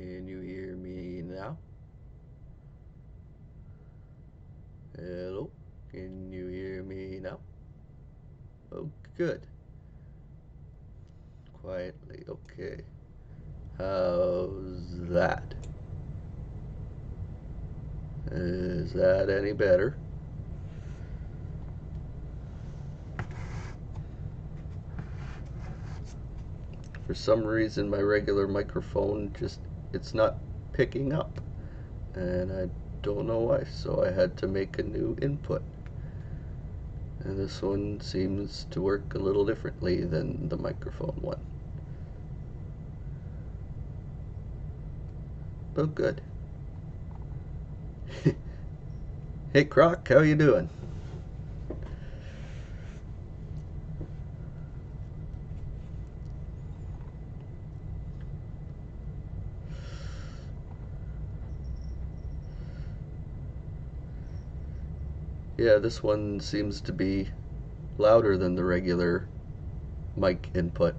Can you hear me now? Hello? Can you hear me now? Oh, good. Quietly. Okay. How's that? Is that any better? For some reason, my regular microphone it's not picking up. And I don't know why, so I had to make a new input. And this one seems to work a little differently than the microphone one. But good. Hey Croc, how you doing? Yeah, this one seems to be louder than the regular mic input.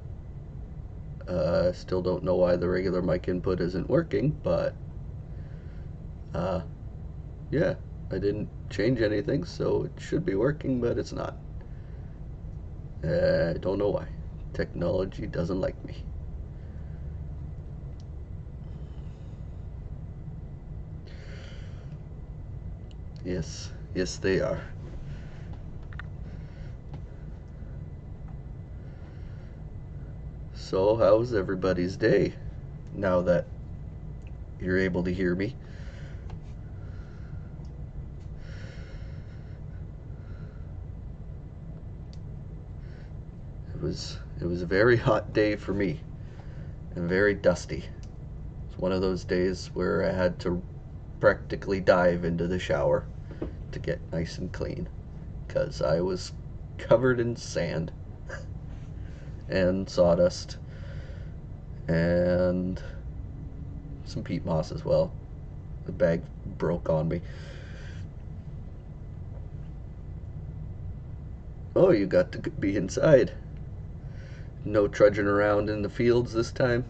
I still don't know why the regular mic input isn't working, but uh, yeah, I didn't change anything, so it should be working, but it's not. I don't know why. Technology doesn't like me. Yes, yes, they are. So, how's everybody's day now that you're able to hear me? It was a very hot day for me and very dusty. It's one of those days where I had to practically dive into the shower to get nice and clean because I was covered in sand and sawdust and some peat moss as well. The bag broke on me. Oh, you got to be inside. No trudging around in the fields this time.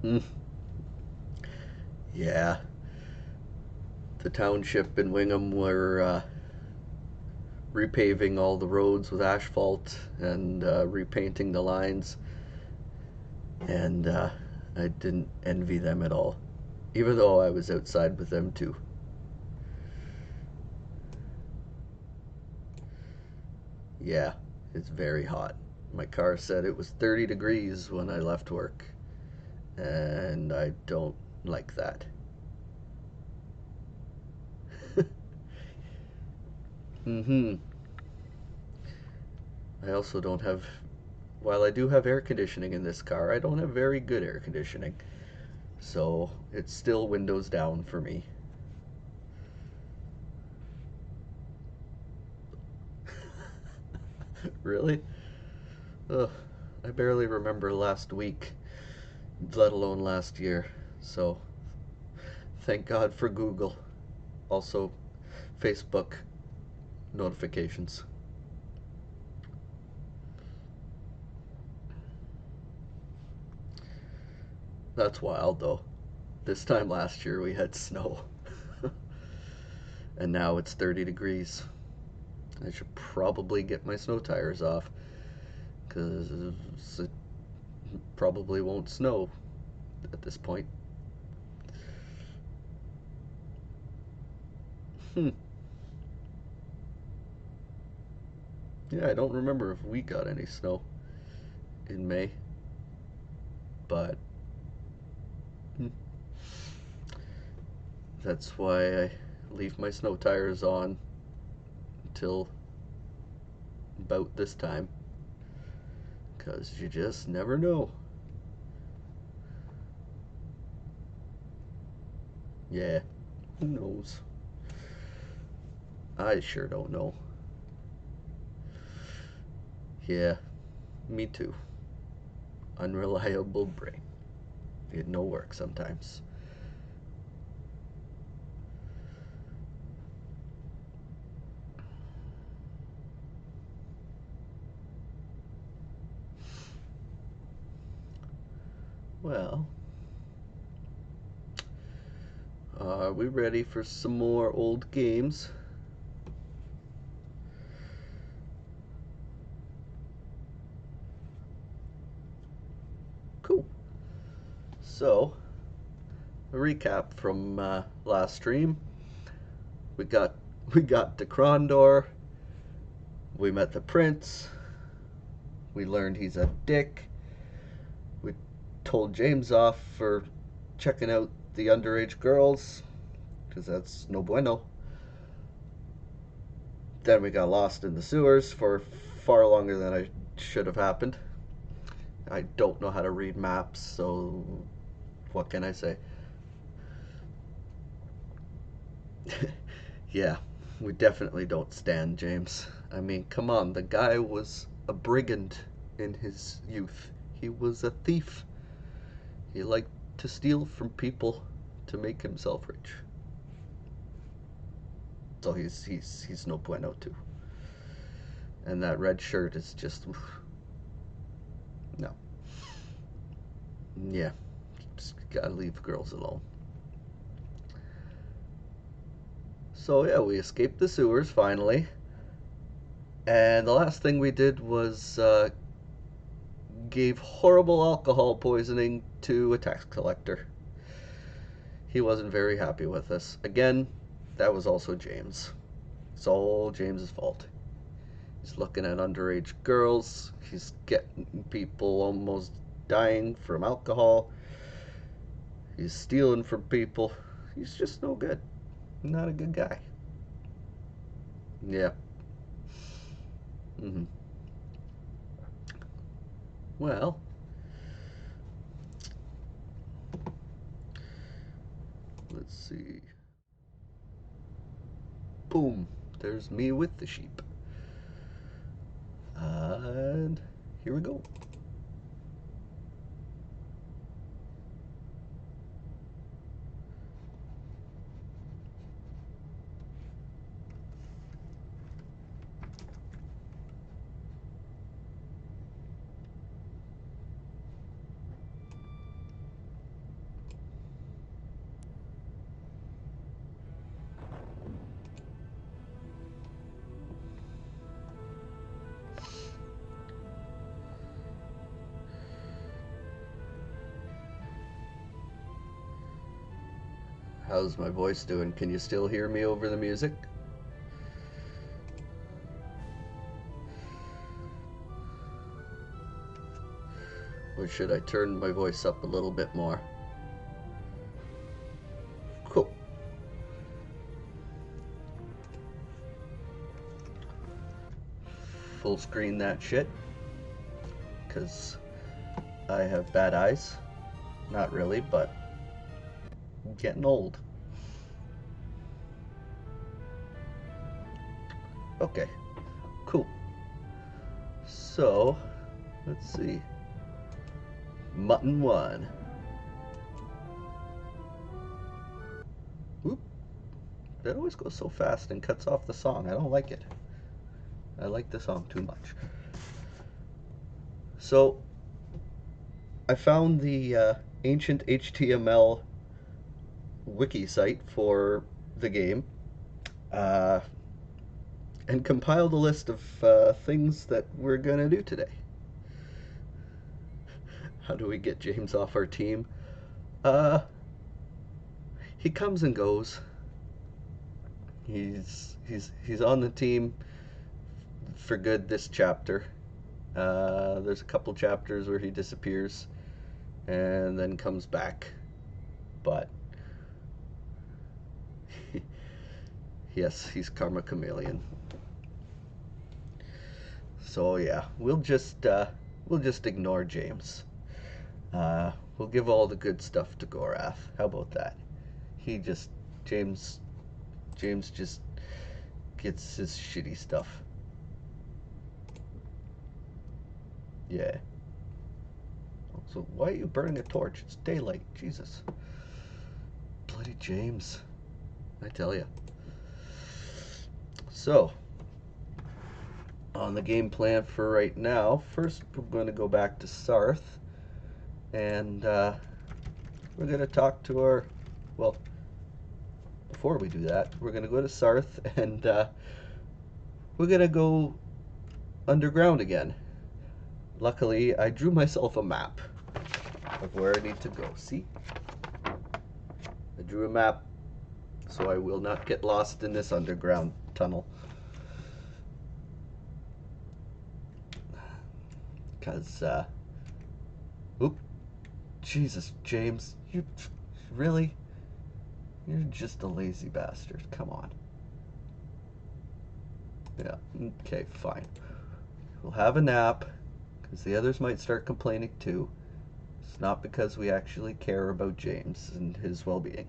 Mm, yeah, the township in Wingham were repaving all the roads with asphalt and repainting the lines, and I didn't envy them at all, even though I was outside with them too. Yeah, it's very hot. My car said it was 30 degrees when I left work, and I don't like that. Mm-hmm. I also don't have, while I do have air conditioning in this car, I don't have very good air conditioning. So it's still windows down for me. Really? Ugh, I barely remember last week, let alone last year. So thank God for Google. Also, Facebook notifications. That's wild though. This time last year we had snow, and now it's 30 degrees. I should probably get my snow tires off because it probably won't snow at this point. Hmm. Yeah, I don't remember if we got any snow. in May, but that's why I leave my snow tires on until about this time, because you just never know. Yeah, who knows? I sure don't know. Yeah, me too. Unreliable brain. It no work sometimes. Well, are we ready for some more old games? Cool. So, a recap from last stream. We got we got to Krondor. We met the prince. We learned he's a dick. We told James off for checking out the underage girls, because that's no bueno. Then we got lost in the sewers for far longer than I should have happened. I don't know how to read maps, so what can I say? Yeah, we definitely don't stand James. I mean, come on, the guy was a brigand in his youth. He was a thief. He liked to steal from people to make himself rich. So he's no bueno too. And that red shirt is just no. Yeah, just gotta leave girls alone. So yeah, we escaped the sewers finally, and the last thing we did was gave horrible alcohol poisoning to a tax collector. He wasn't very happy with us. Again, that was also James. It's all James's fault. He's looking at underage girls. He's getting people almost dying from alcohol. He's stealing from people. He's just no good. Not a good guy. Yeah. hmm Well, let's see. Boom. There's me with the sheep. And here we go. How's my voice doing? Can you still hear me over the music? Or should I turn my voice up a little bit more? Cool. Full screen that shit. Because I have bad eyes. Not really, but I'm getting old. Okay, cool. So, let's see. Mutton 1. Whoop. That always goes so fast and cuts off the song. I don't like it. I like the song too much. So, I found the ancient HTML wiki site for the game uh, and compiled a list of things that we're going to do today. How do we get James off our team? Uh, he comes and goes. He's on the team for good this chapter. There's a couple chapters where he disappears and then comes back, but yes, he's Karma Chameleon. So yeah, we'll just ignore James. We'll give all the good stuff to Gorath. How about that? He just James James just gets his shitty stuff. Yeah. So why are you burning a torch? It's daylight. Jesus. Bloody James. I tell you. So, on the game plan for right now, first we're going to go back to Sarth, and we're going to talk to our, well, before we do that, we're going to go to Sarth, and we're going to go underground again. Luckily, I drew myself a map of where I need to go. See? I drew a map so I will not get lost in this underground tunnel. Because, oop, Jesus, James, you really? You're just a lazy bastard. Come on. Yeah, okay, fine. We'll have a nap, because the others might start complaining too. It's not because we actually care about James and his well-being.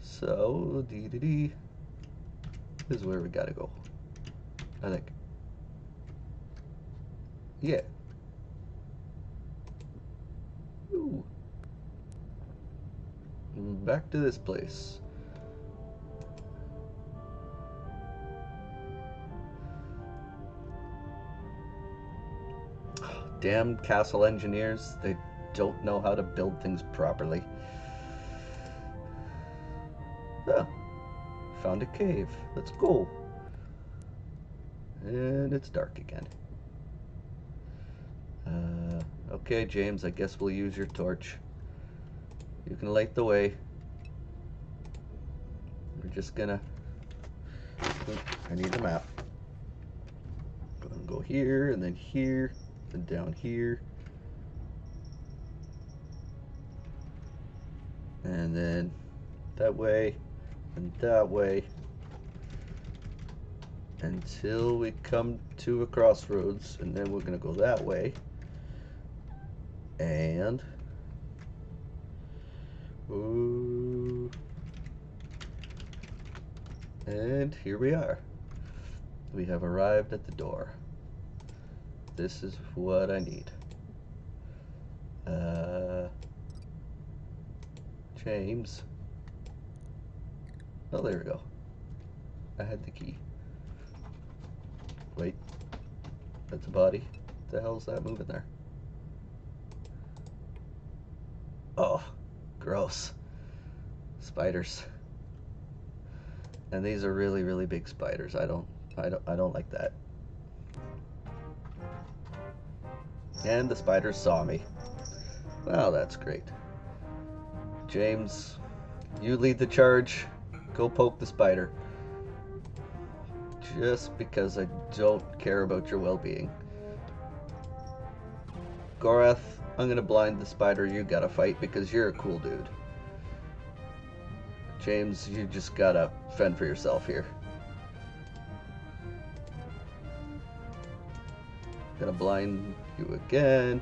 So, this is where we gotta go, I think. Yeah. Ooh. Back to this place. Damn castle engineers, they don't know how to build things properly. Oh, found a cave. Let's go. And it's dark again. Okay, James, I guess we'll use your torch. You can light the way. We're just gonna... I need the map. Gonna go here, and then down here. And then that way, and that way. Until we come to a crossroads, and then we're gonna go that way. And... Ooh. And here we are. We have arrived at the door. This is what I need. James. Oh, there we go. I had the key. Wait. That's a body. What the hell's that moving there? Oh, gross. Spiders. And these are really, really big spiders. I don't like that. And the spiders saw me. Well, that's great. James, you lead the charge. Go poke the spider. Just because I don't care about your well-being. Gorath, I'm gonna blind the spider you gotta fight because you're a cool dude. James, you just gotta fend for yourself here. Gonna blind you again.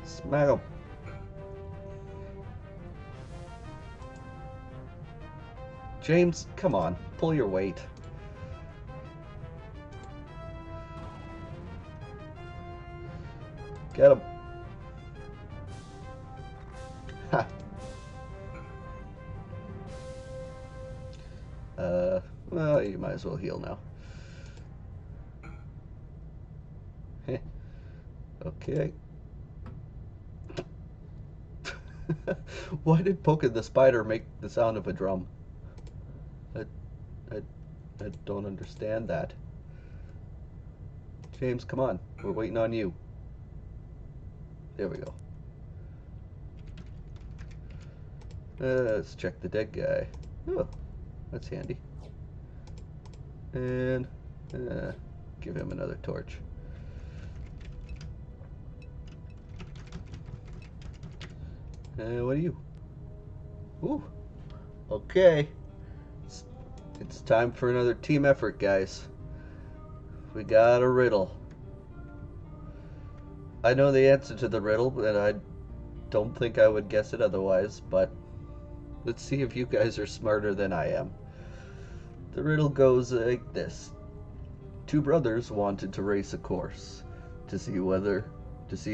Smack him. James, come on, pull your weight. Get him. Ha. Well, you might as well heal now. Okay. Why did poking the spider make the sound of a drum? I don't understand that. James, come on. We're waiting on you. There we go. Let's check the dead guy. Oh, that's handy. And give him another torch. And what are you? Ooh, okay. It's time for another team effort, guys. We got a riddle. I know the answer to the riddle, and I don't think I would guess it otherwise, but let's see if you guys are smarter than I am. The riddle goes like this. Two brothers wanted to race a course to see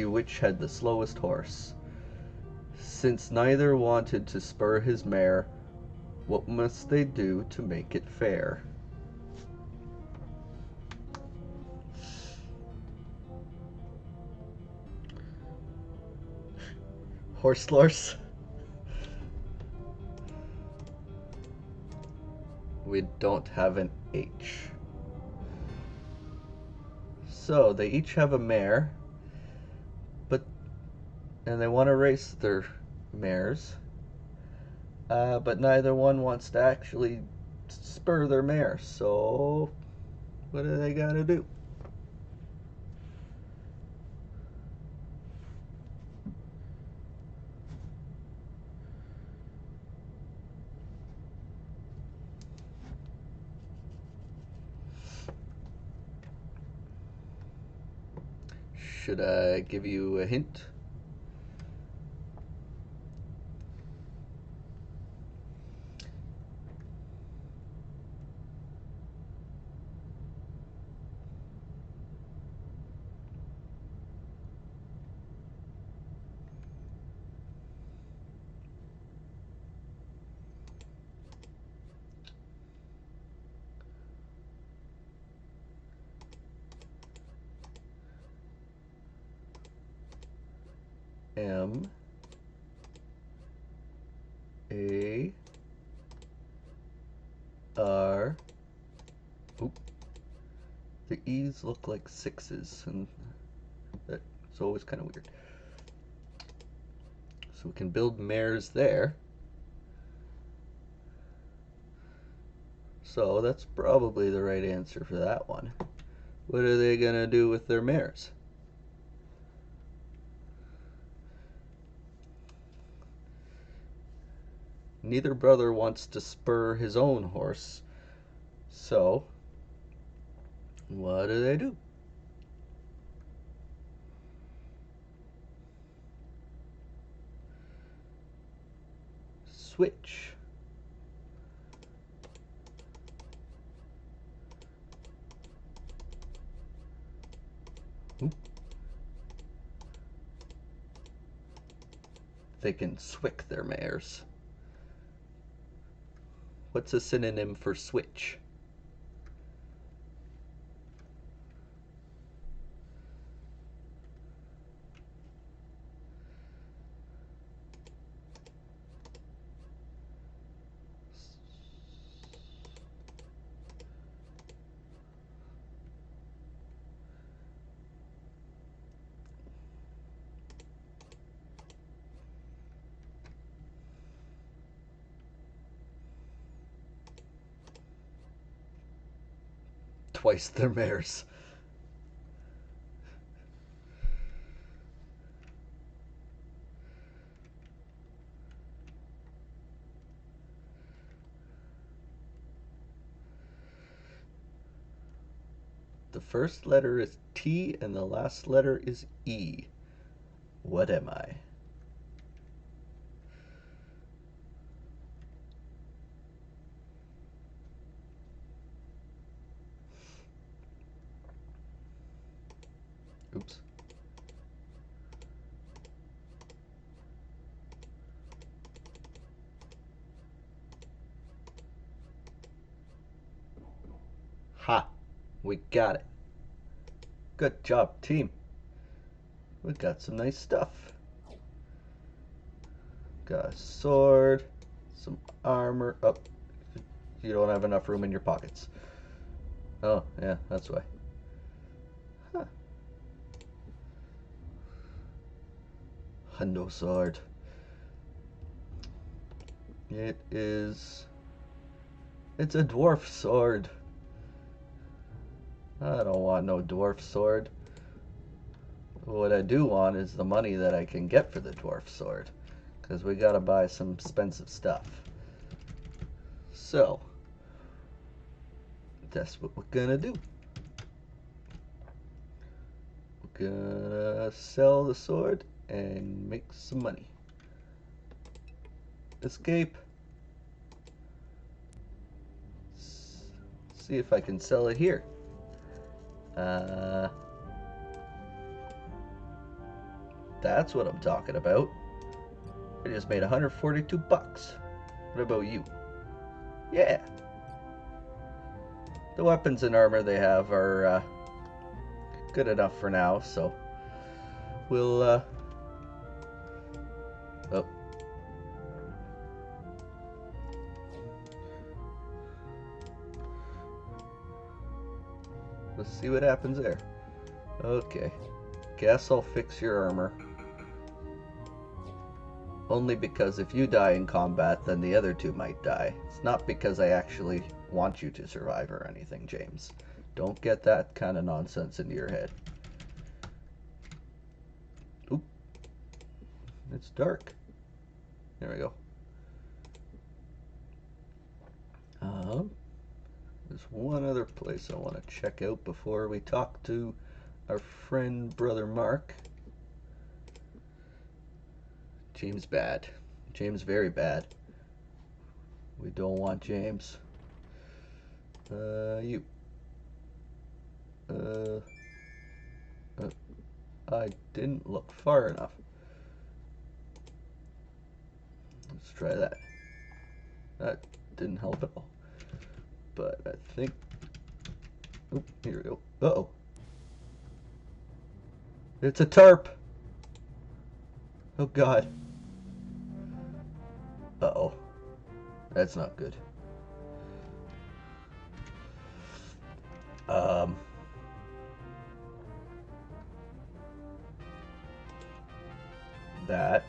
which had the slowest horse. Since neither wanted to spur his mare, what must they do to make it fair? Horse lorse? We don't have an H. So they each have a mare, and they want to race their mares, but neither one wants to actually spur their mare. So what do they gotta do? Should I give you a hint? M A R. Oop. The E's look like sixes, and that's always kind of weird. So we can build mares there. So that's probably the right answer for that one. What are they gonna do with their mares? Neither brother wants to spur his own horse. So what do they do? Switch. Oop. They can swick their mares. What's a synonym for switch? Twice their mares. The first letter is T and the last letter is E. What am I? Oops. Ha! We got it. Good job, team. We got some nice stuff. Got a sword, some armor. Oh, you don't have enough room in your pockets. Oh, yeah, that's why. Huh. Hundo sword. It's a dwarf sword. I don't want no dwarf sword. What I do want is the money that I can get for the dwarf sword, because we gotta buy some expensive stuff. So, that's what we're gonna do. We're gonna sell the sword and make some money. Escape. See if I can sell it here. That's what I'm talking about. I just made 142 bucks. What about you? Yeah. The weapons and armor they have are good enough for now, so we'll oh. Let's see what happens there. Okay. Guess I'll fix your armor. Only because if you die in combat, then the other two might die. It's not because I actually want you to survive or anything, James. Don't get that kind of nonsense into your head. Oop. It's dark. There we go. There's one other place I want to check out before we talk to our friend Brother Mark. James bad. James very bad. We don't want James. You. I didn't look far enough. Let's try that. That didn't help at all. But I think... Oh, here we go. Uh-oh. It's a tarp! Oh, God. Uh-oh. That's not good. That.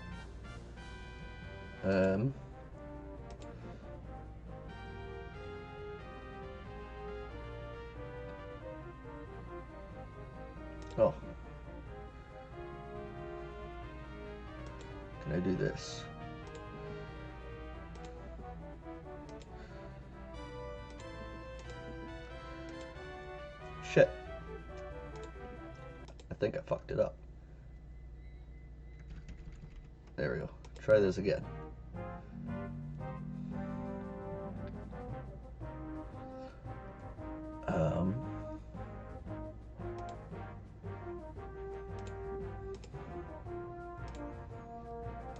Oh. Can I do this? Shit. I think I fucked it up. There we go. Try this again.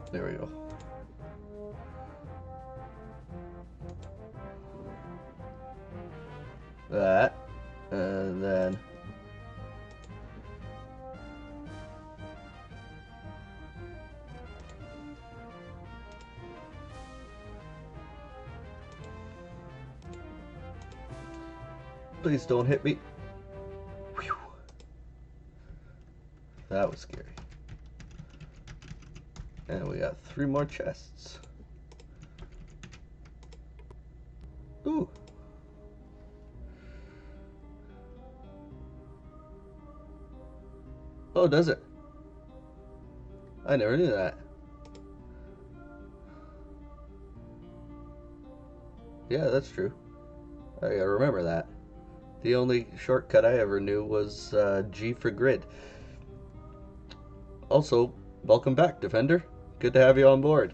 There we go. That, and then please don't hit me. Whew. That was scary. And we got 3 more chests. Ooh. Oh, does it? I never knew that. Yeah, that's true. I gotta remember that. The only shortcut I ever knew was G for grid. Also, welcome back, Defender. Good to have you on board.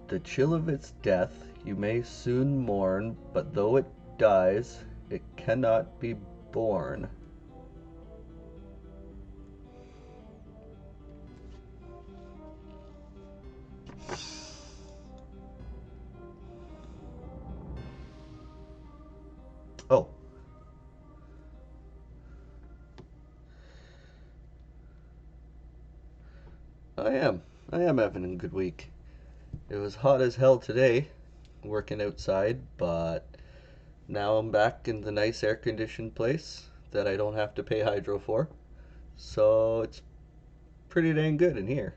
The chill of its death you may soon mourn, but though it dies, it cannot be born. Oh. I am having a good week. It was hot as hell today, working outside, but now I'm back in the nice air-conditioned place that I don't have to pay hydro for. So it's pretty dang good in here.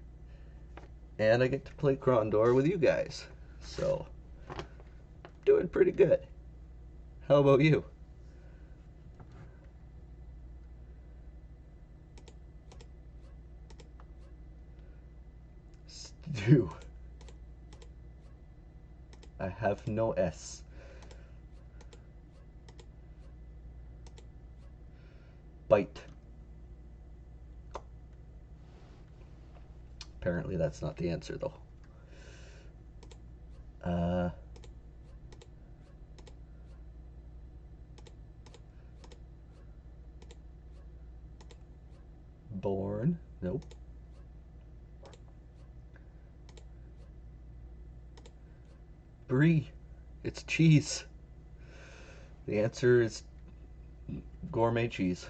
and I get to play Krondor with you guys. So, doing pretty good. How about you? Stew. I have no S. Bite. Apparently that's not the answer though. Born. Nope. Brie. It's cheese. The answer is gourmet cheese.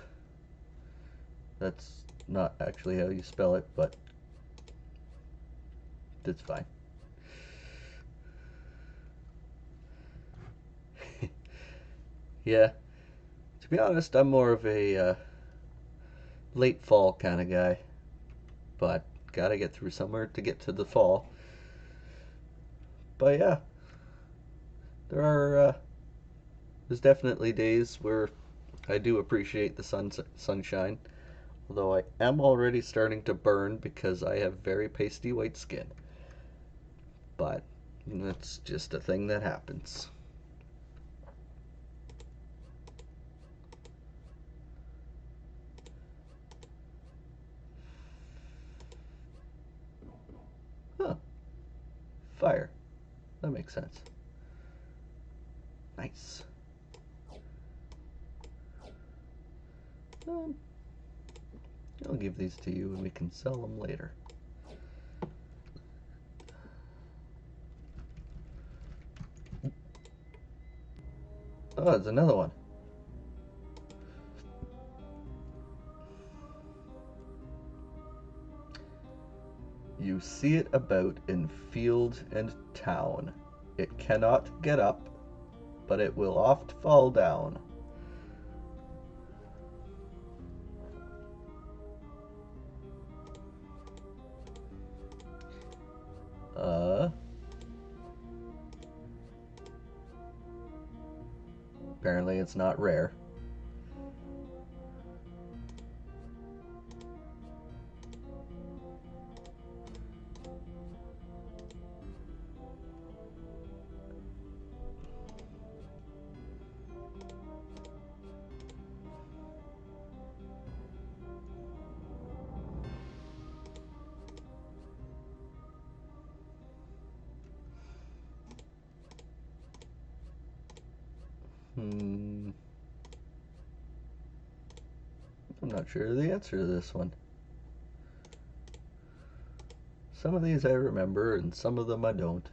That's not actually how you spell it, but that's fine. Yeah. To be honest, I'm more of a late fall kind of guy, but gotta get through summer to get to the fall. But yeah, there are there's definitely days where I do appreciate the sunshine, although I am already starting to burn because I have very pasty white skin. But that's just a thing that happens. Huh. Fire. That makes sense. Nice. Um, I'll give these to you and we can sell them later. Oh, there's another one. You see it about in field and town. It cannot get up, but it will oft fall down. Uh, Apparently it's not rare. Hmm. I'm not sure the answer to this one. Some of these I remember and some of them I don't.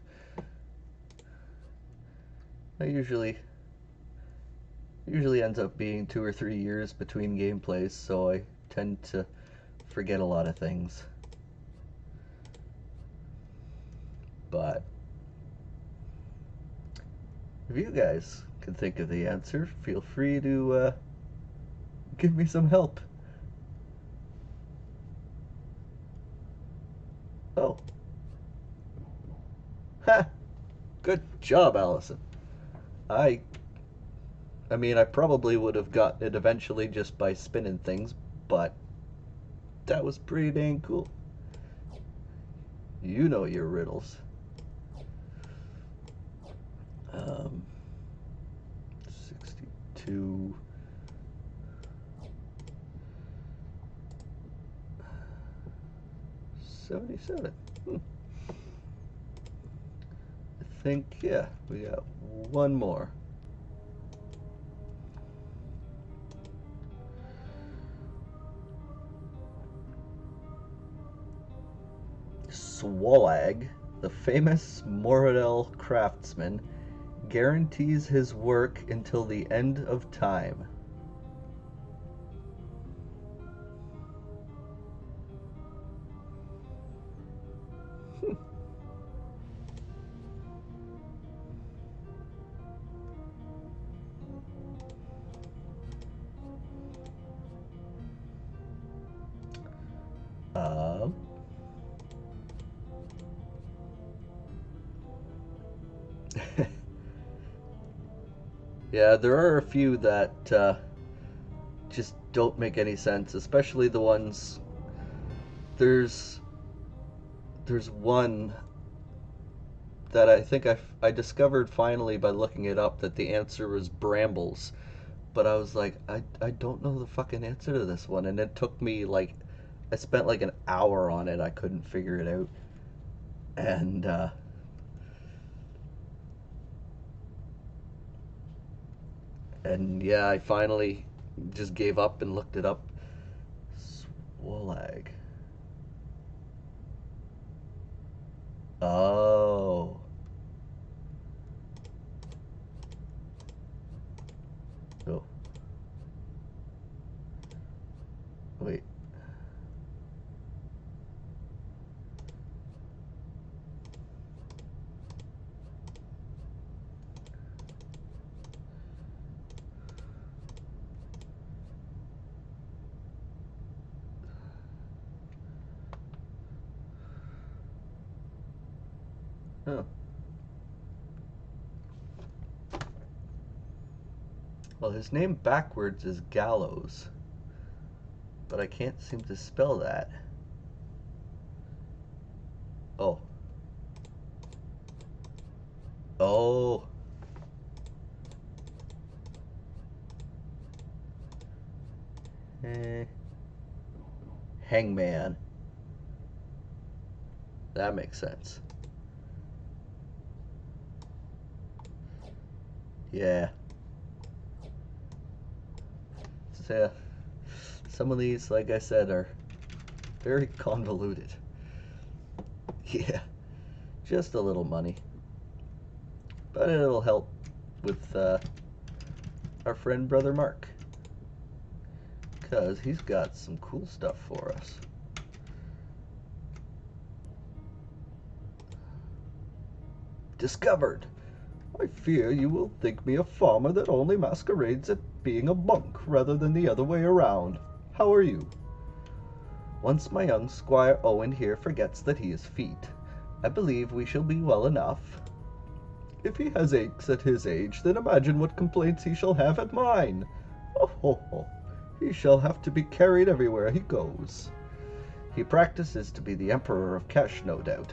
I usually ends up being 2 or 3 years between gameplays, so I tend to forget a lot of things. But if you guys can think of the answer, feel free to give me some help. Oh. Ha! Good job, Allison. I I mean, I probably would have got it eventually just by spinning things, but that was pretty dang cool. You know your riddles. Um, 62. 77. I think, yeah, we got one more. Swallag, the famous Moradel craftsman, guarantees his work until the end of time. Uh, Yeah, there are a few that just don't make any sense, especially the ones. There's there's one that I think I discovered finally by looking it up that the answer was brambles, but I was like, I don't know the fucking answer to this one, and it took me like I spent like an hour on it. I couldn't figure it out, and and yeah, I finally just gave up and looked it up. Swolag. Oh. Oh. Wait. Oh. Well, his name backwards is Gallows, but I can't seem to spell that. Oh. Oh. Eh. Hangman. That makes sense. Yeah. So, some of these, like I said, are very convoluted. Yeah. Just a little money. But it'll help with our friend Brother Mark. Because he's got some cool stuff for us. Discovered! I fear you will think me a farmer that only masquerades at being a monk rather than the other way around. How are you? Once my young Squire Owen here forgets that he is feet, I believe we shall be well enough. If he has aches at his age, then imagine what complaints he shall have at mine. Oh ho ho! He shall have to be carried everywhere he goes. He practices to be the Emperor of Kesh, no doubt.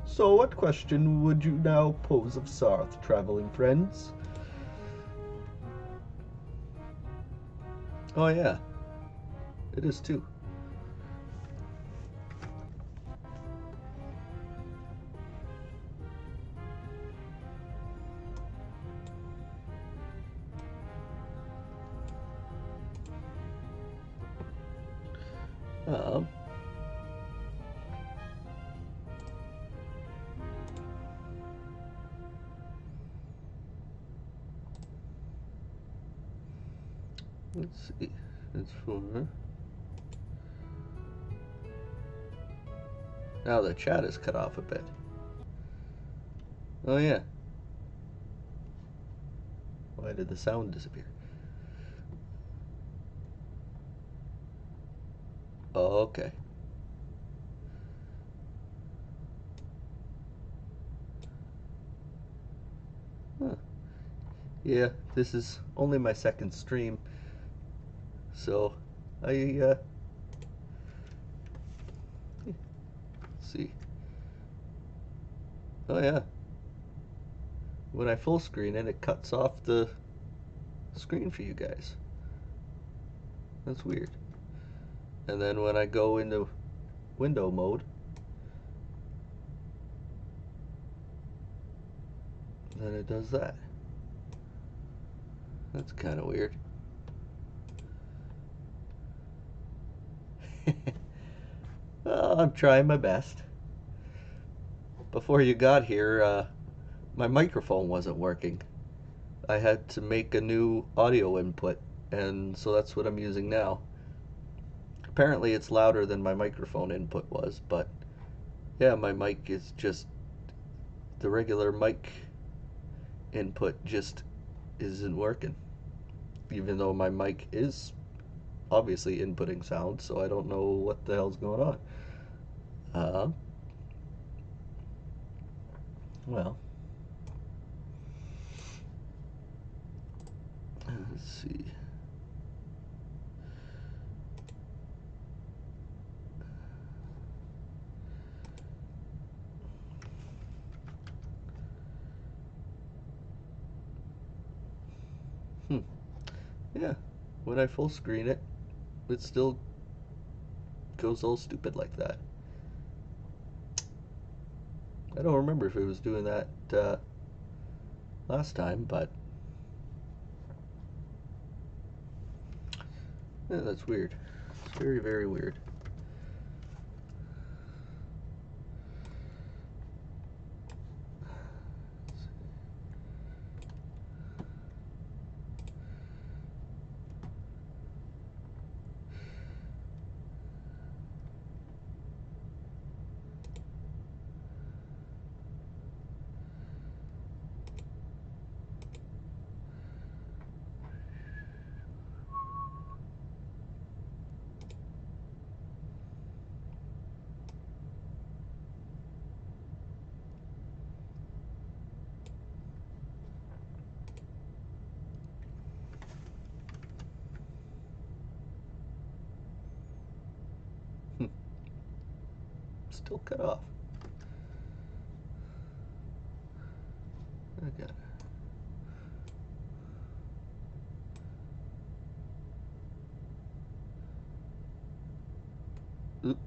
So what question would you now pose of Sarth, traveling friends? Oh yeah, it is too. Um, let's see. It's for. Now the chat is cut off a bit. Oh yeah. Why did the sound disappear? Oh, okay. Huh. Yeah, this is only my second stream, so I let's see. Oh yeah. When I full screen it, it cuts off the screen for you guys. That's weird. And then when I go into window mode, then it does that. That's kind of weird. Well, I'm trying my best. Before you got here, my microphone wasn't working. I had to make a new audio input, and so that's what I'm using now. Apparently it's louder than my microphone input was, but yeah, my mic is just the regular mic input just isn't working. Even though my mic is obviously inputting sound, so I don't know what the hell's going on. Uh, well, Let's see. Hmm. Yeah. When I full screen it, it still goes all stupid like that. I don't remember if it was doing that last time, but yeah, that's weird. It's very, very weird. Still cut off. I got it. Oop.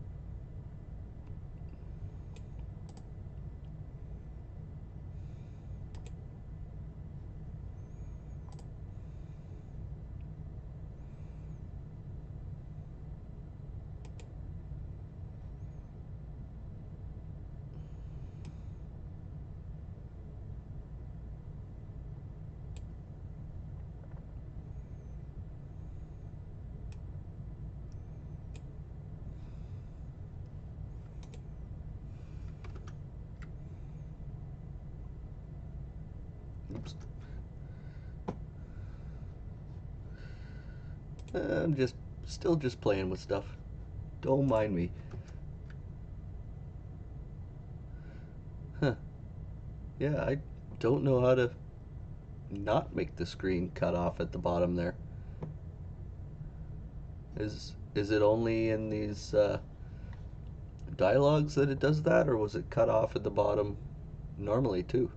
Oops. I'm still just playing with stuff. Don't mind me. Huh. Yeah, I don't know how to not make the screen cut off at the bottom there. Is it only in these dialogues that it does that, or was it cut off at the bottom normally too?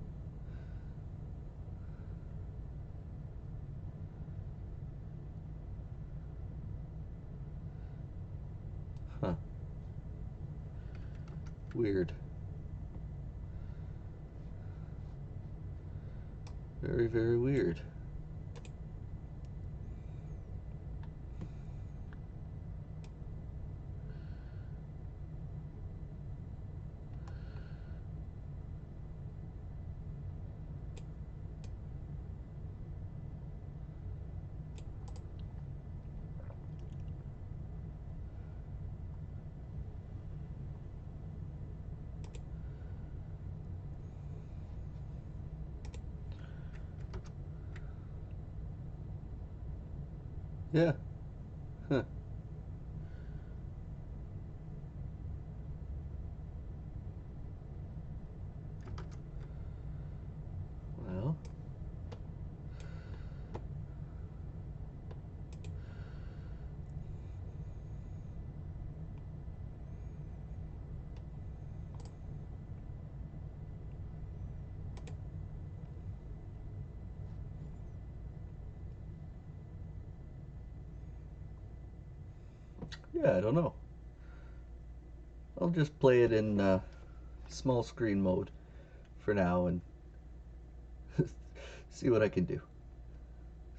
Huh. Weird. Very, very weird. Yeah. Huh. Well. Yeah, I don't know. I'll just play it in small screen mode for now and see what I can do.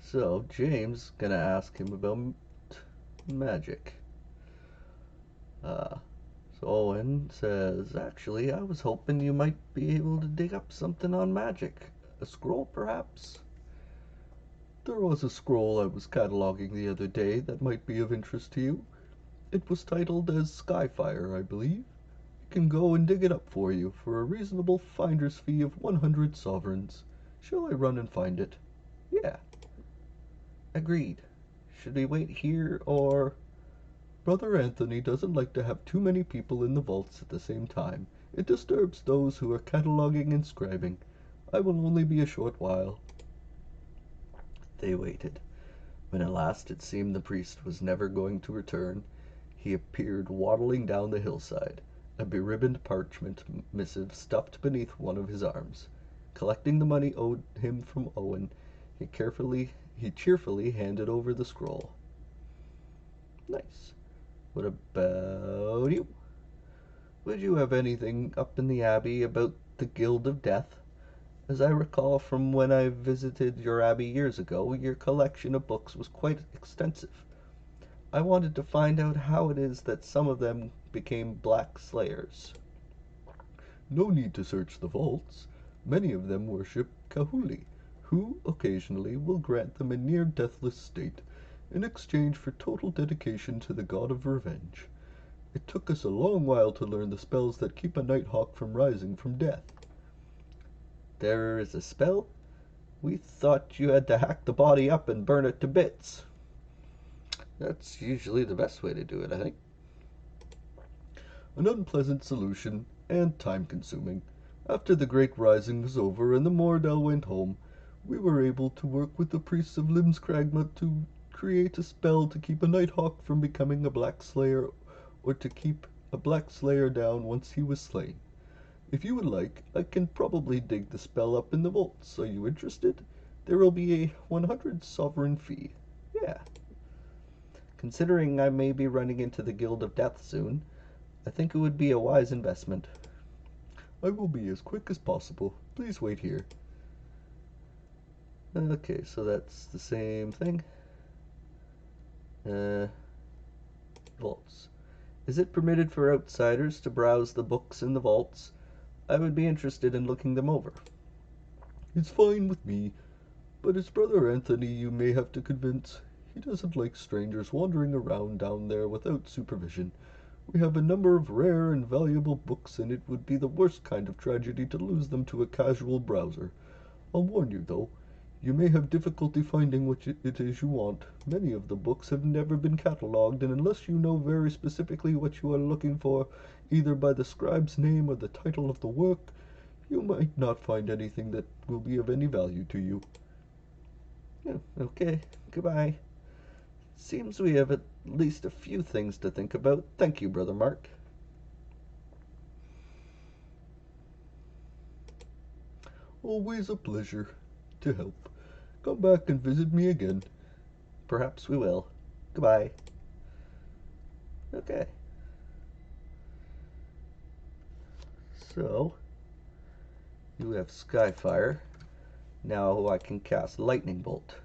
So, James gonna ask him about magic. Uh, so Owen says, actually, I was hoping you might be able to dig up something on magic. A scroll, perhaps? There was a scroll I was cataloging the other day that might be of interest to you. It was titled as Skyfire, I believe. I can go and dig it up for you for a reasonable finder's fee of 100 sovereigns. Shall I run and find it? Yeah. Agreed. Should we wait here or... Brother Anthony doesn't like to have too many people in the vaults at the same time. It disturbs those who are cataloging and scribing. I will only be a short while. They waited. When at last it seemed the priest was never going to return, he appeared waddling down the hillside, a beribboned parchment missive stuffed beneath one of his arms. Collecting the money owed him from Owen, he cheerfully handed over the scroll. Nice. What about you? Would you have anything up in the Abbey about the Guild of Death? As I recall from when I visited your abbey years ago, your collection of books was quite extensive. I wanted to find out how it is that some of them became Black Slayers. No need to search the vaults. Many of them worship Kahuli, who occasionally will grant them a near deathless state in exchange for total dedication to the god of revenge. It took us a long while to learn the spells that keep a nighthawk from rising from death. There is a spell? We thought you had to hack the body up and burn it to bits. That's usually the best way to do it, I think. An unpleasant solution and time-consuming. After the Great Rising was over and the Mordell went home, we were able to work with the priests of Limskragma to create a spell to keep a Nighthawk from becoming a Black Slayer, or to keep a Black Slayer down once he was slain. If you would like, I can probably dig the spell up in the vaults. Are you interested? There will be a 100 sovereign fee. Yeah. Considering I may be running into the Guild of Death soon, I think it would be a wise investment. I will be as quick as possible. Please wait here. Okay, so that's the same thing. Vaults. Is it permitted for outsiders to browse the books in the vaults? I would be interested in looking them over. It's fine with me, but it's Brother Anthony you may have to convince. He doesn't like strangers wandering around down there without supervision. We have a number of rare and valuable books, and it would be the worst kind of tragedy to lose them to a casual browser. I'll warn you, though, you may have difficulty finding what it is you want. Many of the books have never been catalogued, and unless you know very specifically what you are looking for, either by the scribe's name or the title of the work, you might not find anything that will be of any value to you. Okay, goodbye. Seems we have at least a few things to think about. Thank you, Brother Mark. Always a pleasure to help. Come back and visit me again. Perhaps we will. Goodbye. Okay. So, you have Skyfire. Now I can cast Lightning Bolt.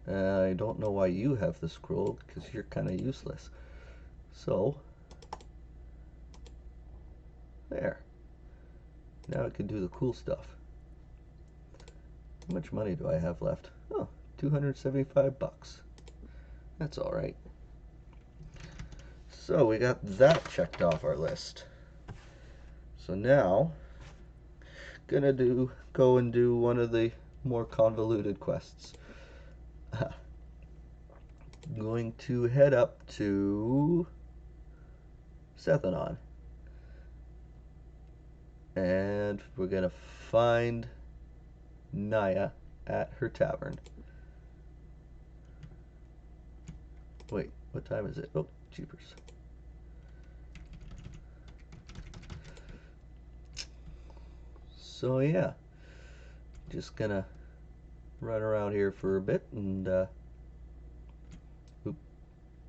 I don't know why you have the scroll, because you're kind of useless. So, there. Now I can do the cool stuff. How much money do I have left? Oh, 275 bucks. That's alright. So we got that checked off our list. So now, gonna go and do one of the more convoluted quests. Going to head up to Sethanon. And we're gonna find Naya at her tavern. Wait, what time is it? Oh, jeepers. So yeah, just gonna run around here for a bit and oop,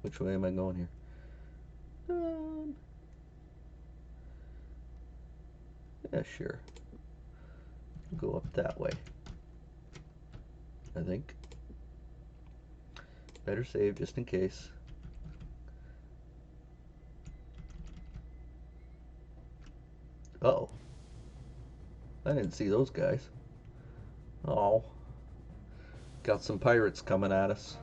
which way am I going here? Yeah, sure. Go up that way, I think. Better save just in case. Uh-oh. I didn't see those guys. Oh. Got some pirates coming at us.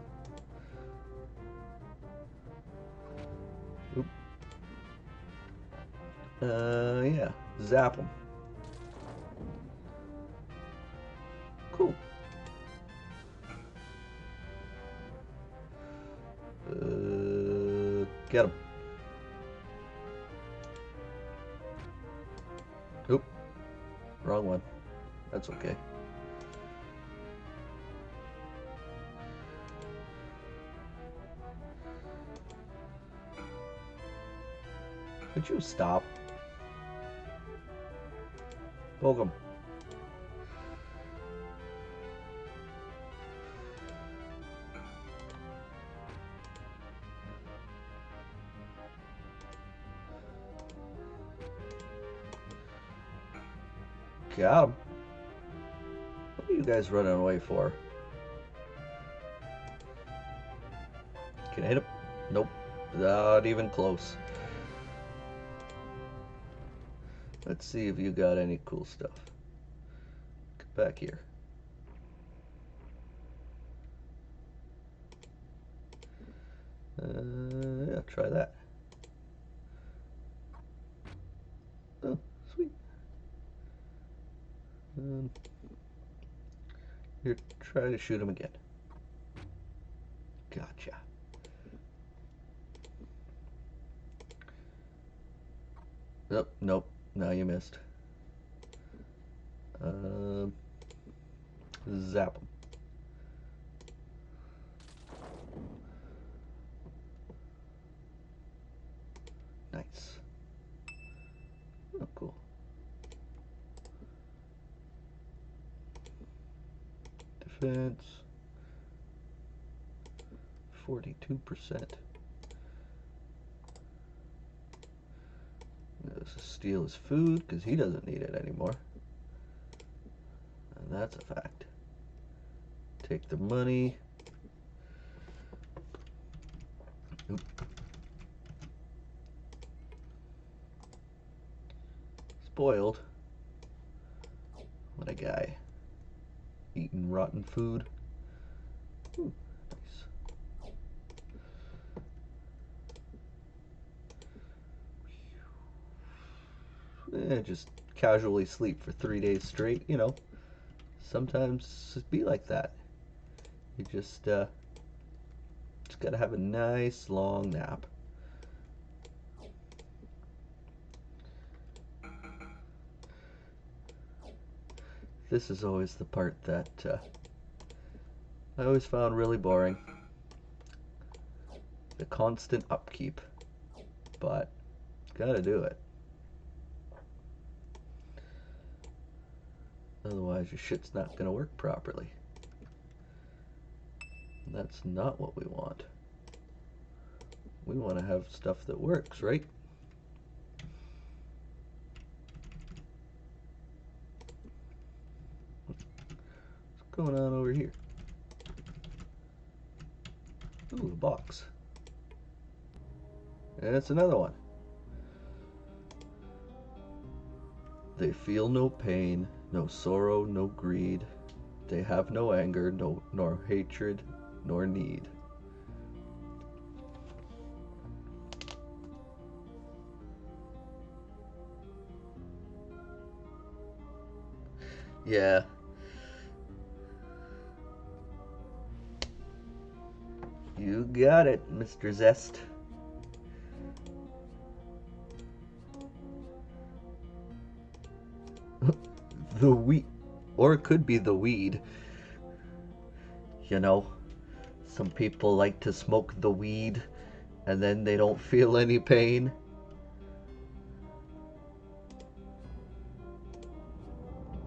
Oop. Yeah. Zap them. Cool. Get him. Oop. Wrong one. That's okay. Could you stop? Poke him. Got him. What are you guys running away for? Can I hit him? Nope. Not even close. Let's see if you got any cool stuff. Get back here. Yeah, try that. Oh, sweet. Here, try to shoot him again. Gotcha. Nope, nope. Now you missed. Zap him. Nice. Oh, cool. Defense. 42%. This is steal his food because he doesn't need it anymore. And that's a fact. Take the money. Oop. Spoiled. What a guy. Eating rotten food. Ooh, nice. Just casually sleep for 3 days straight, you know. Sometimes it be like that. You just gotta have a nice long nap. This is always the part that I always found really boring. The constant upkeep. But gotta do it. Otherwise your shit's not gonna work properly. And that's not what we want. We want to have stuff that works, right? What's going on over here? Ooh, a box. And it's another one. They feel no pain, no sorrow, no greed. They have no anger, nor hatred, nor need. Yeah. You got it, Mr. Zest. The weed. Or it could be the weed. You know, some people like to smoke the weed and then they don't feel any pain.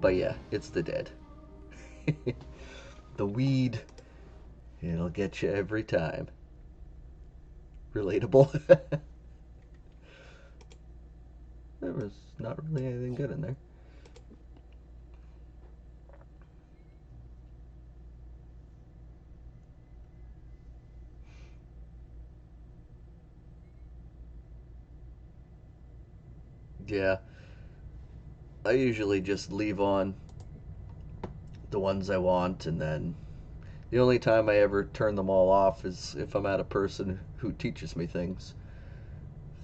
But yeah, it's the dead. The weed, it'll get you every time. Relatable. There was not really anything good in there. Yeah, I usually just leave on the ones I want, and then the only time I ever turn them all off is if I'm at a person who teaches me things.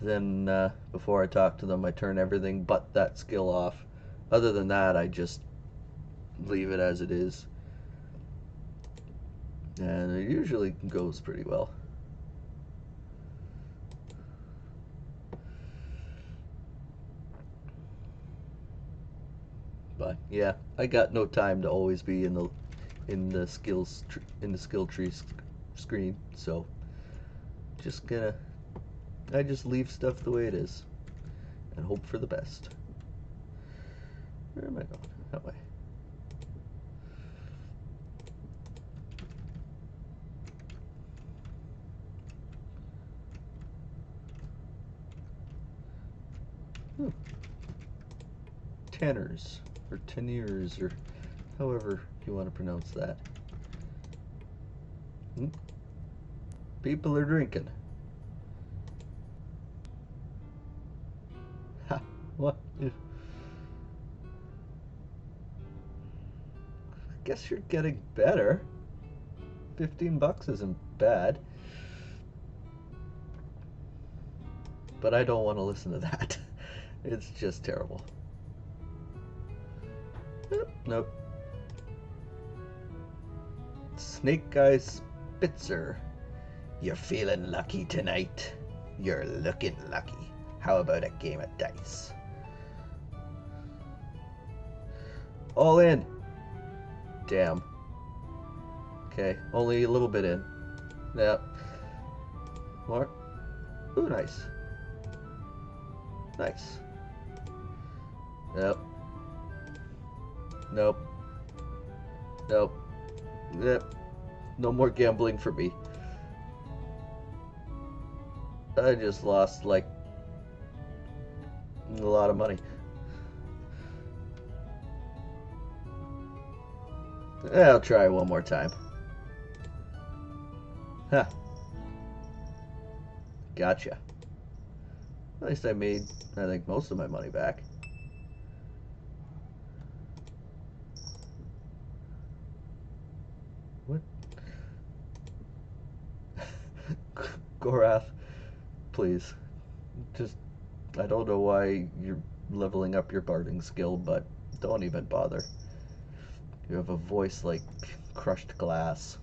Then before I talk to them, I turn everything but that skill off. Other than that, I just leave it as it is. And it usually goes pretty well. But yeah, I got no time to always be in the skill tree screen, so I just leave stuff the way it is. and hope for the best. Where am I going? That way. Tanners, or Teniers, or however you want to pronounce that. People are drinking. Ha! What? I guess you're getting better. $15 isn't bad. But I don't want to listen to that. It's just terrible. Nope. Snake Eye Spitzer. You're feeling lucky tonight. You're looking lucky. How about a game of dice? All in. Damn. Okay, only a little bit in. Yep. More. Ooh, nice. Nice. Yep. Nope. Nope. Yep. No more gambling for me. I just lost, like, a lot of money. I'll try one more time. Huh. Gotcha. At least I made, I think, most of my money back. What? Gorath, please. Just, I don't know why you're leveling up your barding skill, but don't even bother. You have a voice like crushed glass.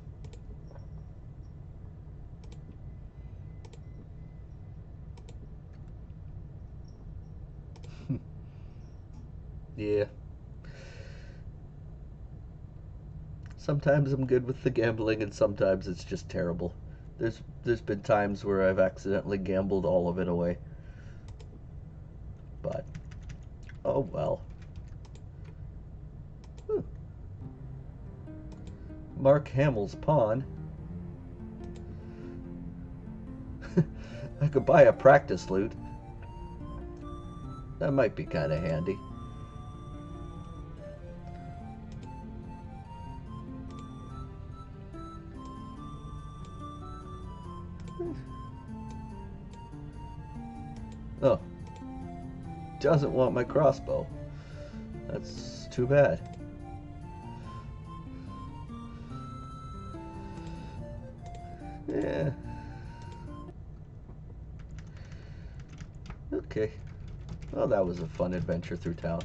Yeah. Sometimes I'm good with the gambling, and sometimes it's just terrible. There's been times where I've accidentally gambled all of it away. But oh well. Mark Hamill's pawn. I could buy a practice loot. That might be kind of handy. Oh. Doesn't want my crossbow. That's too bad. Yeah. Okay. Well, that was a fun adventure through town.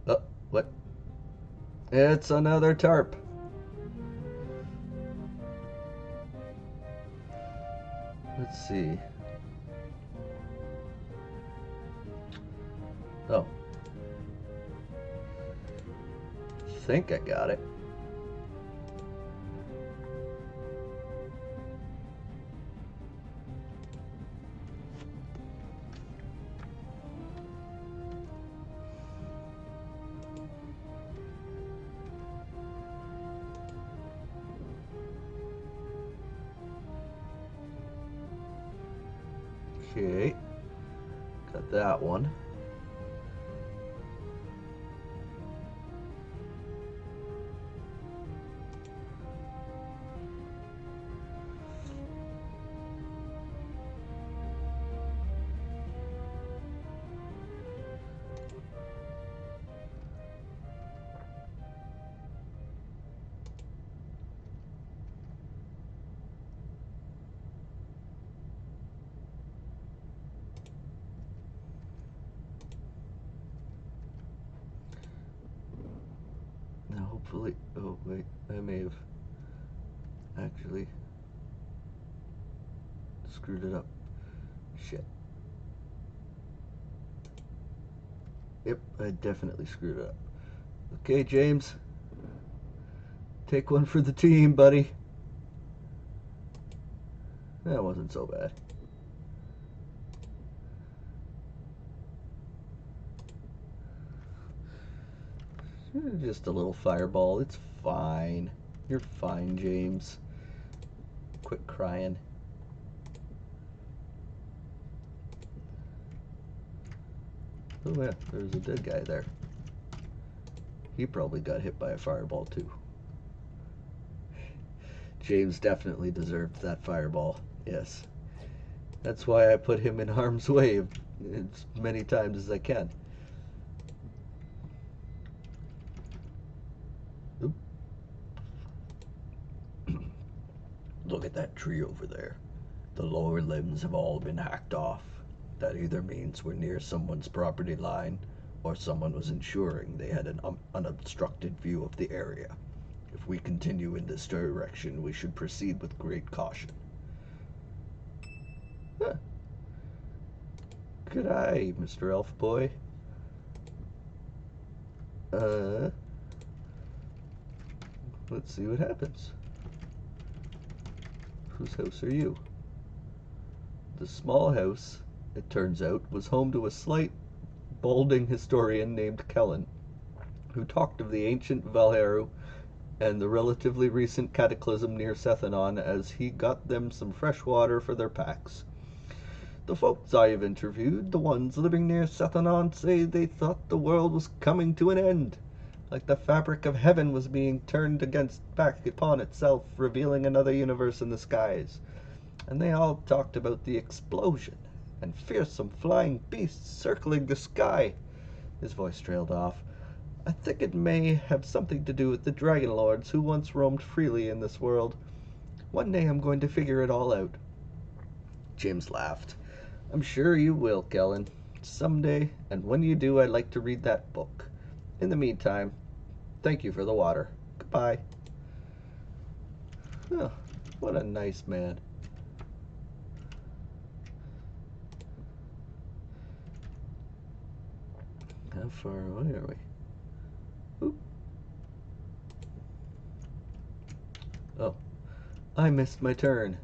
Oh, what? It's another tarp. Let's see. Oh. I think I got it. Okay, got that one. Now hopefully, oh wait, I may have actually screwed it up. Shit. Yep, I definitely screwed it up. Okay, James. Take one for the team, buddy. That wasn't so bad. Just a little fireball. It's fine. You're fine, James. Quit crying. Oh yeah, there's a dead guy there. He probably got hit by a fireball too. James definitely deserved that fireball. Yes. That's why I put him in harm's way as many times as I can. Oop. Look at that tree over there. The lower limbs have all been hacked off. That either means we're near someone's property line or someone was ensuring they had an unobstructed view of the area. If we continue in this direction, we should proceed with great caution. Huh. Good eye, Mr. Elf Boy. Let's see what happens. Whose house are you? The small house, it turns out, was home to a slight, balding historian named Kellen, who talked of the ancient Valheru and the relatively recent cataclysm near Sethanon as he got them some fresh water for their packs. The folks I've interviewed, the ones living near Sethanon, say they thought the world was coming to an end, like the fabric of heaven was being turned back upon itself, revealing another universe in the skies. And they all talked about the explosion and fearsome flying beasts circling the sky. His voice trailed off. I think it may have something to do with the Dragon Lords who once roamed freely in this world. One day I'm going to figure it all out. James laughed. I'm sure you will, Kellen. Someday, and when you do, I'd like to read that book. In the meantime, thank you for the water. Goodbye. Oh, what a nice man. How far away are we? Oop. Oh, I missed my turn.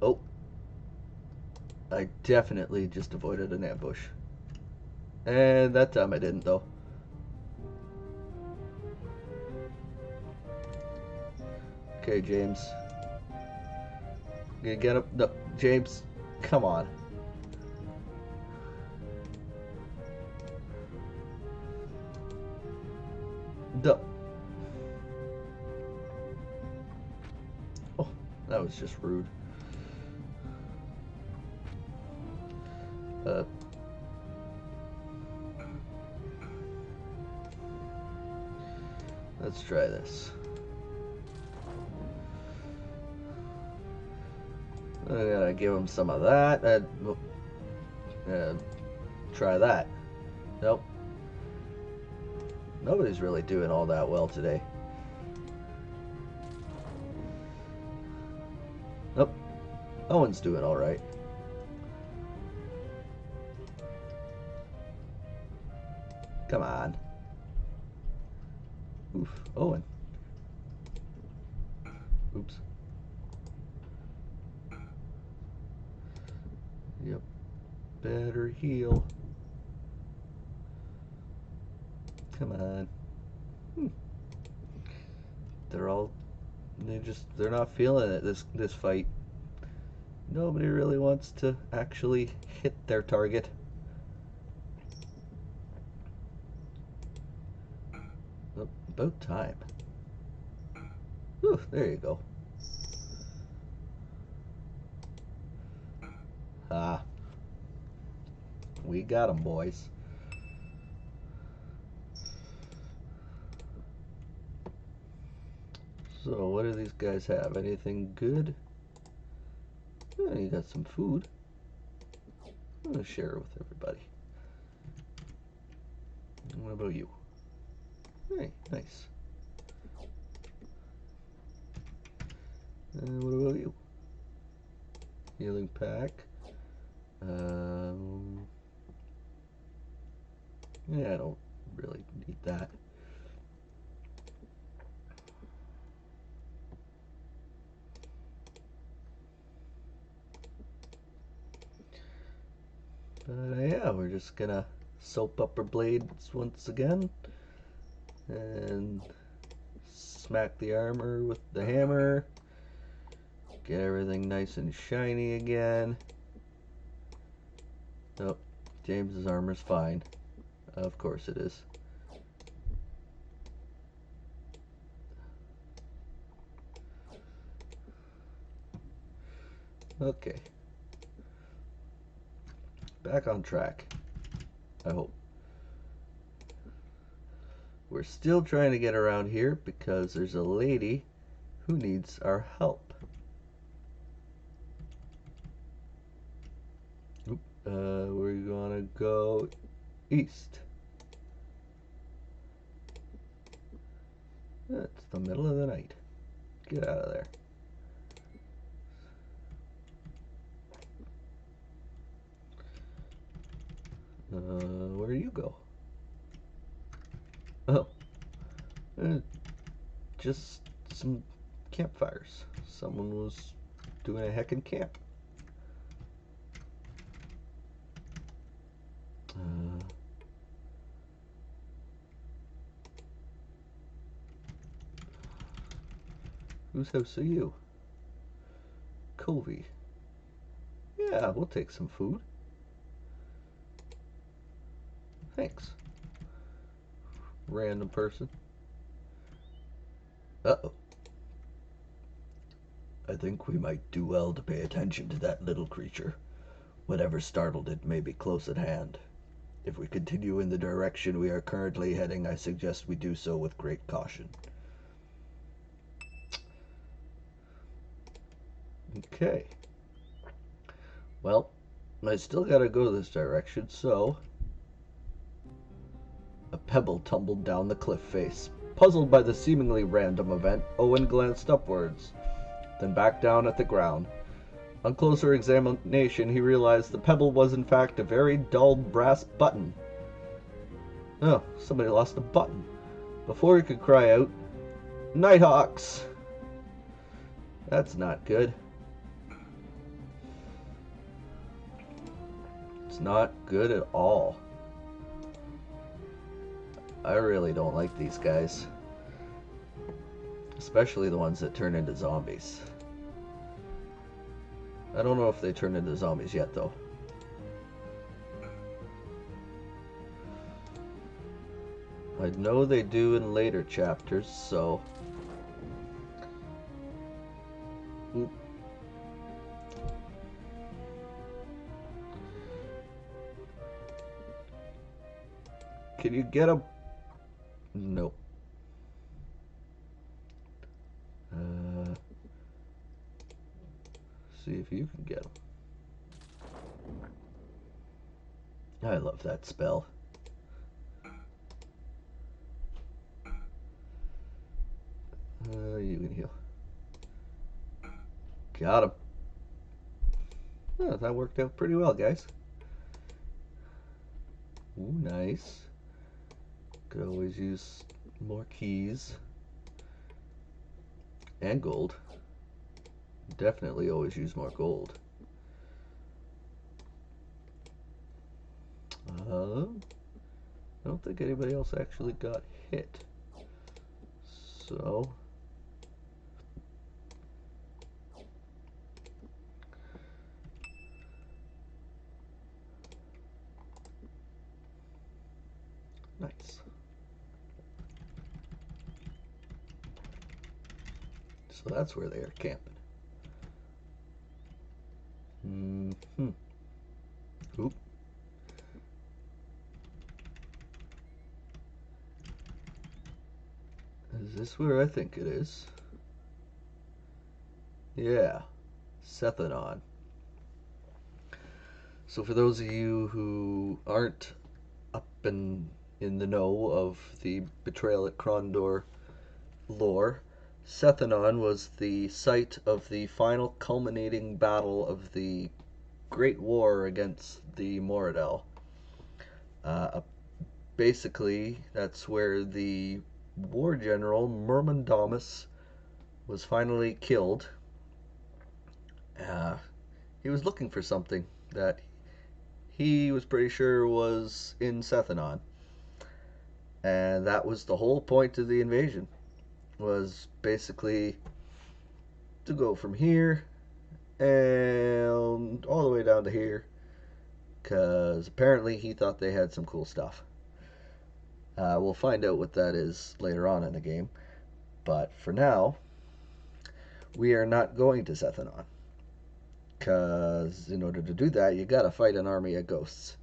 Oh, I definitely just avoided an ambush. And that time I didn't, though. Okay, James. You get up? No, James, come on. Duh. Oh, that was just rude. Let's try this. I gotta give him some of that. Try that. Nope. Nobody's really doing all that well today. Nope. Owen's doing all right. Come on. Oof. Owen. Oops. Yep. Better heal. Come on. They're not feeling it this fight. Nobody really wants to actually hit their target. Oh, about time. Whew, there you go. Ah. We got 'em, boys. So, what do these guys have? Anything good? Oh, you got some food. I'm gonna share it with everybody. What about you? Hey, nice. And what about you? Healing pack. Yeah, I don't really need that. But yeah, we're just gonna soap up her blades once again and smack the armor with the hammer. Get everything nice and shiny again. Nope, James's armor's fine. Of course it is. Okay. Back on track, I hope. We're still trying to get around here because there's a lady who needs our help. Oop, we're gonna go east. It's the middle of the night. Get out of there. Where do you go? Oh, just some campfires. Someone was doing a heckin' camp. Whose house are you? Covey. Yeah, we'll take some food. Thanks. Random person. Uh-oh. I think we might do well to pay attention to that little creature. Whatever startled it may be close at hand. If we continue in the direction we are currently heading, I suggest we do so with great caution. Okay. Well, I still gotta go this direction, so... A pebble tumbled down the cliff face. Puzzled by the seemingly random event, Owen glanced upwards, then back down at the ground. On closer examination, he realized the pebble was in fact a very dull brass button. Oh, somebody lost a button. Before he could cry out, "Nighthawks!" That's not good. It's not good at all. I really don't like these guys. Especially the ones that turn into zombies. I don't know if they turn into zombies yet, though. I know they do in later chapters, so... Oop. Can you get a... Nope. See if you can get them. I love that spell. You can heal. Got him. Oh, that worked out pretty well, guys. Ooh, nice. Could always use more keys. And gold. Definitely always use more gold. I don't think anybody else actually got hit. So... Nice. So that's where they are camping. Oop. Is this where I think it is? Yeah. Sethanon. So for those of you who aren't up in the know of the Betrayal at Krondor lore, Sethanon was the site of the final culminating battle of the Great War against the Moradel. Basically, that's where the war general Myrmendamus was finally killed. He was looking for something that he was pretty sure was in Sethanon. And that was the whole point of the invasion, was basically to go from here and all the way down to here, because apparently he thought they had some cool stuff. We'll find out what that is later on in the game, but for now, we are not going to Sethanon, because in order to do that, you gotta fight an army of ghosts.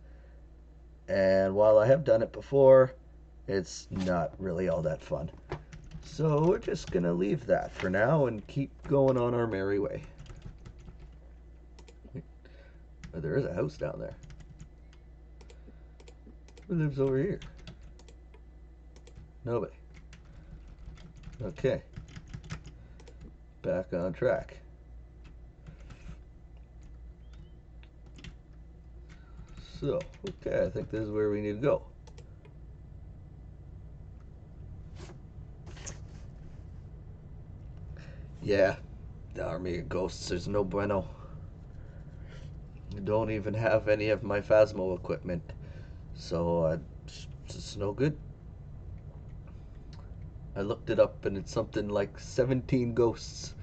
And while I have done it before, it's not really all that fun. So we're just gonna leave that for now and keep going on our merry way. Oh, there is a house down there. Who lives over here? Nobody. Okay. Back on track. So, okay, I think this is where we need to go. Yeah, the army of ghosts is no bueno. I don't even have any of my Phasmo equipment, so it's no good. I looked it up and it's something like 17 ghosts.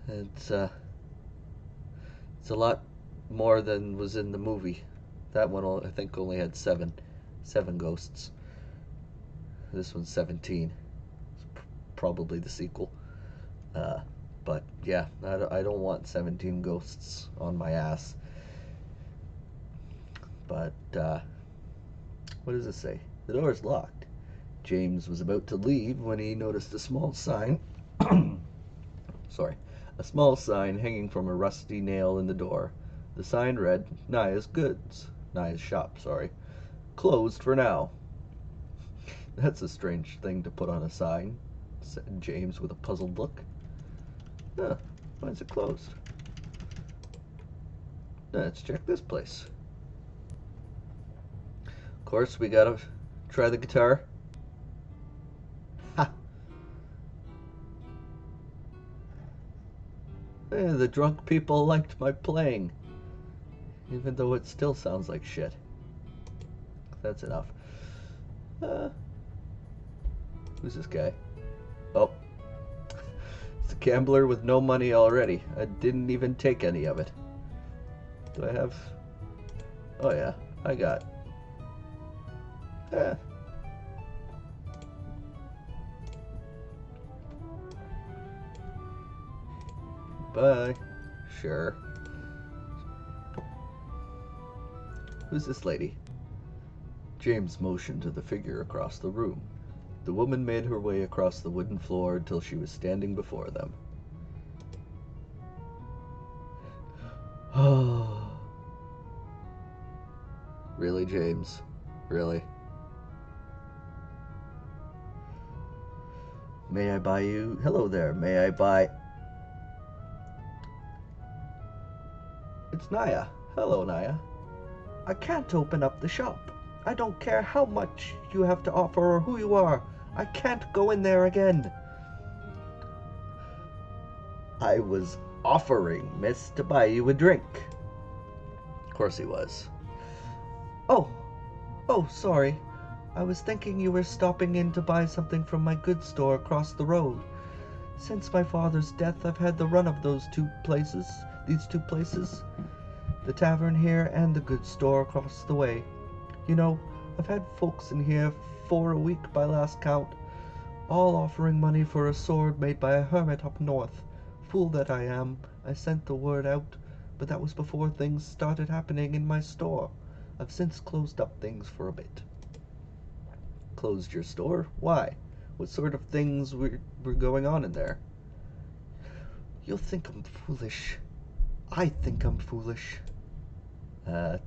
It's a lot more than was in the movie. That one I think only had seven ghosts. This one's 17. It's probably the sequel. But yeah, I don't want 17 ghosts on my ass. But what does it say? The door's locked. James was about to leave when he noticed a small sign. Sorry. A small sign hanging from a rusty nail in the door. The sign read, Naya's shop, sorry. Closed for now. That's a strange thing to put on a sign, said James with a puzzled look. Huh, why is it closed? Let's check this place. Of course, we gotta try the guitar. Ha! The drunk people liked my playing, even though it still sounds like shit. That's enough. Who's this guy? Oh. It's a gambler with no money already. I didn't even take any of it. Do I have... Oh yeah, I got... Bye. Sure. Who's this lady? James motioned to the figure across the room. The woman made her way across the wooden floor until she was standing before them. Oh. Really, James? Really? May I buy you... Hello there, may I buy... It's Naya. Hello, Naya. I can't open up the shop. I don't care how much you have to offer or who you are. I can't go in there again. I was offering, miss, to buy you a drink. Of course he was. Oh, sorry. I was thinking you were stopping in to buy something from my goods store across the road. Since my father's death, I've had the run of these two places. The tavern here and the goods store across the way. You know, I've had folks in here for a week by last count, all offering money for a sword made by a hermit up north. Fool that I am, I sent the word out, but that was before things started happening in my store. I've since closed up things for a bit. Closed your store? Why? What sort of things were going on in there? You'll think I'm foolish. I think I'm foolish.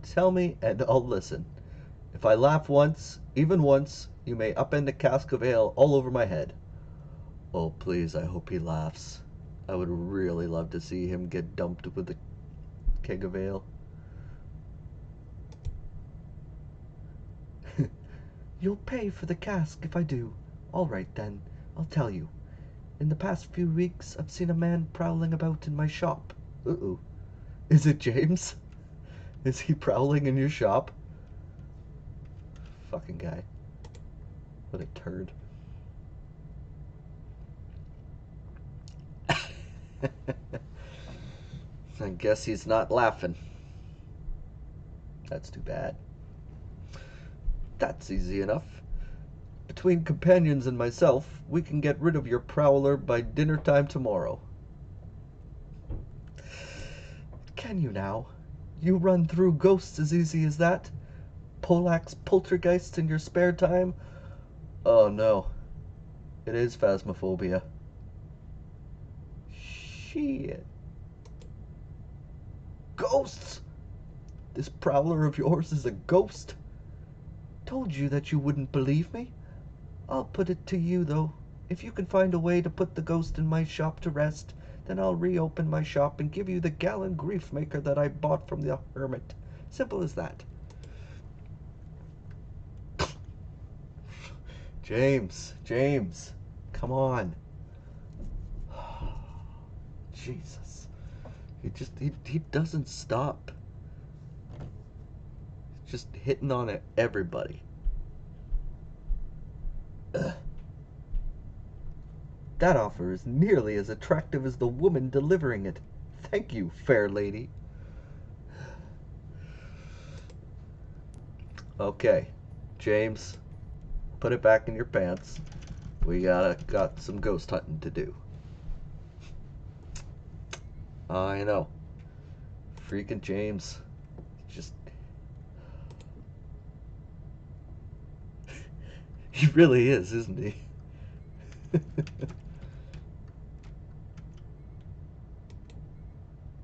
Tell me and I'll listen. If I laugh once, even once, you may upend a cask of ale all over my head. Oh, please, I hope he laughs. I would really love to see him get dumped with a keg of ale. You'll pay for the cask if I do. All right, then. I'll tell you. In the past few weeks, I've seen a man prowling about in my shop. Uh-oh. Is it James? Is he prowling in your shop? Fucking guy. What a turd. I guess he's not laughing. That's too bad. That's easy enough. Between companions and myself, we can get rid of your prowler by dinner time tomorrow. Can you now? You run through ghosts as easy as that? Poleaxe poltergeists in your spare time? Oh no. It is phasmophobia. Shit. Ghosts! This prowler of yours is a ghost? Told you that you wouldn't believe me. I'll put it to you, though. If you can find a way to put the ghost in my shop to rest, then I'll reopen my shop and give you the gallon grief maker that I bought from the hermit. Simple as that. James, come on. Jesus. He doesn't stop. He's just hitting on it, everybody. Ugh. That offer is nearly as attractive as the woman delivering it. Thank you, fair lady. Okay, James, put it back in your pants. We got some ghost hunting to do. I know. Freaking James. Just he really is, isn't he?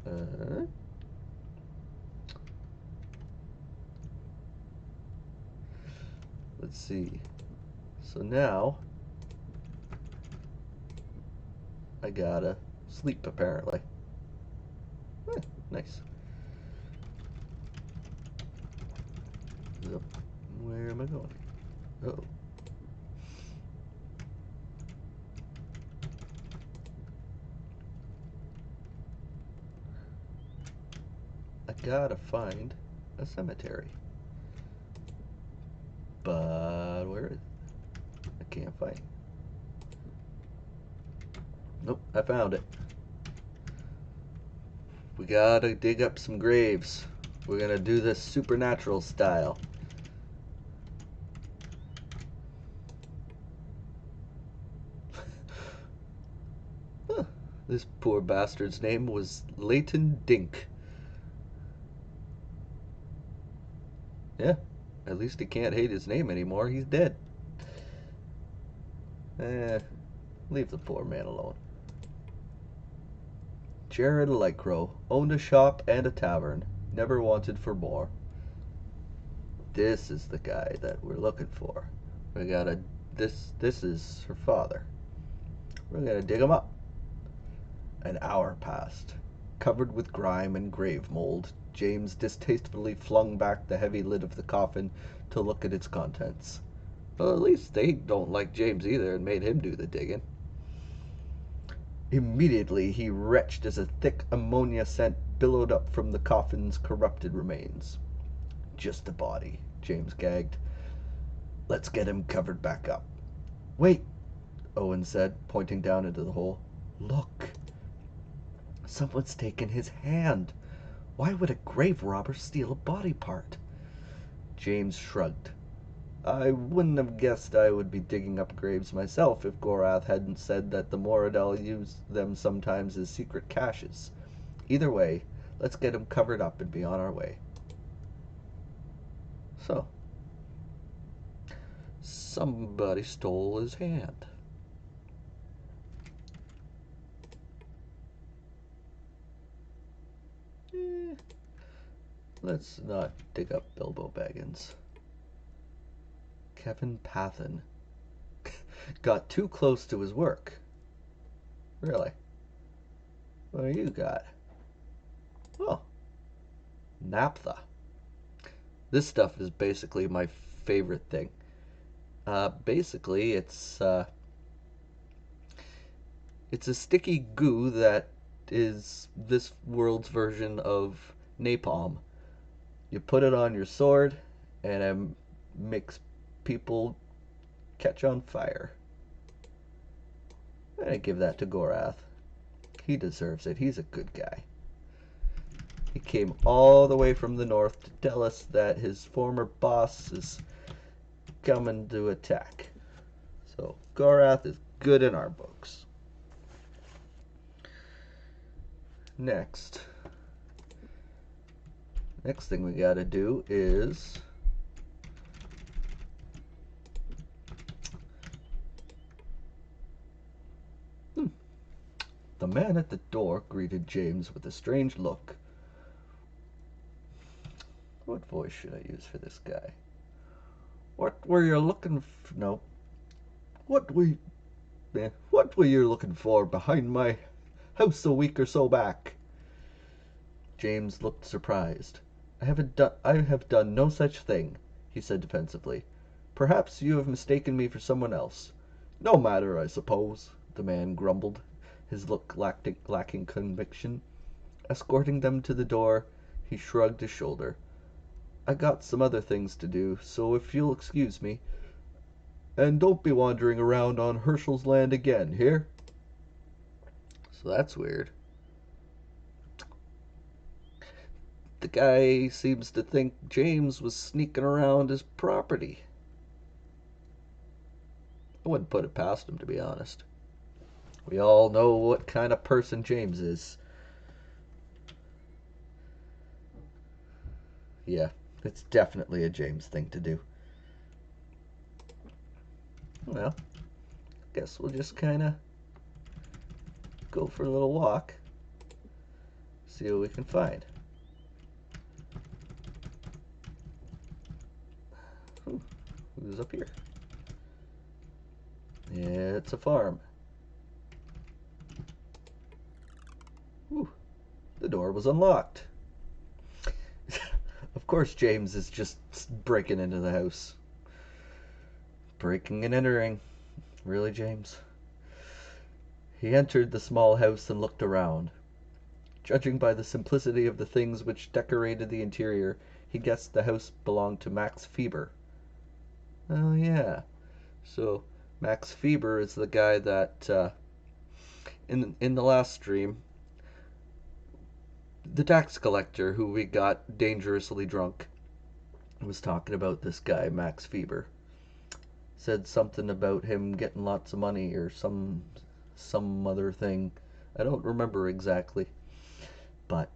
uh, let's see. So now I gotta sleep apparently. Nice. Yep. Where am I going? Oh. I gotta find a cemetery. But where is it? I can't find it. Nope, I found it. We gotta dig up some graves. We're gonna do this supernatural style. Huh. This poor bastard's name was Leighton Dink. Yeah, at least he can't hate his name anymore. He's dead. Leave the poor man alone. Jared Lightcrow owned a shop and a tavern. Never wanted for more. This is the guy that we're looking for. We gotta. This is her father. We're gonna dig him up. An hour passed. Covered with grime and grave mold, James distastefully flung back the heavy lid of the coffin to look at its contents. Well, at least they don't like James either and made him do the digging. Immediately he retched as a thick ammonia scent billowed up from the coffin's corrupted remains. Just a body, James gagged. Let's get him covered back up. Wait, Owen said, pointing down into the hole. Look. Someone's taken his hand. Why would a grave robber steal a body part? James shrugged. I wouldn't have guessed I would be digging up graves myself if Gorath hadn't said that the Moradel use them sometimes as secret caches. Either way, let's get him covered up and be on our way. So, somebody stole his hand. Let's not dig up Bilbo Baggins. Kevin Pathen got too close to his work. Really? What do you got? Oh, naphtha. This stuff is basically my favorite thing. Basically, it's a sticky goo that is this world's version of napalm. You put it on your sword, and it makes people catch on fire. I give that to Gorath. He deserves it. He's a good guy. He came all the way from the north to tell us that his former boss is coming to attack. So Gorath is good in our books. Next thing we gotta do is the man at the door greeted James with a strange look. What voice should I use for this guy? What were you looking for? No. What were you looking for behind my house a week or so back? James looked surprised. I have done no such thing, he said defensively. Perhaps you have mistaken me for someone else. No matter, I suppose, the man grumbled, his look lacking conviction. Escorting them to the door, he shrugged his shoulder. I got some other things to do, so if you'll excuse me. And don't be wandering around on Herschel's land again, hear? So that's weird. The guy seems to think James was sneaking around his property. I wouldn't put it past him, to be honest. We all know what kind of person James is. Yeah, it's definitely a James thing to do. Well, guess we'll just kind of go for a little walk. See what we can find. Who's up here? Yeah, it's a farm. Ooh, the door was unlocked. Of course James is just breaking into the house. Breaking and entering. Really, James? He entered the small house and looked around. Judging by the simplicity of the things which decorated the interior, he guessed the house belonged to Max Feber. Oh, yeah. So, Max Feber is the guy that, in the last stream, the tax collector who we got dangerously drunk was talking about this guy, Max Feber. Said something about him getting lots of money or some other thing. I don't remember exactly. But,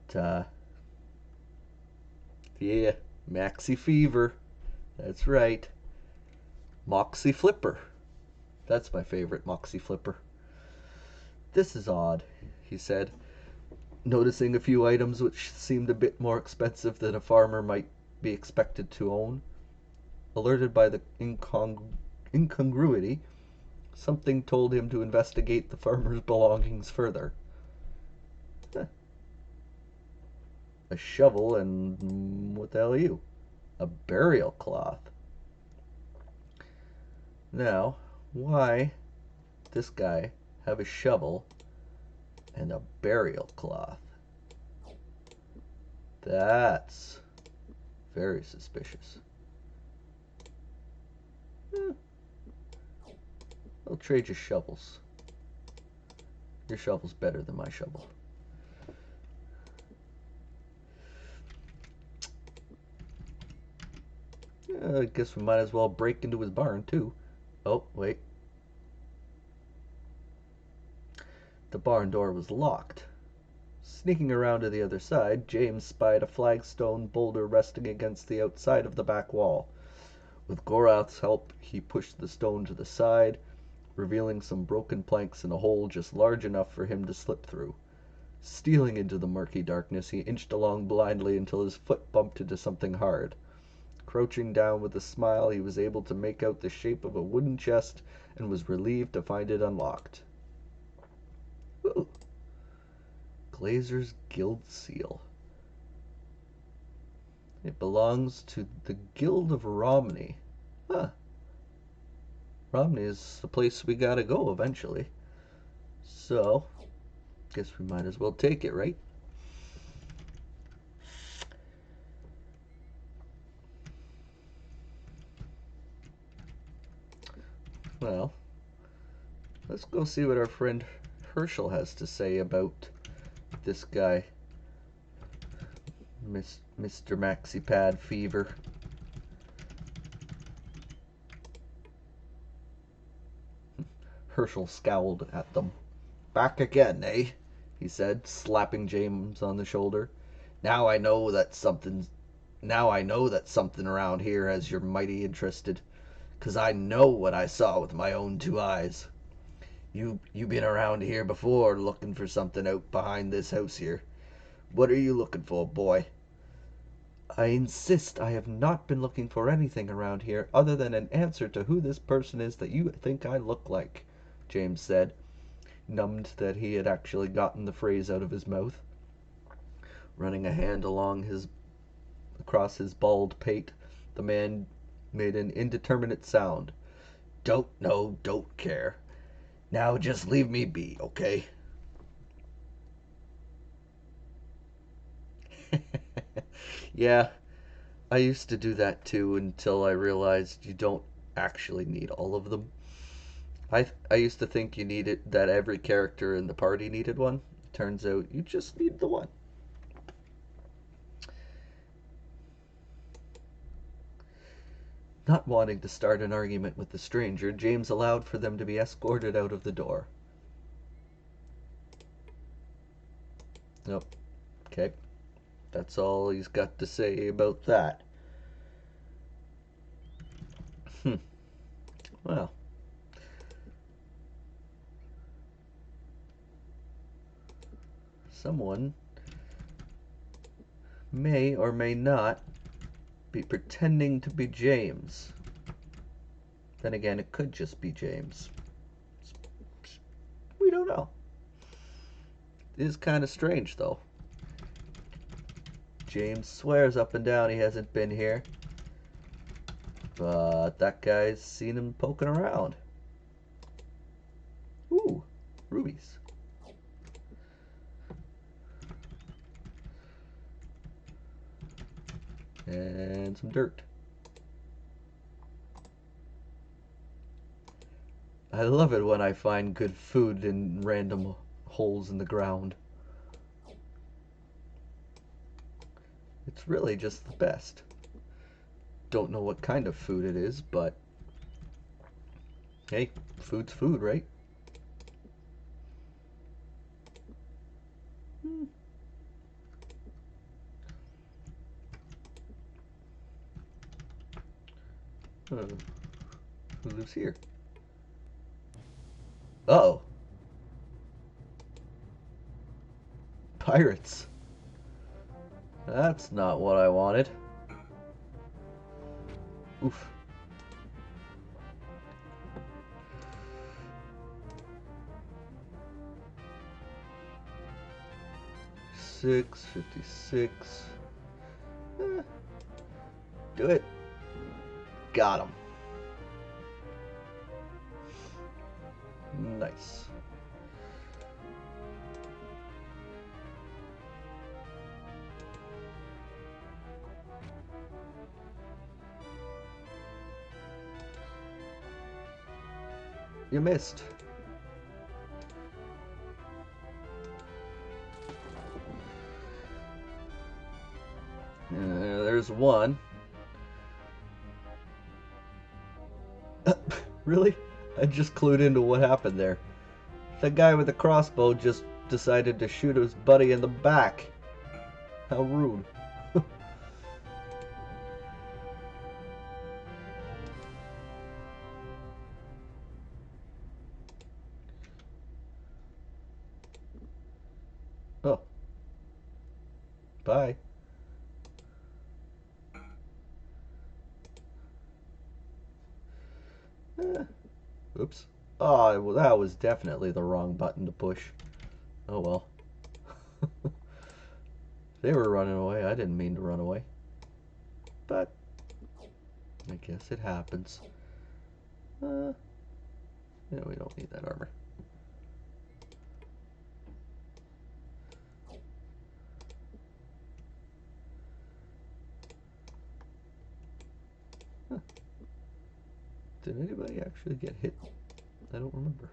yeah, Maxi Fever. That's right. Moxie Flipper. That's my favorite, Moxie Flipper. This is odd, he said, noticing a few items which seemed a bit more expensive than a farmer might be expected to own. Alerted by the incongruity, something told him to investigate the farmer's belongings further. A shovel and what the hell are you? A burial cloth. Now, why this guy have a shovel and a burial cloth? That's very suspicious. I'll trade you shovels. Your shovel's better than my shovel. I guess we might as well break into his barn, too. Oh, wait. The barn door was locked. Sneaking around to the other side, James spied a flagstone boulder resting against the outside of the back wall. With Gorath's help, he pushed the stone to the side, revealing some broken planks in a hole just large enough for him to slip through. Stealing into the murky darkness, he inched along blindly until his foot bumped into something hard. Crouching down with a smile, he was able to make out the shape of a wooden chest and was relieved to find it unlocked. Ooh. Glazer's Guild Seal. It belongs to the Guild of Romney. Huh. Romney is the place we gotta go eventually. So, guess we might as well take it, right? Well, let's go see what our friend Herschel has to say about this guy, Mr. Maxi Pad Fever. Herschel scowled at them. "Back again, eh?" he said, slapping James on the shoulder. Now I know that something around here has you mighty interested, 'cause I know what I saw with my own two eyes. You been around here before looking for something out behind this house here. What are you looking for, boy?" "I insist I have not been looking for anything around here other than an answer to who this person is that you think I look like," James said, numbed that he had actually gotten the phrase out of his mouth. Running a hand across his bald pate, the man made an indeterminate sound. "Don't know, don't care. Now just leave me be, okay?" Yeah, I used to do that too until I realized you don't actually need all of them. I used to think that every character in the party needed one. Turns out you just need the one. Not wanting to start an argument with the stranger, James allowed for them to be escorted out of the door. Nope. Okay. That's all he's got to say about that. Well, someone may or may not be pretending to be James. Then again, it could just be James. We don't know. It is kind of strange, though. James swears up and down he hasn't been here, but that guy's seen him poking around. Ooh, rubies. And some dirt. I love it when I find good food in random holes in the ground. It's really just the best. Don't know what kind of food it is, but hey, food's food, right? Hmm. Who lives here? Uh-oh. Pirates. That's not what I wanted. Oof. $6.56. Do it. Got him. Nice. You missed. There's one. Really? I just clued into what happened there. The guy with the crossbow just decided to shoot his buddy in the back. How rude. Oh. Bye. Oops. Oh, well, that was definitely the wrong button to push. Oh well. They were running away. I didn't mean to run away. But I guess it happens. Yeah, we don't need that armor. Huh. Did anybody actually get hit? I don't remember.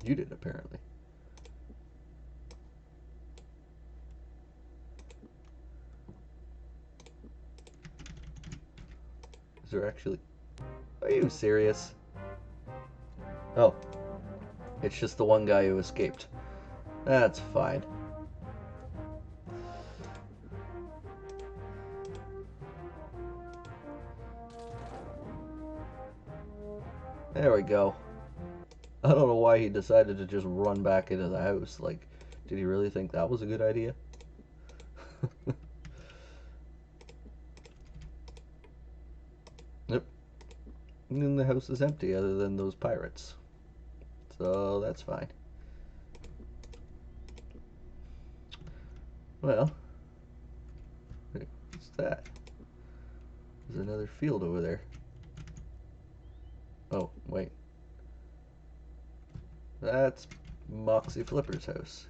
You did, apparently. Is there actually... Are you serious? Oh. It's just the one guy who escaped. That's fine. There we go. I don't know why he decided to just run back into the house. Like, did he really think that was a good idea? Yep. And the house is empty other than those pirates. So that's fine. Well, what's that? There's another field over there. Oh, wait. That's Moxie Flipper's house.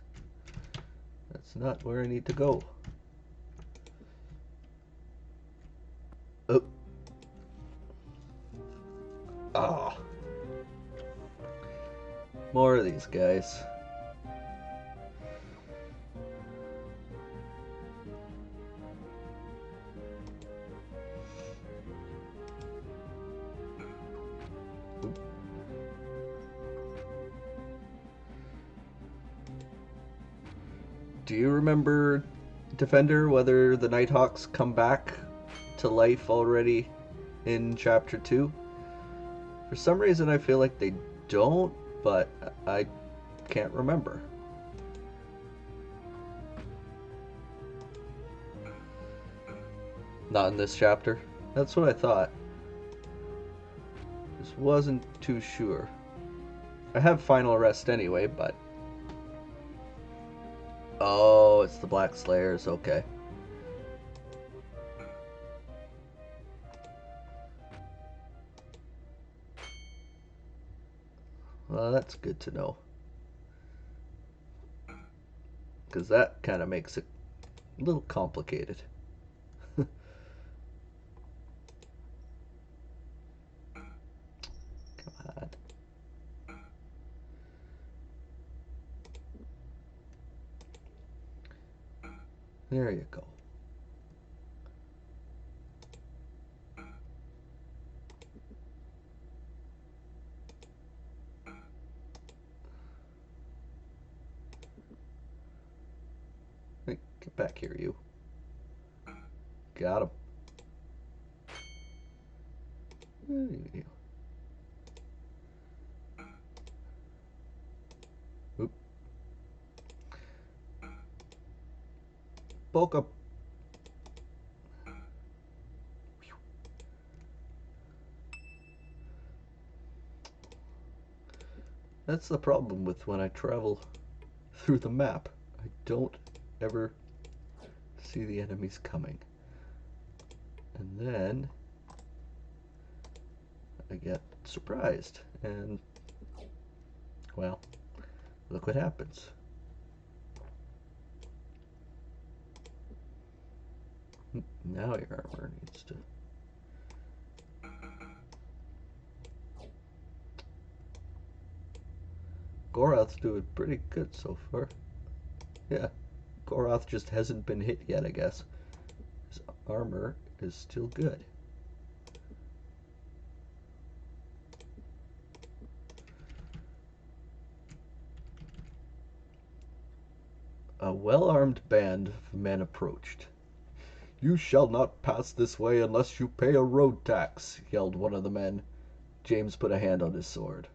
That's not where I need to go. Oh. Ah. More of these guys. Do you remember, Defender, whether the Nighthawks come back to life already in Chapter 2? For some reason I feel like they don't, but I can't remember. Not in this chapter? That's what I thought. Just wasn't too sure. I have Final Arrest anyway, but... Oh, it's the Black Slayers, okay. Well, that's good to know. Because that kind of makes it a little complicated. Come on. There you go. Hey, get back here, you. Got him. Oop. Bulk up. That's the problem with when I travel through the map. I don't ever see the enemies coming. And then I get surprised. And, well, look what happens. Now your armor needs to... Goroth's doing pretty good so far. Yeah, Goroth just hasn't been hit yet, I guess. His armor is still good. A well-armed band of men approached. "You shall not pass this way unless you pay a road tax," yelled one of the men. James put a hand on his sword.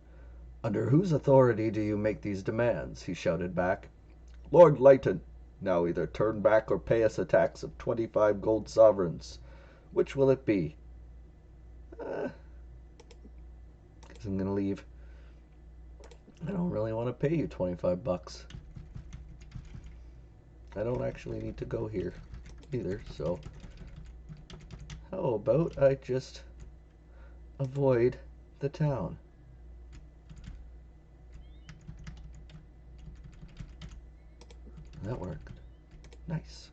"Under whose authority do you make these demands?" he shouted back. "Lord Leighton. Now either turn back or pay us a tax of 25 gold sovereigns. Which will it be?" Guess I'm gonna leave. I don't really want to pay you 25 bucks. I don't actually need to go here either, so how about I just avoid the town? That worked. Nice.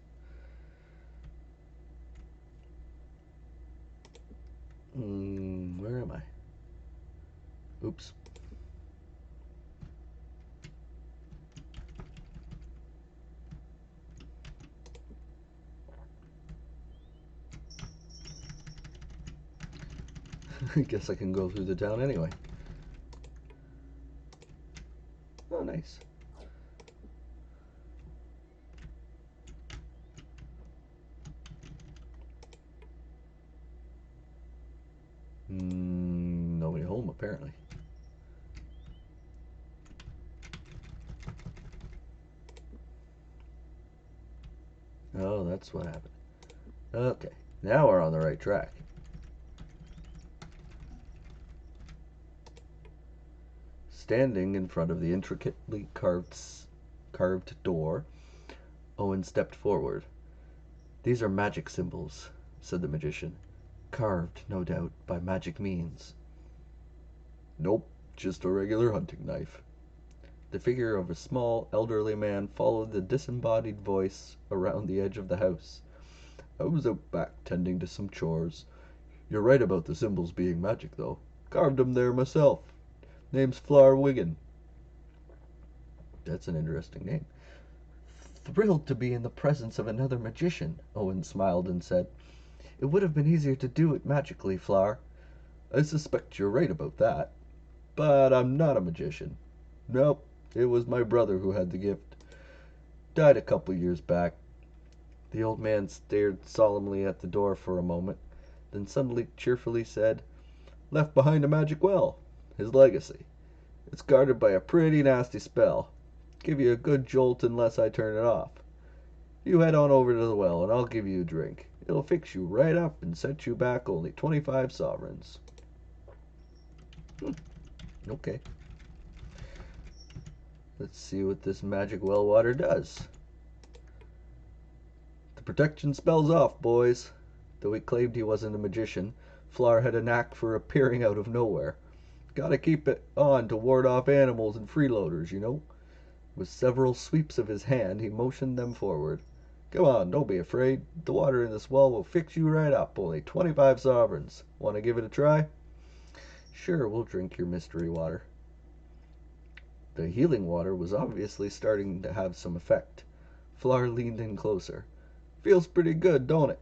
Where am I? Oops. I guess I can go through the town anyway. Oh, nice. Nobody home, apparently. Oh, that's what happened. Okay, now we're on the right track. Standing in front of the intricately carved door, Owen stepped forward. "These are magic symbols," said the magician. "Carved, no doubt, by magic means." "Nope, just a regular hunting knife." The figure of a small, elderly man followed the disembodied voice around the edge of the house. "I was out back tending to some chores. You're right about the symbols being magic, though. Carved 'em there myself. Name's Flower Wiggin." That's an interesting name. "Thrilled to be in the presence of another magician," Owen smiled and said. "It would have been easier to do it magically, Flower." "I suspect you're right about that. But I'm not a magician. Nope, it was my brother who had the gift. Died a couple years back." The old man stared solemnly at the door for a moment, then suddenly cheerfully said, "Left behind a magic well. His legacy. It's guarded by a pretty nasty spell. Give you a good jolt unless I turn it off. You head on over to the well and I'll give you a drink. It'll fix you right up and set you back only 25 sovereigns." Okay. Let's see what this magic well water does. "The protection spell's off, boys." Though he claimed he wasn't a magician, Flower had a knack for appearing out of nowhere. "Gotta keep it on to ward off animals and freeloaders, you know." With several sweeps of his hand, he motioned them forward. "Come on, don't be afraid. The water in this well will fix you right up. Only 25 sovereigns. Want to give it a try?" "Sure, we'll drink your mystery water." The healing water was obviously starting to have some effect. Flower leaned in closer. "Feels pretty good, don't it?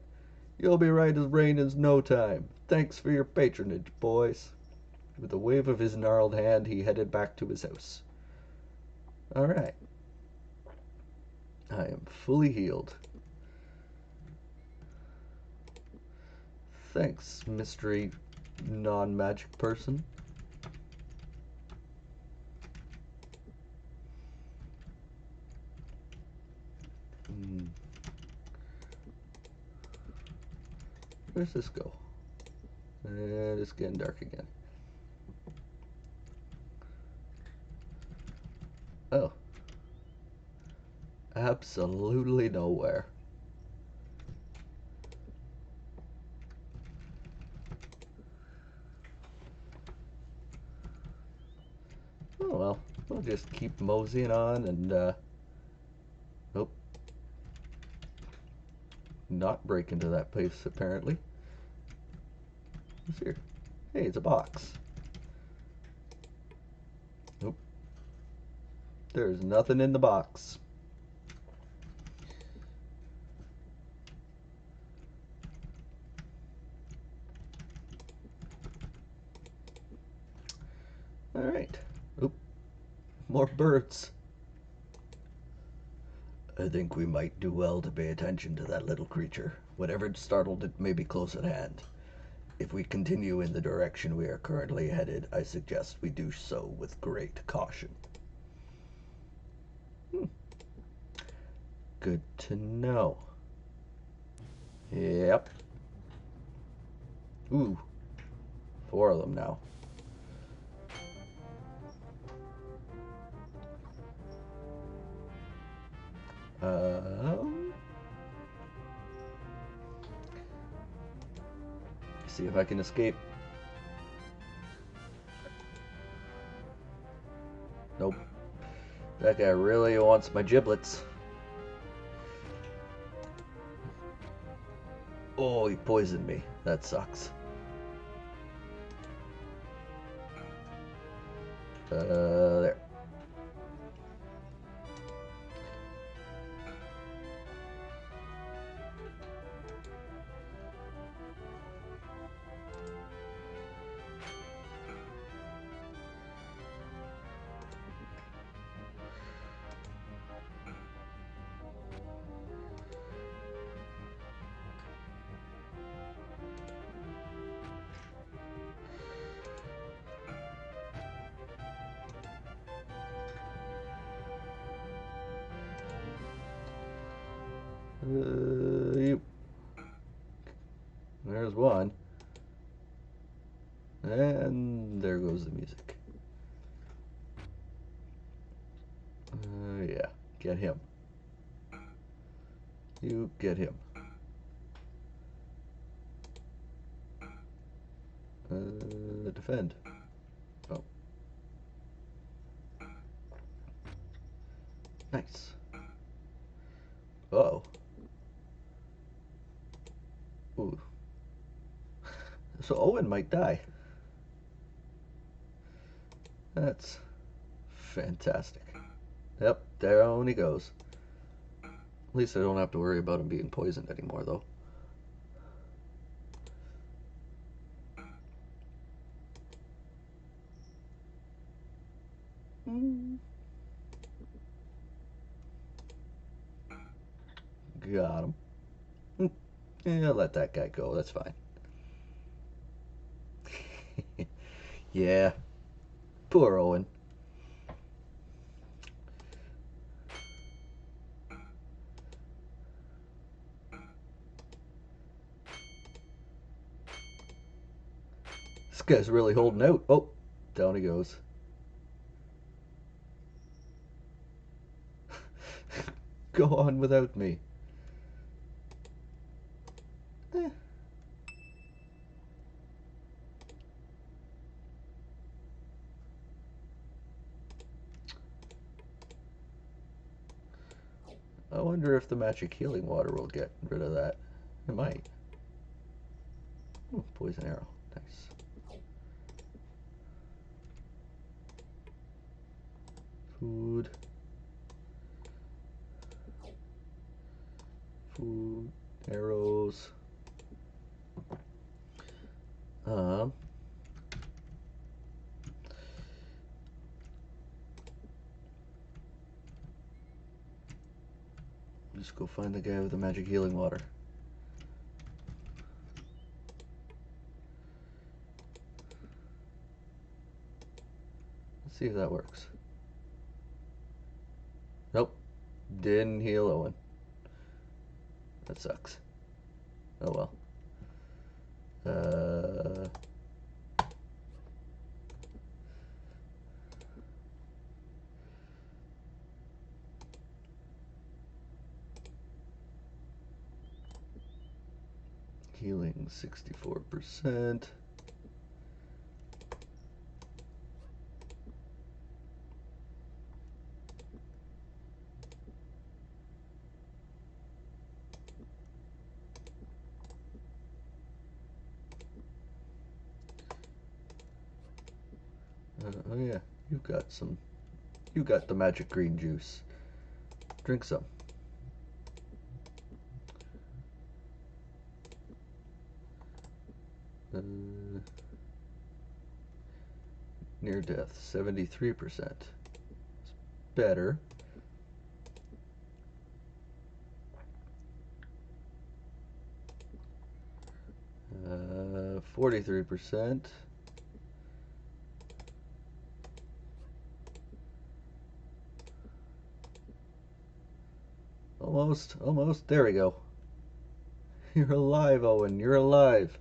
You'll be right as rain in no time. Thanks for your patronage, boys." With a wave of his gnarled hand, he headed back to his house. "All right. I am fully healed. Thanks, mystery non-magic person." Hmm. Where's this go? And it's getting dark again. Oh. Absolutely nowhere. Oh well. We'll just keep moseying on and, nope. Not break into that place, apparently. What's here? Hey, it's a box. Nope. There's nothing in the box. Alright. Oop. More birds. "I think we might do well to pay attention to that little creature. Whatever startled it may be close at hand. If we continue in the direction we are currently headed, I suggest we do so with great caution." Hmm. Good to know. Yep. Ooh. 4 of them now. Um, see if I can escape. Nope. That guy really wants my giblets. Oh, he poisoned me. That sucks. There. Yep. There's one. And there goes the music. Yeah, get him. You get him. Defend. Oh. Nice. Uh-oh. Ooh. So Owen might die. That's fantastic. Yep, down he goes. At least I don't have to worry about him being poisoned anymore, though. Got him. Yeah, let that guy go. That's fine. Yeah, poor Owen. This guy's really holding out. Oh, down he goes. Go on without me. Eh. I wonder if the magic healing water will get rid of that. It might. Ooh, poison arrow. Nice. Food. Food. Arrows. Um. Just go find the guy with the magic healing water. Let's see if that works. Nope. Didn't heal Owen. That sucks. Oh well. Healing 64%. Oh yeah, you've got some. You got the magic green juice. Drink some. Near death, 73%. It's better. 43%. Almost, almost. There we go. You're alive, Owen. You're alive.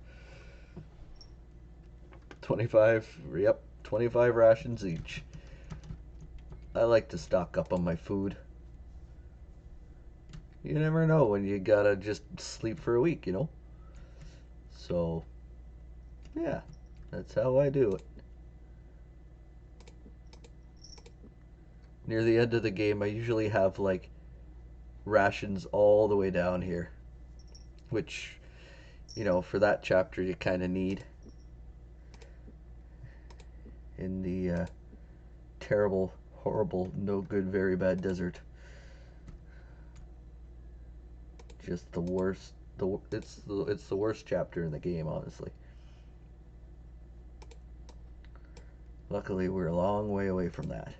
25, yep, 25 rations each. I like to stock up on my food. You never know when you gotta just sleep for a week, you know? So, yeah, that's how I do it. Near the end of the game, I usually have like rations all the way down here, which, you know, for that chapter you kind of need in the terrible, horrible, no good, very bad desert. Just the worst. It's the worst chapter in the game, honestly. Luckily, we're a long way away from that.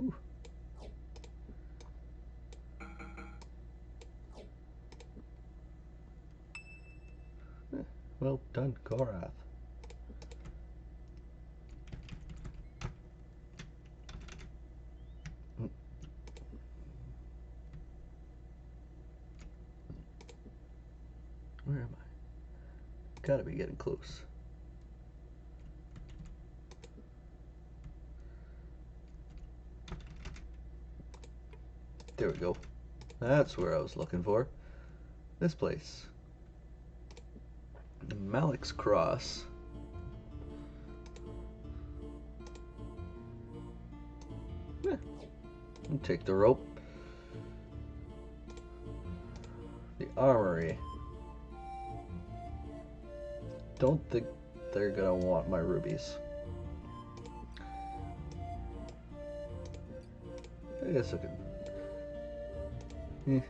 Ooh. Well done, Gorath. Where am I? Gotta be getting close. There we go. That's where I was looking for. This place. Malik's Cross. I'll take the rope. The armory. Don't think they're gonna want my rubies. I guess I can. Wait,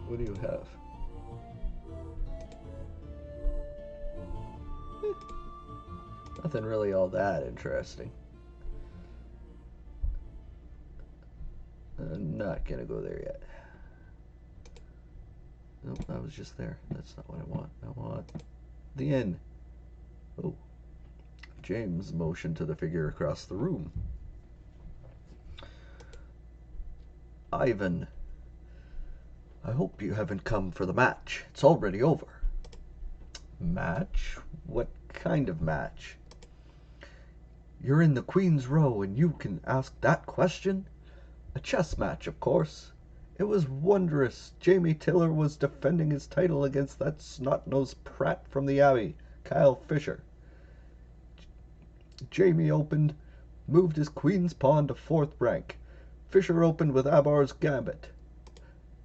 what do you have? Nothing really all that interesting. I'm not gonna go there yet. Nope, I was just there. That's not what I want. I want the inn. Oh. James motioned to the figure across the room. Ivan, I hope you haven't come for the match. It's already over. Match? What kind of match? You're in the Queen's Row and you can ask that question? A chess match, of course. It was wondrous. Jamie Tiller was defending his title against that snot-nosed prat from the Abbey, Kyle Fisher. Jamie opened, moved his queen's pawn to 4th rank. Fisher opened with Abar's gambit.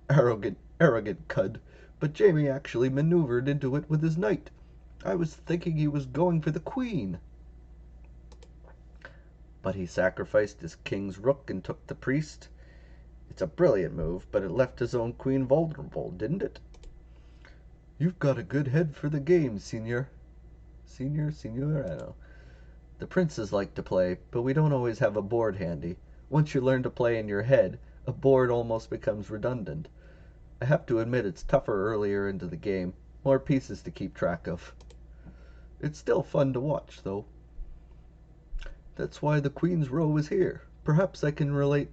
Arrogant cud, but Jamie actually maneuvered into it with his knight. I was thinking he was going for the queen. But he sacrificed his king's rook and took the priest. It's a brilliant move, but it left his own queen vulnerable, didn't it? You've got a good head for the game, Senior. Senior, I don't know. The princes like to play, but we don't always have a board handy. Once you learn to play in your head, a board almost becomes redundant. I have to admit it's tougher earlier into the game, more pieces to keep track of. It's still fun to watch, though. That's why the Queen's Row is here. Perhaps I can relate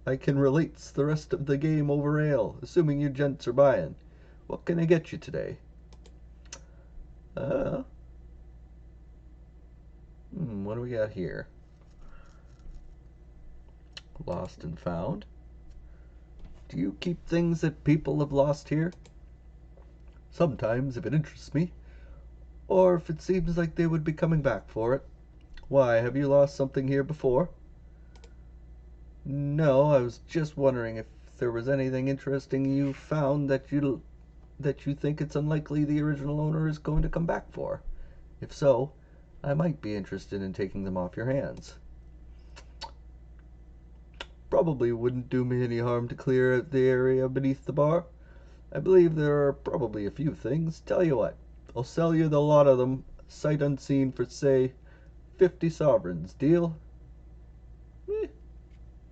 the rest of the game over ale, assuming you gents are buying. What can I get you today? What do we got here? Lost and found. Do you keep things that people have lost here? Sometimes, if it interests me. Or if it seems like they would be coming back for it. Why, have you lost something here before? No, I was just wondering if there was anything interesting you found that you think it's unlikely the original owner is going to come back for. If so, I might be interested in taking them off your hands. Probably wouldn't do me any harm to clear out the area beneath the bar. I believe there are probably a few things. Tell you what, I'll sell you the lot of them, sight unseen, for, say, 50 sovereigns. Deal?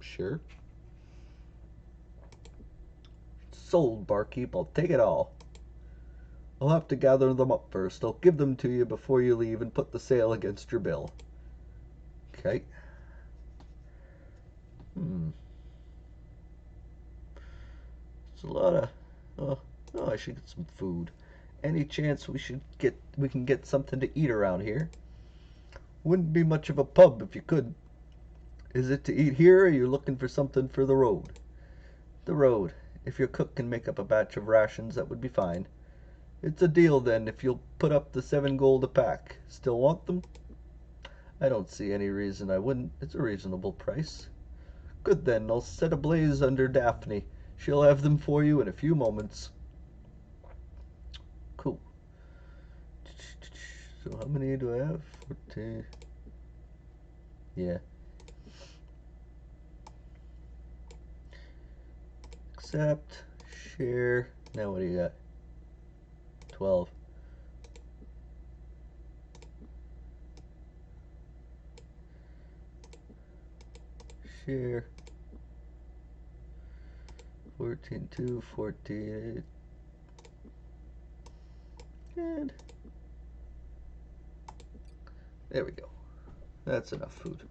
Sure. Sold, barkeep. I'll take it all. I'll have to gather them up first. I'll give them to you before you leave and put the sale against your bill. Okay. It's a lot of... Oh, I should get some food. Any chance we can get something to eat around here? Wouldn't be much of a pub if you could. Is it to eat here, or are you looking for something for the road? The road. If your cook can make up a batch of rations, that would be fine. It's a deal then if you'll put up the 7 gold a pack. Still want them? I don't see any reason I wouldn't. It's a reasonable price. Good then, I'll set a blaze under Daphne. She'll have them for you in a few moments. Cool. So how many do I have? 14. Yeah. Accept. Share. Now what do you got? 12. Share. 14, 2, 14. And there we go. That's enough food.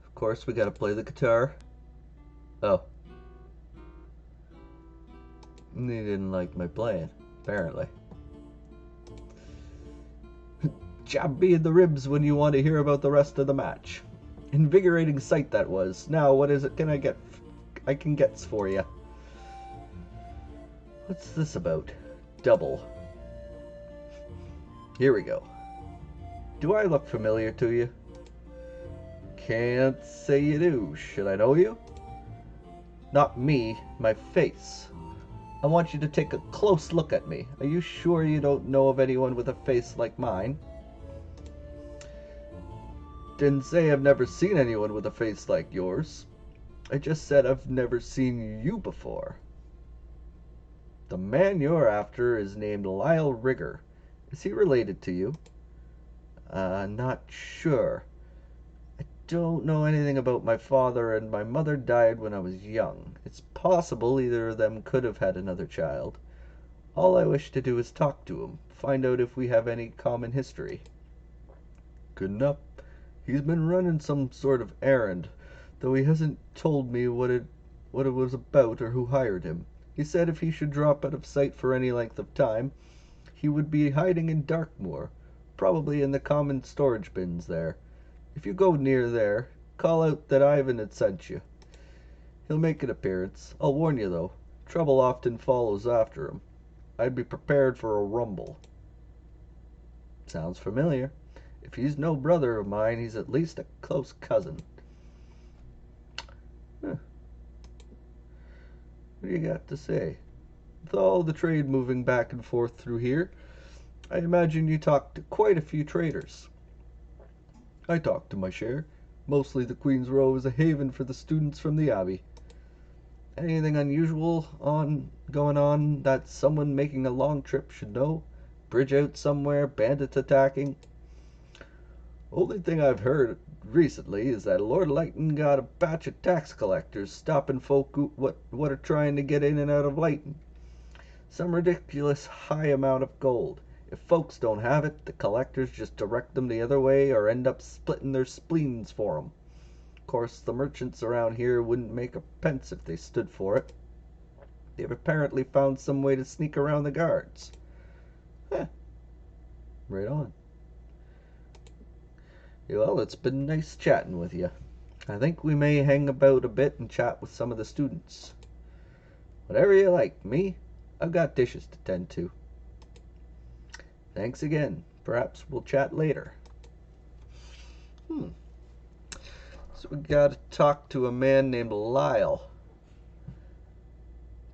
Of course, we gotta play the guitar. Oh. He didn't like my playing, apparently. Jab me in the ribs when you want to hear about the rest of the match. Invigorating sight that was. Now, what is it I can get for you? What's this about? Double. Here we go. Do I look familiar to you? Can't say you do. Should I know you? Not me, my face. I want you to take a close look at me. Are you sure you don't know of anyone with a face like mine? Didn't say I've never seen anyone with a face like yours. I just said I've never seen you before. The man you're after is named Lyle Rigger. Is he related to you? Not sure. I don't know anything about my father, and my mother died when I was young. It's possible either of them could have had another child. All I wish to do is talk to him, find out if we have any common history. Good enough. He's been running some sort of errand, though he hasn't told me what it was about or who hired him. He said if he should drop out of sight for any length of time, he would be hiding in Darkmoor, probably in the common storage bins there. If you go near there, call out that Ivan had sent you. He'll make an appearance. I'll warn you, though, trouble often follows after him. I'd be prepared for a rumble. Sounds familiar. If he's no brother of mine, he's at least a close cousin. Huh. What do you got to say? With all the trade moving back and forth through here, I imagine you talked to quite a few traders. I talked to my share. Mostly the Queen's Row is a haven for the students from the Abbey. Anything unusual going on that someone making a long trip should know? Bridge out somewhere, bandits attacking? Only thing I've heard recently is that Lord Lytton got a batch of tax collectors stopping folk what are trying to get in and out of Lytton. Some ridiculous high amount of gold. If folks don't have it, the collectors just direct them the other way or end up splitting their spleens for 'em. Of course, the merchants around here wouldn't make a pence if they stood for it. They've apparently found some way to sneak around the guards. Huh. Right on. Well, it's been nice chatting with you. I think we may hang about a bit and chat with some of the students. Whatever you like. Me, I've got dishes to tend to. Thanks again. Perhaps we'll chat later. So we got to talk to a man named Lyle.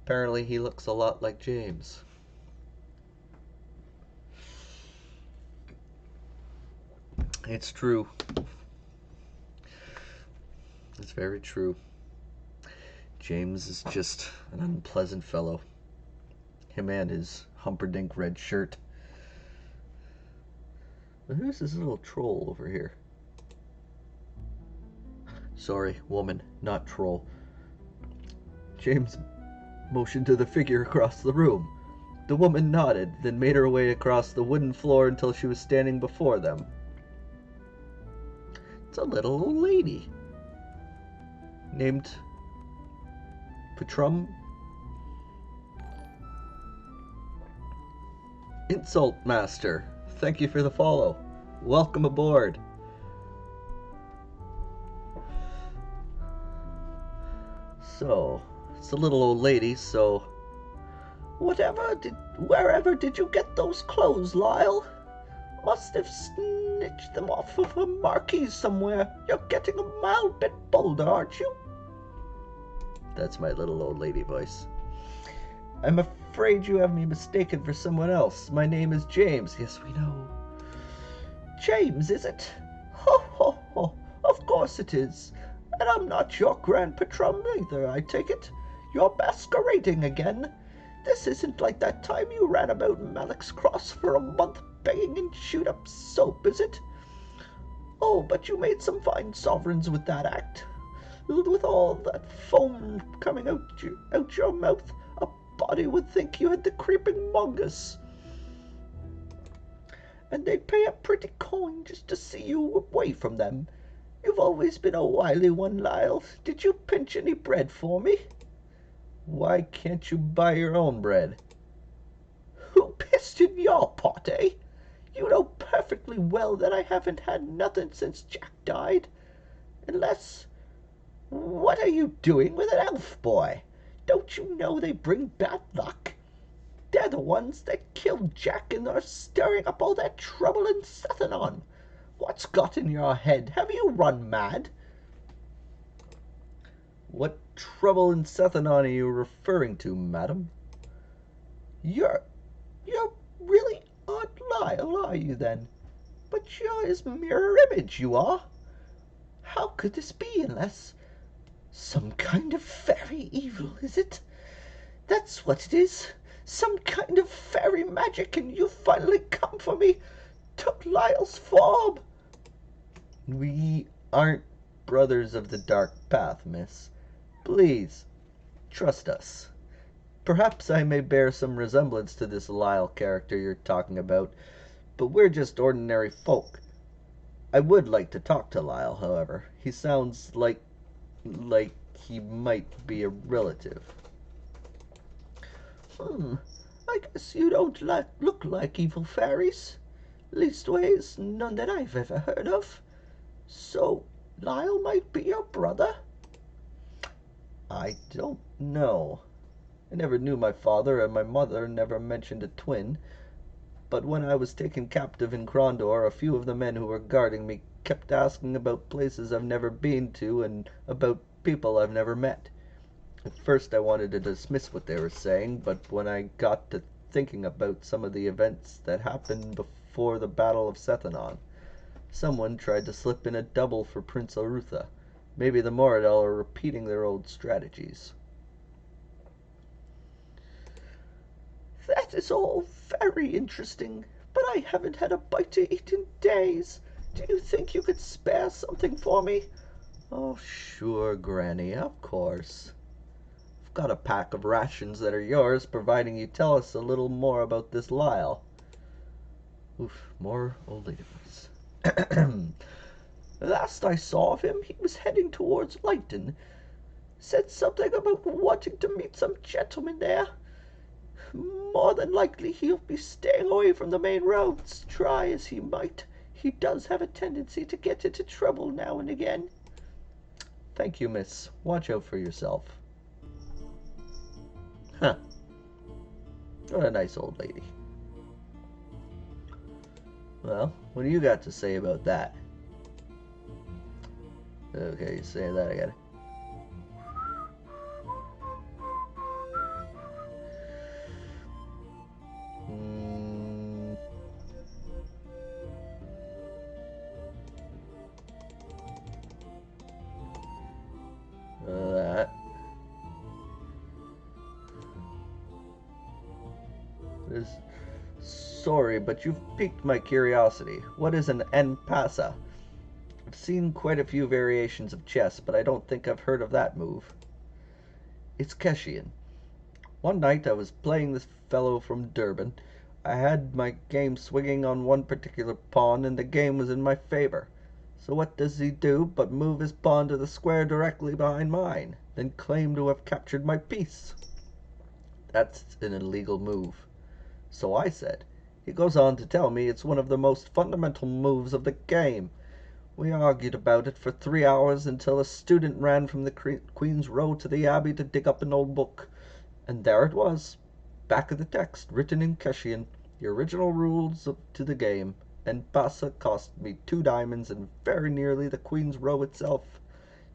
Apparently he looks a lot like James. It's true. It's very true. James is just an unpleasant fellow. Him and his humperdinck red shirt. But who's this little troll over here? Sorry, woman, not troll. James motioned to the figure across the room. The woman nodded, then made her way across the wooden floor until she was standing before them. It's a little old lady named Patrum. Insult Master, thank you for the follow. Welcome aboard. So, it's a little old lady, so Wherever did you get those clothes, Lyle? Must have snitched them off of a marquee somewhere. You're getting a mild bit bolder, aren't you? That's my little old lady voice. I'm afraid you have me mistaken for someone else. My name is James. Yes, we know. James, is it? Ho, ho, ho. Of course it is. And I'm not your grand patron either, I take it. You're masquerading again. This isn't like that time you ran about Malak's Cross for a month begging in chewed-up soap, is it? Oh, but you made some fine sovereigns with that act. With all that foam coming out your mouth, a body would think you had the creeping mungus. And they'd pay a pretty coin just to see you away from them. You've always been a wily one, Lyle. Did you pinch any bread for me? Why can't you buy your own bread? Who pissed in your pot, eh? You know perfectly well that I haven't had nothing since Jack died. Unless... What are you doing with an elf boy? Don't you know they bring bad luck? They're the ones that killed Jack and are stirring up all that trouble in Sethanon. What's got in your head? Have you run mad? What trouble in Sethanon are you referring to, madam? You're really Aunt Lyle, are you then? But you're his mirror image, you are. How could this be unless some kind of fairy evil, is it? That's what it is. Some kind of fairy magic, and you finally come for me. Took Lyle's form. We aren't brothers of the dark path, miss. Please, trust us. Perhaps I may bear some resemblance to this Lyle character you're talking about, but we're just ordinary folk. I would like to talk to Lyle, however. He sounds like he might be a relative. I guess you don't look like evil fairies. Leastways, none that I've ever heard of. So, Lyle might be your brother? I don't know. I never knew my father, and my mother never mentioned a twin. But when I was taken captive in Krondor, a few of the men who were guarding me kept asking about places I've never been to and about people I've never met. At first I wanted to dismiss what they were saying, but when I got to thinking about some of the events that happened before the Battle of Sethanon, someone tried to slip in a double for Prince Arutha. Maybe the Moradel are repeating their old strategies. That is all very interesting, but I haven't had a bite to eat in days. Do you think you could spare something for me? Oh, sure, Granny, of course. I've got a pack of rations that are yours, providing you tell us a little more about this Lyle. Oof, more old lady voice. Last I saw of him, he was heading towards Leighton. Said something about wanting to meet some gentleman there. More than likely he'll be staying away from the main roads. Try as he might, he does have a tendency to get into trouble now and again. Thank you, miss. Watch out for yourself. Huh. What a nice old lady. Well, what do you got to say about that? Okay, say that again. That. Sorry, but you've piqued my curiosity. What is an en-passa? I've seen quite a few variations of chess, but I don't think I've heard of that move. It's Keshian. One night I was playing this fellow from Durban. I had my game swinging on one particular pawn, and the game was in my favor. So what does he do but move his pawn to the square directly behind mine, then claim to have captured my piece? That's an illegal move. So I said. He goes on to tell me it's one of the most fundamental moves of the game. We argued about it for 3 hours until a student ran from the Queen's Road to the Abbey to dig up an old book. And there it was, back of the text, written in Keshian, the original rules to the game. And Bassa cost me 2 diamonds and very nearly the Queen's Row itself.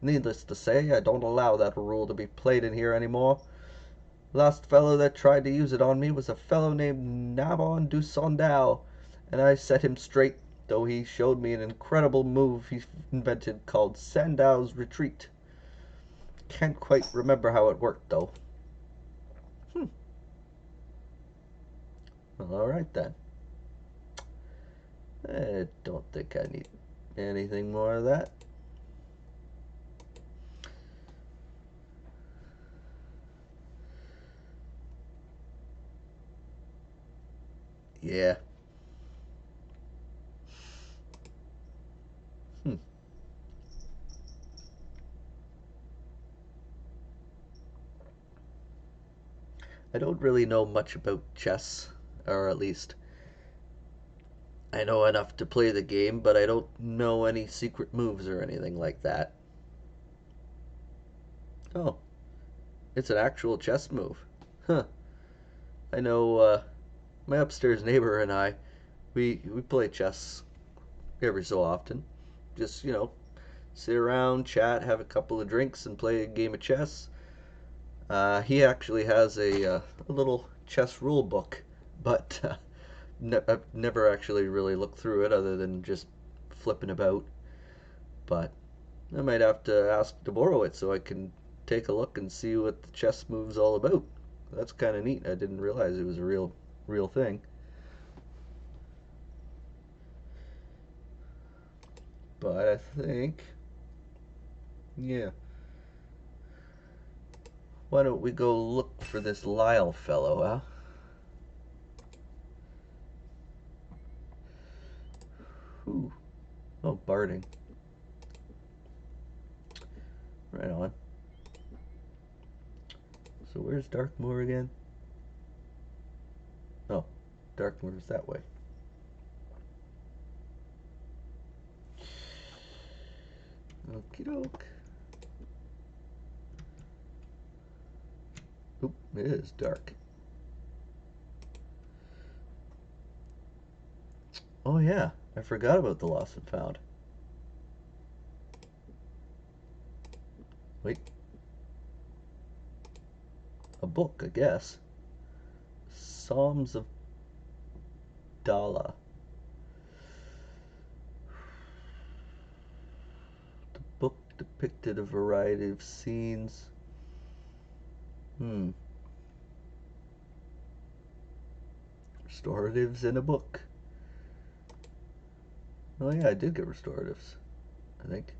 Needless to say, I don't allow that rule to be played in here anymore. Last fellow that tried to use it on me was a fellow named Navon du Sondal, and I set him straight, though he showed me an incredible move he invented called Sandow's Retreat. Can't quite remember how it worked, though. Hmm. Well, alright then. I don't think I need anything more of that. Yeah. Hmm. I don't really know much about chess, or at least I know enough to play the game, but I don't know any secret moves or anything like that. Oh, it's an actual chess move. Huh. I know my upstairs neighbor and we play chess every so often. Just, sit around, chat, have a couple of drinks, and play a game of chess. He actually has a little chess rule book, but I've never actually really looked through it other than just flipping about. But I might have to ask to borrow it so I can take a look and see what the chess move's all about. That's kind of neat. I didn't realize it was a real thing. But I think, yeah. Why don't we go look for this Lyle fellow, huh? Whew. Oh, barding. Right on. So where's Darkmoor again? Oh, Darkmoor's that way. Okie doke. Oop, it is dark. Oh yeah, I forgot about the lost and found. Wait, a book, I guess. Psalms of Dala. The book depicted a variety of scenes. Hmm. Restoratives in a book. Oh yeah, I did get restoratives, I think.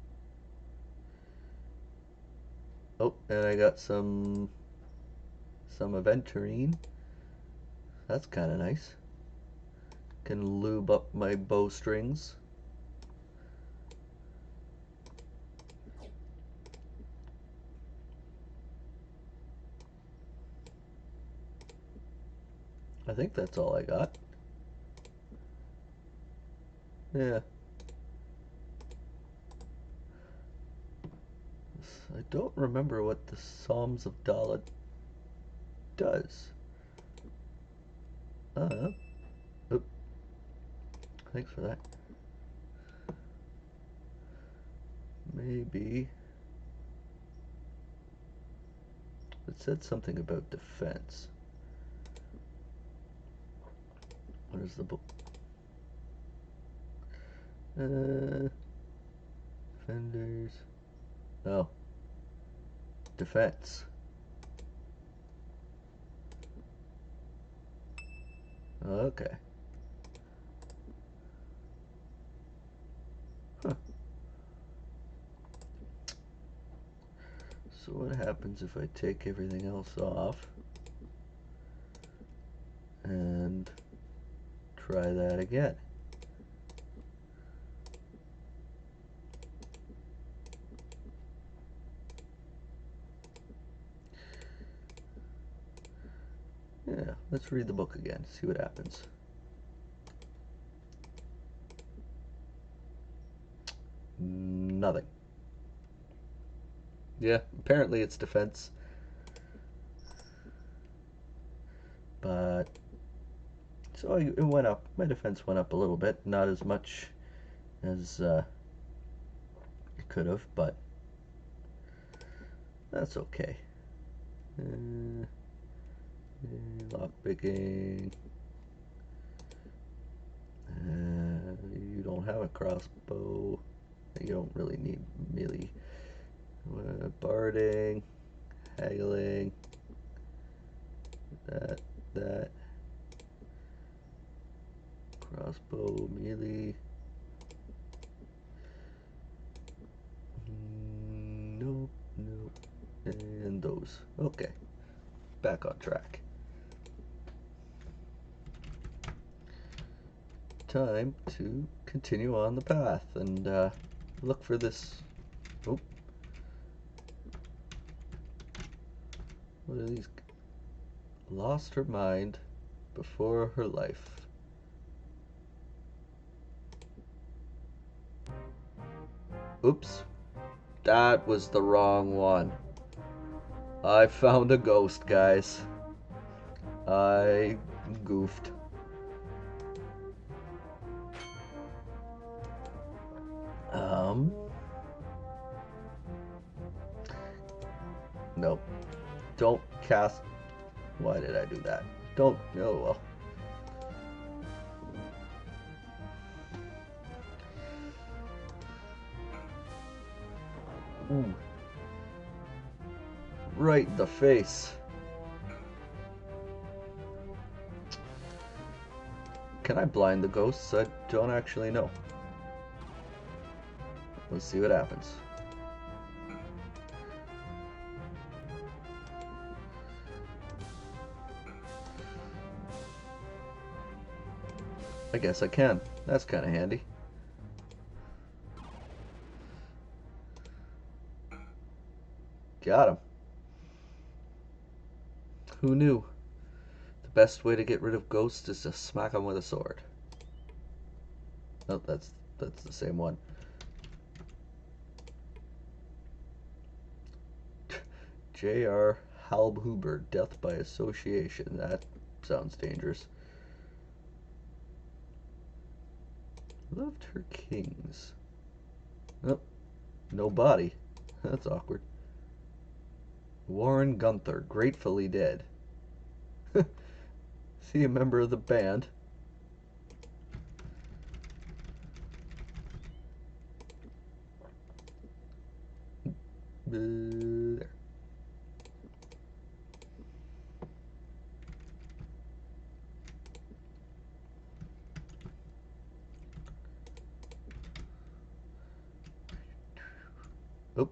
Oh, and I got some aventurine. That's kind of nice. Can lube up my bowstrings. I think that's all I got. Yeah. I don't remember what the Psalms of Dala does. Uh, oop, thanks for that. Maybe it said something about defense. Where's the book? Defenders. Oh, defense. Okay. Huh. So what happens if I take everything else off and try that again? Yeah, let's read the book again, see what happens. Nothing. Yeah, apparently it's defense. Uh, so it went up. My defense went up a little bit, not as much as it could have, but that's okay. Lock picking. You don't have a crossbow. You don't really need melee. Barding, haggling, that, crossbow, melee. Nope, nope, and those. Okay, back on track. Time to continue on the path and look for this. Oh, what are these? Lost her mind before her life. Oops, that was the wrong one. I found a ghost, guys. I goofed. Nope. Don't cast. Why did I do that? Don't. Oh well. Ooh. Right in the face. Can I blind the ghosts? I don't actually know. Let's see what happens. I guess I can. That's kind of handy. Got him. Who knew? The best way to get rid of ghosts is to smack them with a sword. Oh, that's the same one. J.R. Halbhuber, death by association. That sounds dangerous. Loved her kings. Oh, no body. That's awkward. Warren Gunther, gratefully dead. See a member of the band. There. Oh.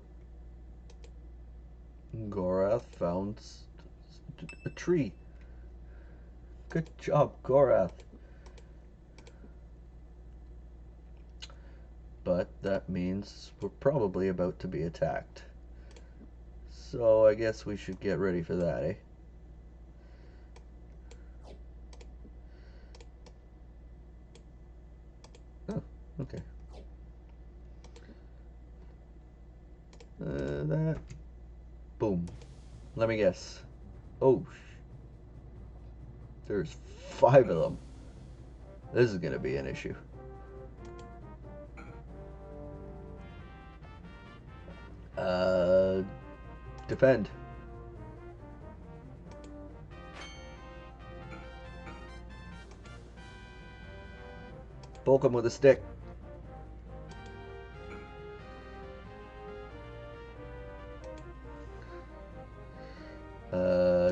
Gorath found a tree. Good job, Gorath. But that means we're probably about to be attacked. So I guess we should get ready for that, eh? Oh, okay. That. Boom. Let me guess. Oh, there's 5 of them. This is gonna be an issue. Defend. Poke him with a stick.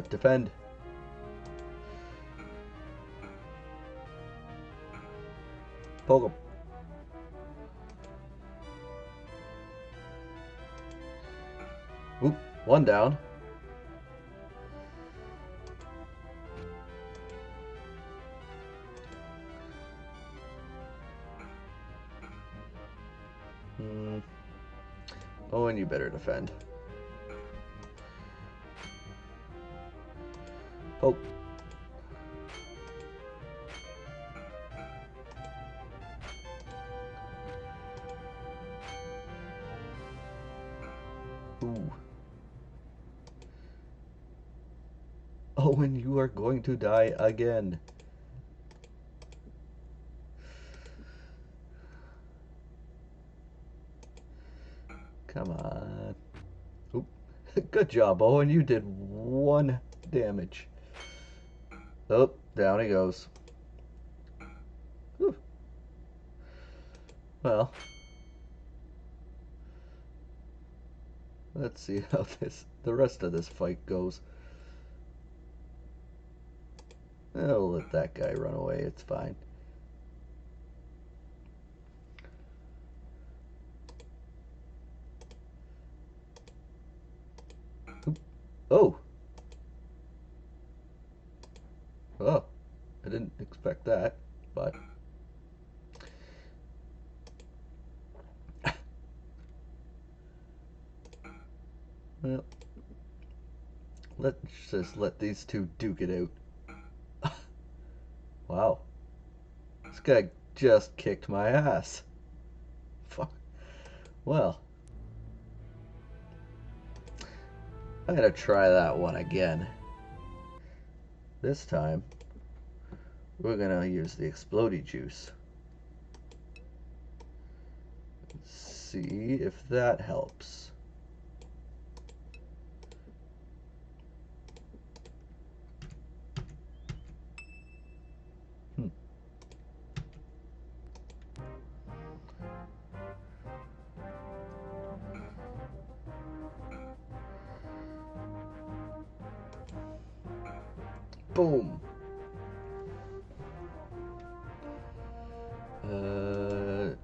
Defend. Poke him. Oop, one down. Oh, and you better defend. Poke. Ooh. Owen, you are going to die again. Come on. Oop. Good job, Owen. You did 1 damage. Oh, down he goes. Whew. Well, let's see how the rest of this fight goes. I'll let that guy run away. It's fine. Oop. Oh. Oh. I didn't expect that, but well, let's just let these two duke it out. Wow. This guy just kicked my ass. Fuck. Well, I'm gonna try that one again. This time, we're gonna use the explodey juice. See if that helps. Hmm. Boom. Uh,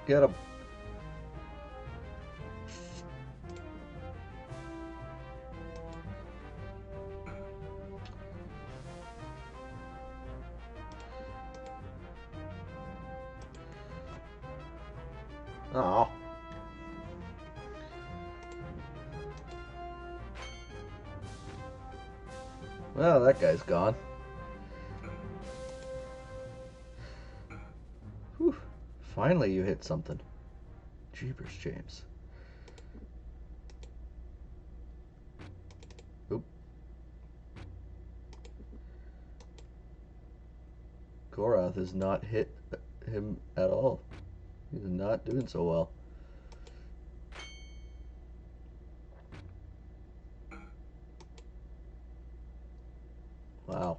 get him. Oh. Well, that guy's gone. Whew. Finally, you hit something. Jeepers, James. Oop. Gorath has not hit him at all. He's not doing so well. Wow.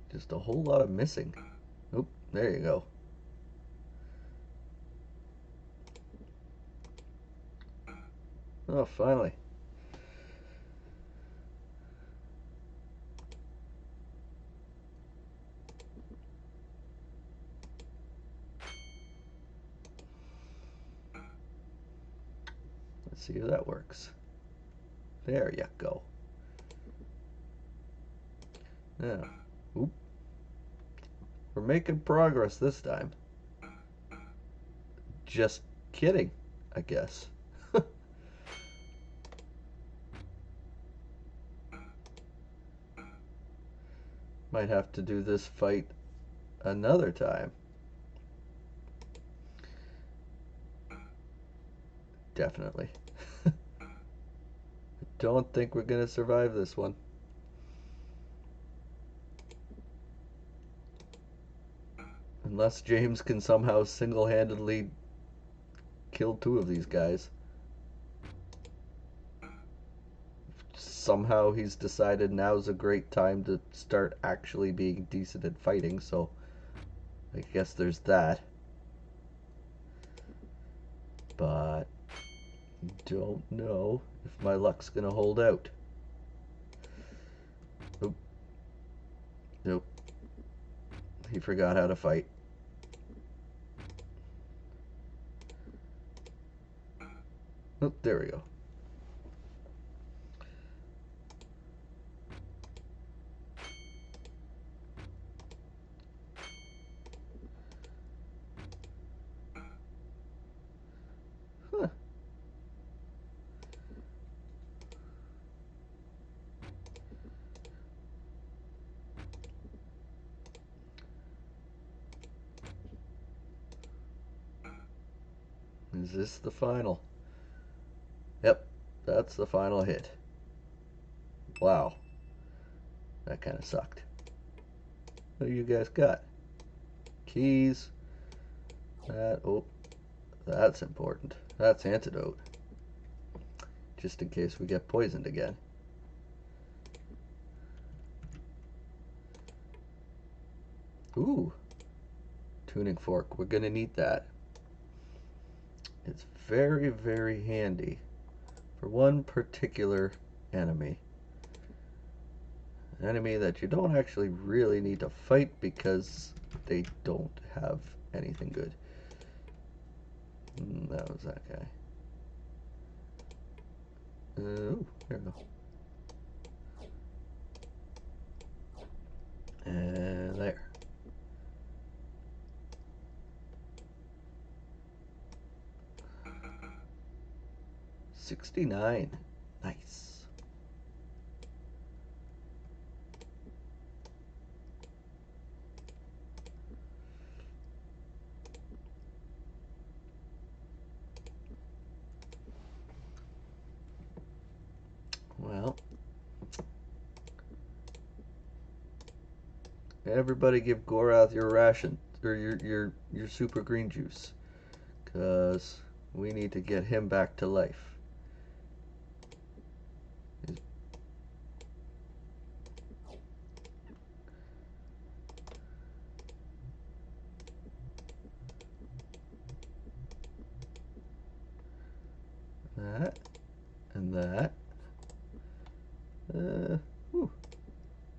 Just a whole lot of missing. Oop, there you go. Oh, finally. Let's see if that works. There you go. Now, oop. We're making progress this time. Just kidding, I guess. Might have to do this fight another time. Definitely. I don't think we're gonna survive this one. Unless James can somehow single-handedly kill 2 of these guys. Somehow he's decided now's a great time to start actually being decent at fighting, so I guess there's that. But don't know if my luck's gonna hold out. Nope. Nope. He forgot how to fight. Oh, there we go. Huh. Is this the final? Yep, that's the final hit. Wow, that kind of sucked. What do you guys got? Keys. Oh, that's important. That's antidote. Just in case we get poisoned again. Ooh, tuning fork. We're gonna need that. It's very, very handy for one particular enemy. An enemy that you don't actually really need to fight because they don't have anything good. That was that guy. Oh, there we go. And there. $69. Nice. Well, everybody give Gorath your ration or your super green juice, cause we need to get him back to life. That and that. Whew,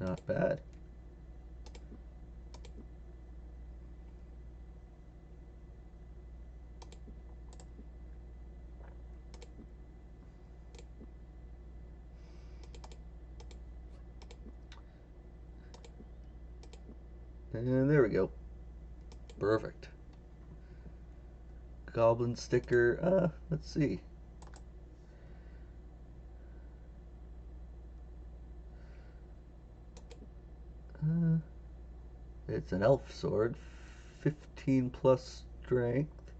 not bad. And there we go. Perfect. Goblin sticker. Let's see. It's an elf sword. 15 plus strength.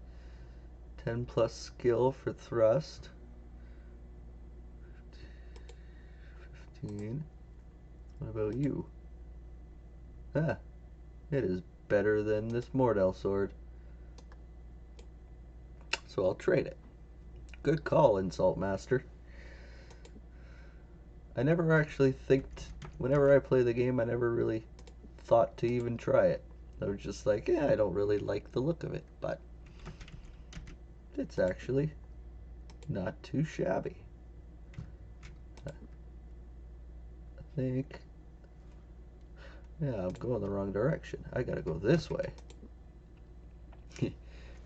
10 plus skill for thrust. 15. What about you? Ah, it is better than this Mordell sword. So I'll trade it. Good call, Insult Master. I never actually thinked, whenever I play the game, I never really thought to even try it. I was just like, yeah, I don't really like the look of it, but it's actually not too shabby. I think, yeah, I'm going the wrong direction. I gotta go this way.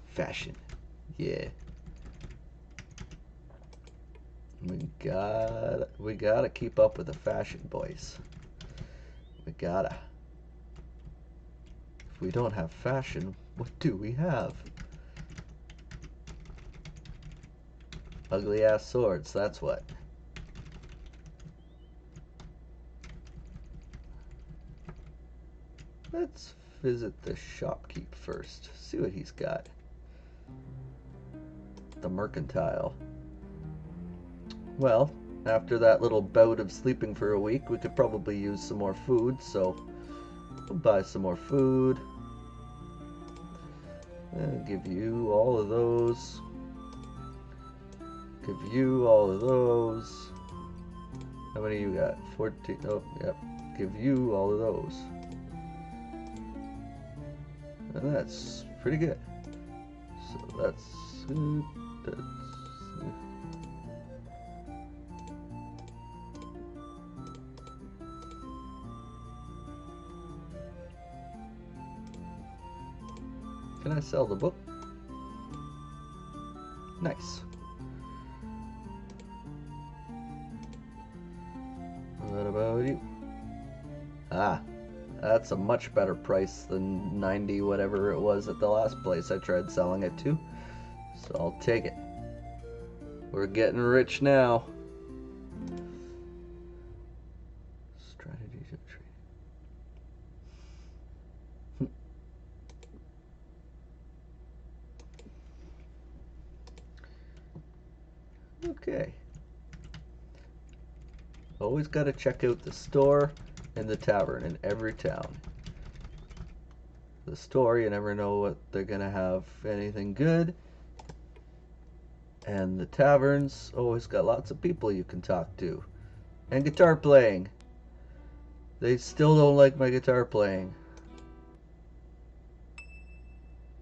Fashion, yeah. We gotta keep up with the fashion, boys. We gotta. If we don't have fashion, what do we have? Ugly ass swords, that's what. Let's visit the shopkeep first. See what he's got. The mercantile. Well, after that little bout of sleeping for a week, we could probably use some more food, so we'll buy some more food. And give you all of those. Give you all of those. How many you got? 14. Oh, yep. Give you all of those. And that's pretty good. So that's Can I sell the book? Nice. What about you? Ah, that's a much better price than 90 whatever it was at the last place I tried selling it to. So I'll take it. We're getting rich now. Strategies of trading. Okay. Always got to check out the store and the tavern in every town. The store, you never know what they're gonna have, anything good. And the taverns always got lots of people you can talk to. And guitar playing. They still don't like my guitar playing.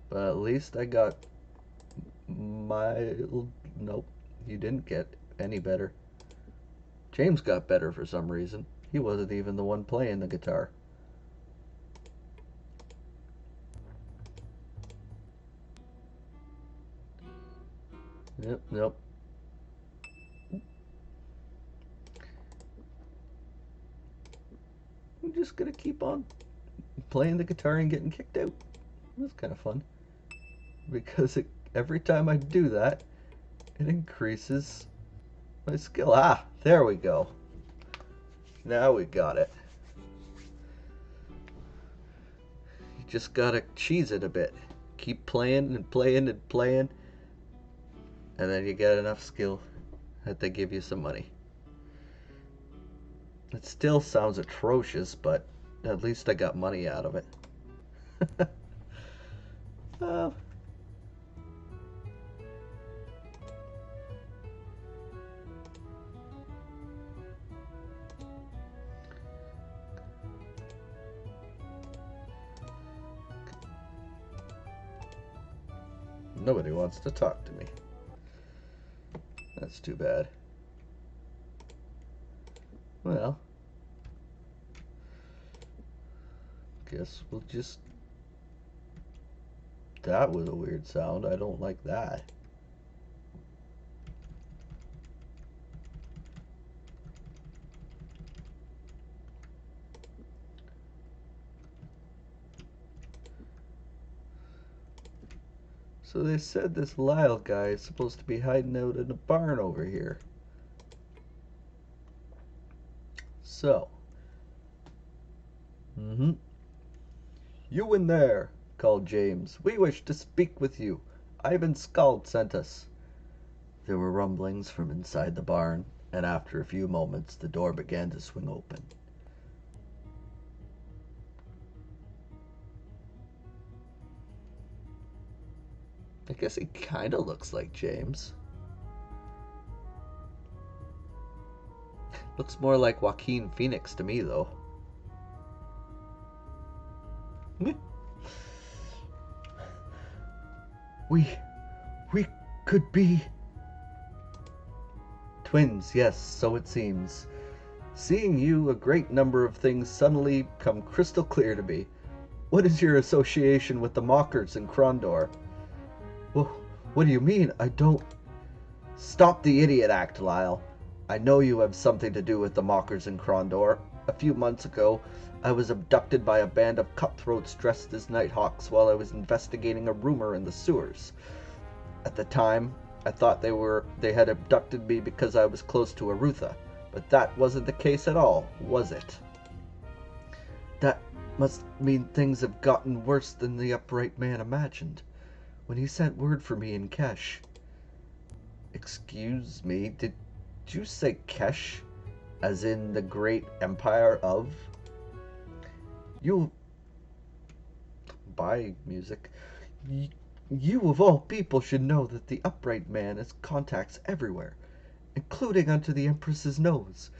But at least I got my... Nope, you didn't get any better. James got better for some reason. He wasn't even the one playing the guitar. Yep, nope. I'm just gonna keep on playing the guitar and getting kicked out. That's kind of fun. Because every time I do that, it increases my skill. Ah, there we go. Now we got it. You just gotta cheese it a bit. Keep playing and playing and playing. And then you get enough skill that they give you some money. It still sounds atrocious, but at least I got money out of it. Well, nobody wants to talk to me. That's too bad. Well, guess we'll just... That was a weird sound. I don't like that. So they said this Lyle guy is supposed to be hiding out in a barn over here. So. You in there, called James. We wish to speak with you. Ivan Skald sent us. There were rumblings from inside the barn, and after a few moments the door began to swing open. I guess he kind of looks like James. Looks more like Joaquin Phoenix to me, though. We could be twins, yes, so it seems. Seeing you, a great number of things suddenly come crystal clear to me. What is your association with the Mockers in Krondor? Well, what do you mean? I don't... Stop the idiot act, Lyle. I know you have something to do with the Mockers in Krondor. A few months ago, I was abducted by a band of cutthroats dressed as Nighthawks while I was investigating a rumor in the sewers. At the time, I thought they had abducted me because I was close to Arutha, but that wasn't the case at all, was it? That must mean things have gotten worse than the upright man imagined. When he sent word for me in Kesh... Excuse me, did you say Kesh? As in the great empire of... You... Buy music. You of all people should know that the upright man has contacts everywhere, including under the Empress's nose.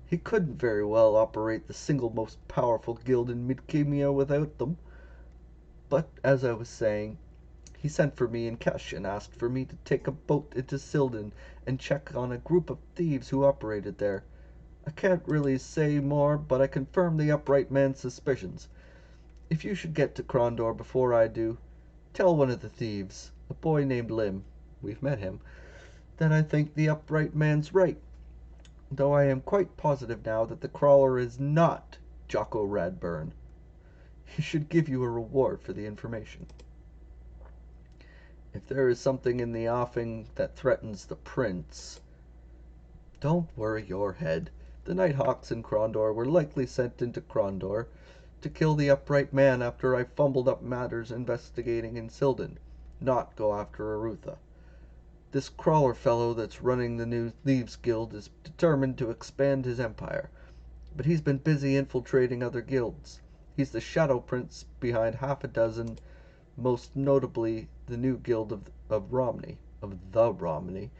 He couldn't very well operate the single most powerful guild in Midkemia without them. But, as I was saying, he sent for me in Kesh and asked for me to take a boat into Silden and check on a group of thieves who operated there. I can't really say more, but I confirm the upright man's suspicions. If you should get to Krondor before I do, tell one of the thieves, a boy named Lim, we've met him, that I think the upright man's right, though I am quite positive now that the crawler is not Jocko Radburn. He should give you a reward for the information. If there is something in the offing that threatens the prince... Don't worry your head. The Nighthawks in Krondor were likely sent into Krondor to kill the upright man after I fumbled up matters investigating in Silden, not go after Arutha. This crawler fellow that's running the new Thieves Guild is determined to expand his empire, but he's been busy infiltrating other guilds. He's the shadow prince behind half a dozen, most notably the new guild of Romney, of the Romney.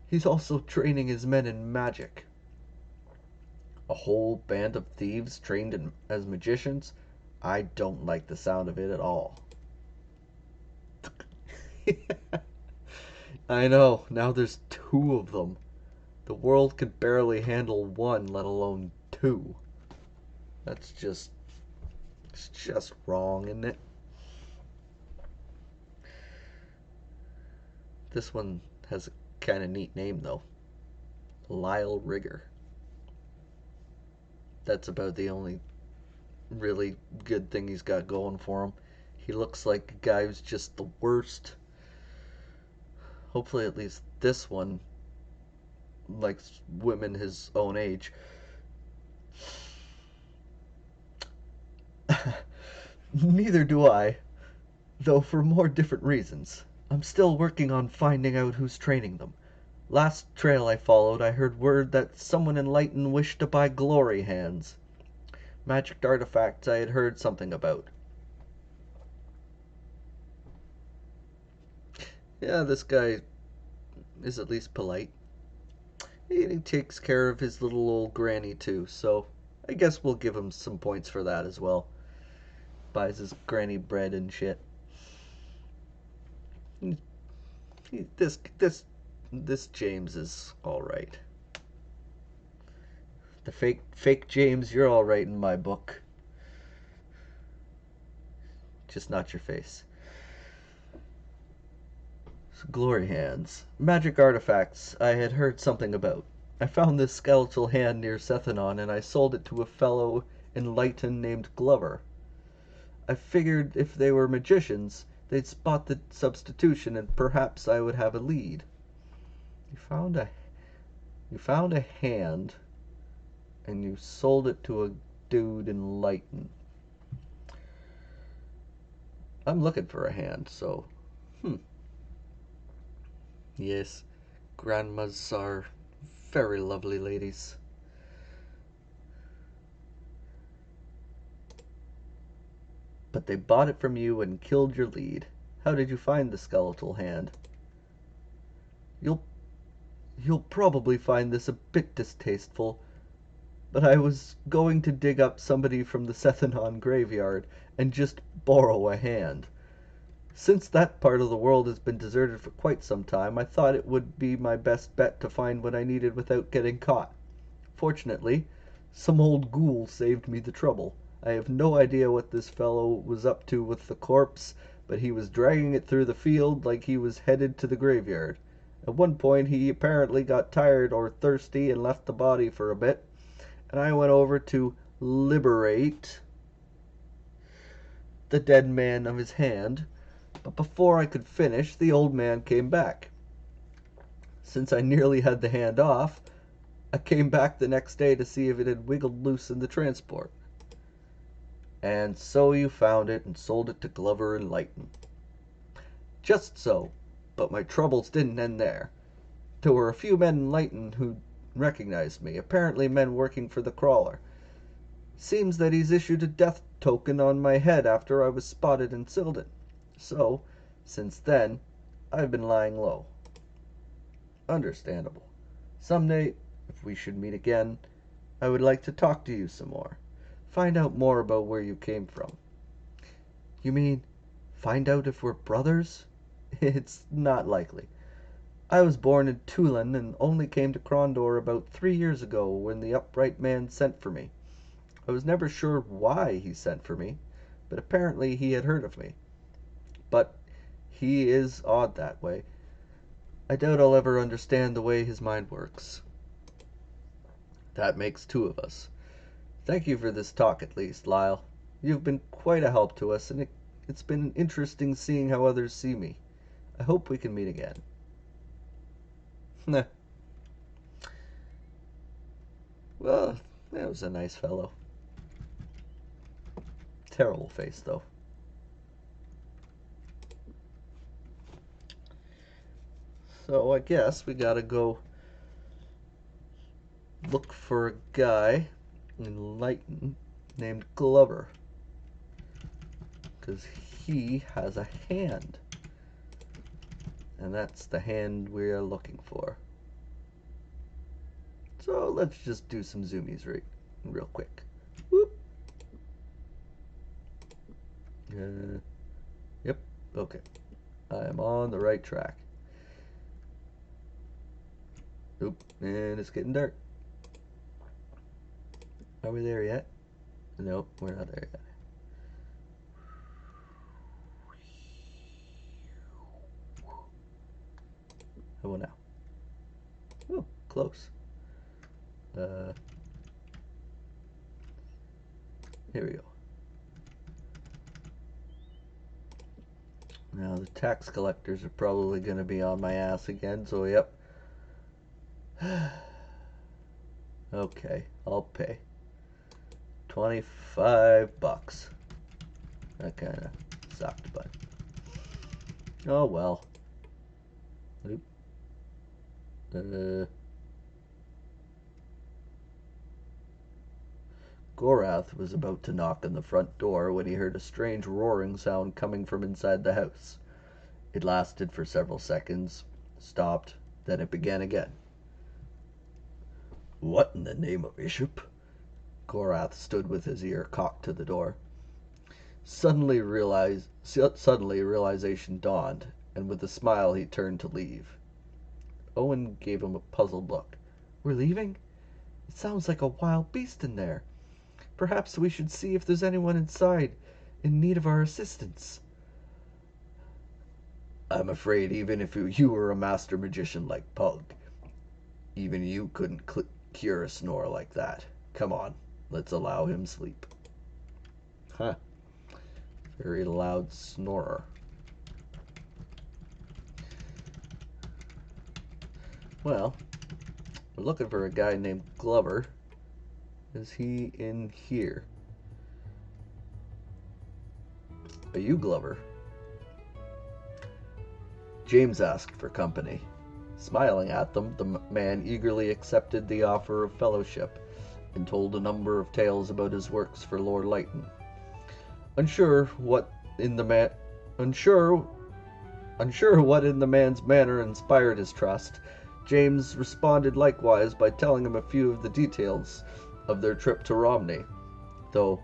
He's also training his men in magic. A whole band of thieves trained as magicians? I don't like the sound of it at all. I know, now there's two of them. The world could barely handle one, let alone two. That's just, it's just wrong, isn't it? This one has a kind of neat name, though. Lyle Rigger. That's about the only really good thing he's got going for him. He looks like a guy who's just the worst. Hopefully, at least this one likes women his own age. Neither do I, though for more different reasons. I'm still working on finding out who's training them. Last trail I followed, I heard word that someone in Lighton wished to buy glory hands. Magic artifacts I had heard something about. Yeah, this guy is at least polite. He takes care of his little old granny too, so I guess we'll give him some points for that as well. Buys his granny bread and shit. This James is all right. The fake James, you're all right in my book. Just not your face. Glory hands. Magic artifacts I had heard something about. I found this skeletal hand near Sethanon and I sold it to a fellow in Lighton named Glover. I figured if they were magicians, they'd spot the substitution and perhaps I would have a lead. You found a hand and you sold it to a dude in Lighton. I'm looking for a hand, so yes, grandmas are very lovely ladies. But they bought it from you and killed your lead. How did you find the skeletal hand? You'll probably find this a bit distasteful, but I was going to dig up somebody from the Sethanon graveyard and just borrow a hand. Since that part of the world has been deserted for quite some time, I thought it would be my best bet to find what I needed without getting caught. Fortunately, some old ghoul saved me the trouble. I have no idea what this fellow was up to with the corpse, but he was dragging it through the field like he was headed to the graveyard. At one point he apparently got tired or thirsty and left the body for a bit, and I went over to liberate the dead man of his hand, but before I could finish, the old man came back. Since I nearly had the hand off, I came back the next day to see if it had wiggled loose in the transport. And so you found it and sold it to Glover and Lighton. Just so, but my troubles didn't end there. There were a few men in Lighton who recognized me, apparently men working for the crawler. Seems that he's issued a death token on my head after I was spotted in Silden. So, since then, I've been lying low. Understandable. Someday, if we should meet again, I would like to talk to you some more. Find out more about where you came from. You mean, find out if we're brothers? It's not likely. I was born in Tulin and only came to Krondor about 3 years ago when the upright man sent for me. I was never sure why he sent for me, but apparently he had heard of me. But he is odd that way. I doubt I'll ever understand the way his mind works. That makes two of us. Thank you for this talk at least, Lyle. You've been quite a help to us, and it's been interesting seeing how others see me. I hope we can meet again. Nah. Well, that was a nice fellow. Terrible face, though. So I guess we gotta go look for a guy in Lighton named Glover. Because he has a hand. And that's the hand we're looking for. So let's just do some zoomies real quick. Whoop. Yep, okay. I am on the right track. Oop, and it's getting dark. Are we there yet? Nope, we're not there yet. How about now? Oh, close. Here we go. Now the tax collectors are probably going to be on my ass again, so yep. Okay, I'll pay. 25 bucks. That kind of sucked, but oh well. Oop. Gorath was about to knock on the front door when he heard a strange roaring sound coming from inside the house. It lasted for several seconds, stopped, then it began again. What in the name of Iship? Gorath stood with his ear cocked to the door. Suddenly realization dawned, and with a smile he turned to leave. Owen gave him a puzzled look. We're leaving? It sounds like a wild beast in there. Perhaps we should see if there's anyone inside in need of our assistance. I'm afraid even if you were a master magician like Pug, even you couldn't cure a snore like that. Come on, let's allow him sleep. Huh. Very loud snorer. Well, we're looking for a guy named Glover. Is he in here? Are you Glover? James asked for company. Smiling at them, the man eagerly accepted the offer of fellowship and told a number of tales about his works for Lord Lighton. Unsure what in the man's manner inspired his trust, James responded likewise by telling him a few of the details of their trip to Romney, though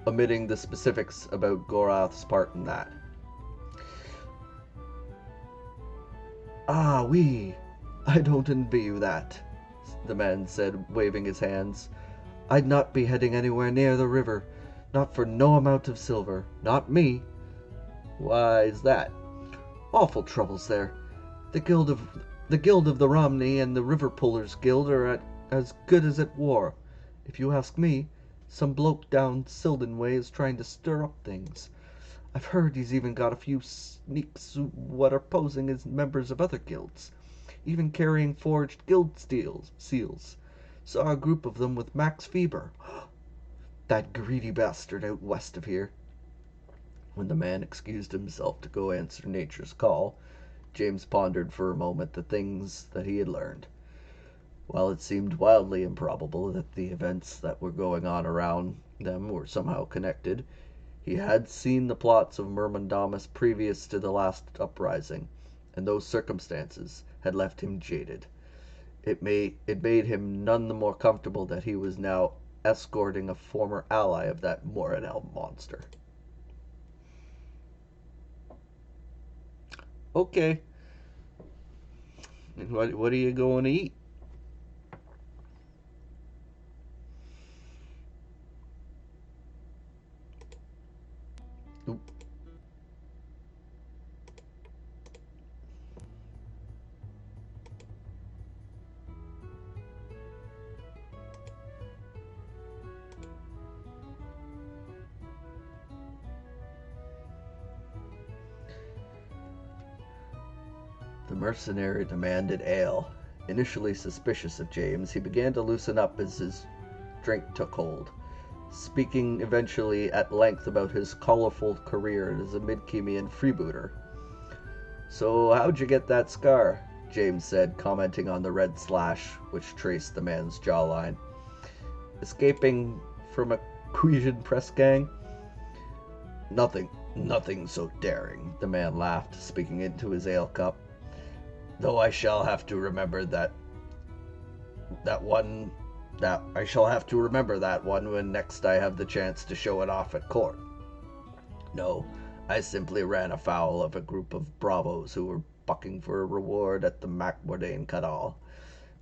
omitting the specifics about Gorath's part in that. Ah, oui, I don't envy you that, the man said, waving his hands. I'd not be heading anywhere near the river, not for no amount of silver, not me. Why is that? Awful troubles there. The guild of the Romney and the River Pullers Guild are as good as at war. If you ask me, some bloke down Silden way is trying to stir up things. I've heard he's even got a few sneaks what are posing as members of other guilds, even carrying forged guild seals. Saw a group of them with Max Feber. That greedy bastard out west of here. When the man excused himself to go answer nature's call, James pondered for a moment the things that he had learned. While it seemed wildly improbable that the events that were going on around them were somehow connected, he had seen the plots of Myrmendamus previous to the last uprising, and those circumstances had left him jaded. It made him none the more comfortable that he was now escorting a former ally of that Morinel monster. Okay. And what are you going to eat? Oop. The mercenary demanded ale. Initially suspicious of James, he began to loosen up as his drink took hold, speaking eventually at length about his colorful career as a Midkemian freebooter. So how'd you get that scar? James said, commenting on the red slash which traced the man's jawline. Escaping from a Quesian press gang? Nothing so daring, the man laughed, speaking into his ale cup. Though I shall have to remember that I shall have to remember that one when next I have the chance to show it off at court. No, I simply ran afoul of a group of bravos who were bucking for a reward at the Macmordain Cadal.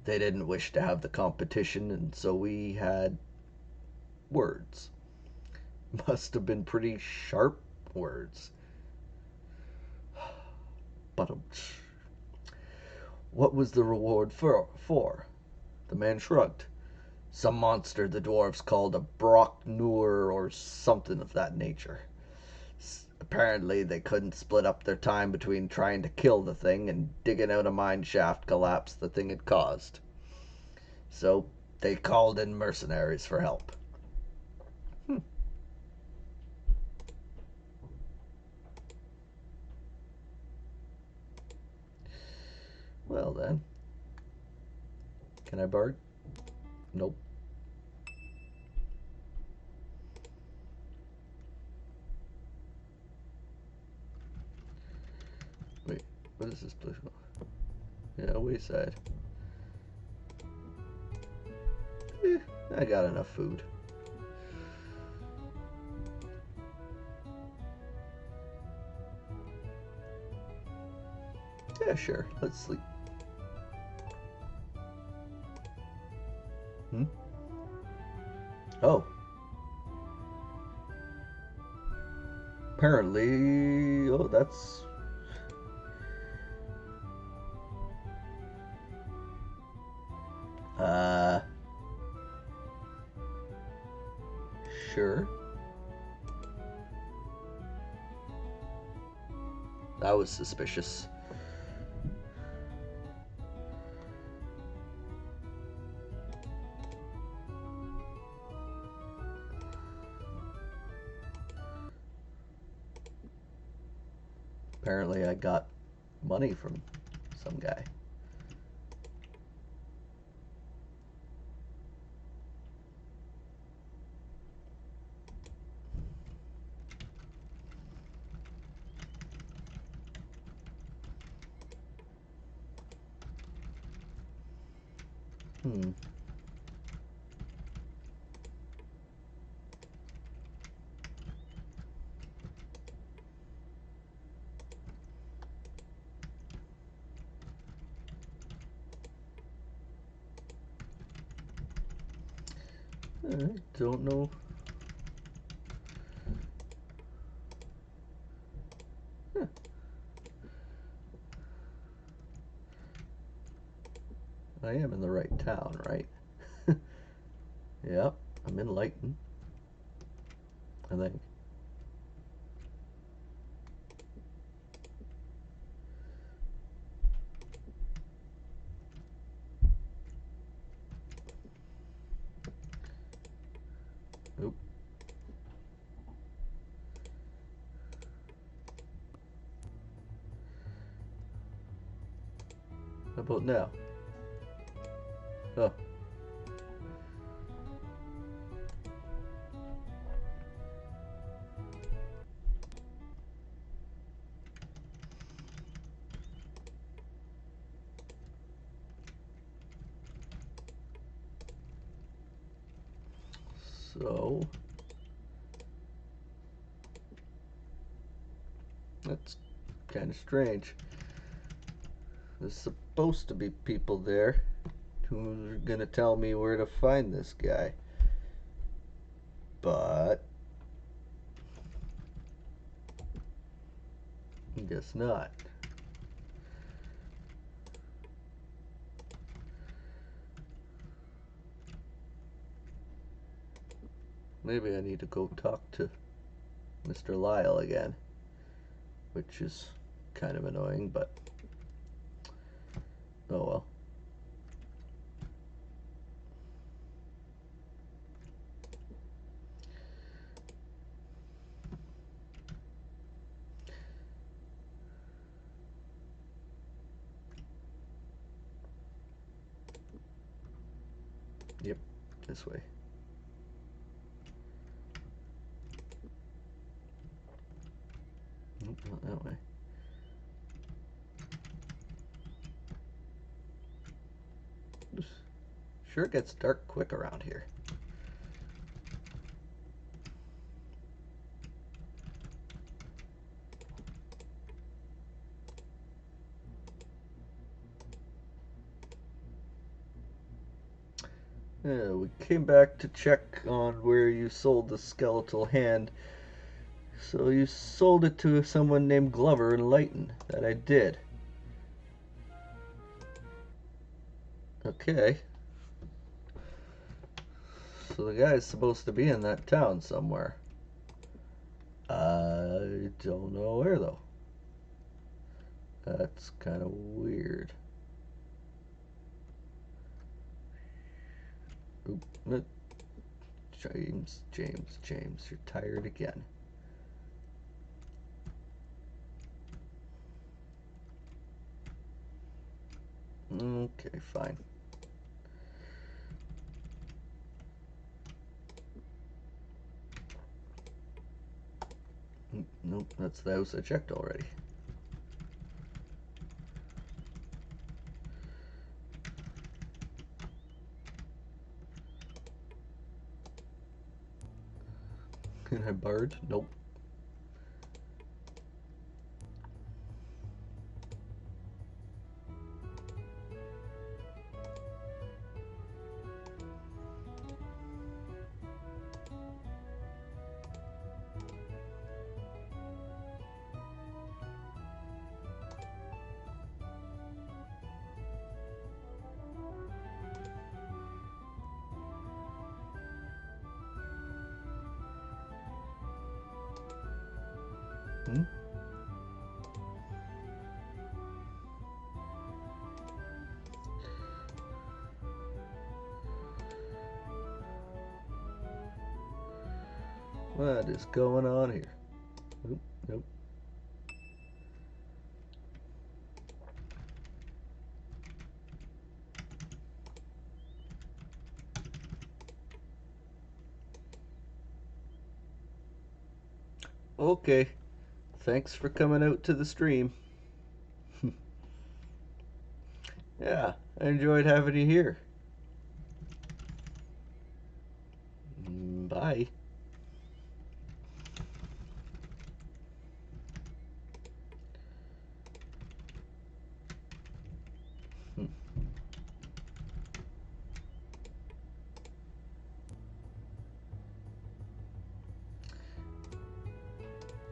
They didn't wish to have the competition, and so we had words. Must have been pretty sharp words. But what was the reward for? The man shrugged. Some monster the dwarves called a Brocknur or something of that nature. Apparently, they couldn't split up their time between trying to kill the thing and digging out a mine shaft collapse the thing had caused. So they called in mercenaries for help. Hmm. Well then, can I bargain? Nope. Wait, what is this place called? Yeah, wayside. I got enough food. Yeah, sure. Let's sleep. Hmm? Oh. Apparently... Oh, that's... Uh... Sure. That was suspicious. Apparently I got money from some guy. Hmm. I don't know. Huh. I am in the right town, right? Yep, I'm in Lighton, I think. Oop. How about now? Oh. So... That's kind of strange. There's supposed to be people there who are gonna tell me where to find this guy. But... I guess not. Maybe I need to go talk to Mr. Lyle again, which is kind of annoying, but oh well. Yep, this way. Nope, not that way. Sure gets dark quick around here. Yeah, we came back to check on where you sold the skeletal hand. So you sold it to someone named Glover in Layton. That I did. Okay. So the guy's supposed to be in that town somewhere. I don't know where though. That's kind of weird. Oop, James, you're tired again. Okay, fine. Nope, that's the house I checked already. Can I barge? Nope. Hmm? What is going on here? Nope, nope. Okay. Thanks for coming out to the stream. Yeah, I enjoyed having you here. Bye.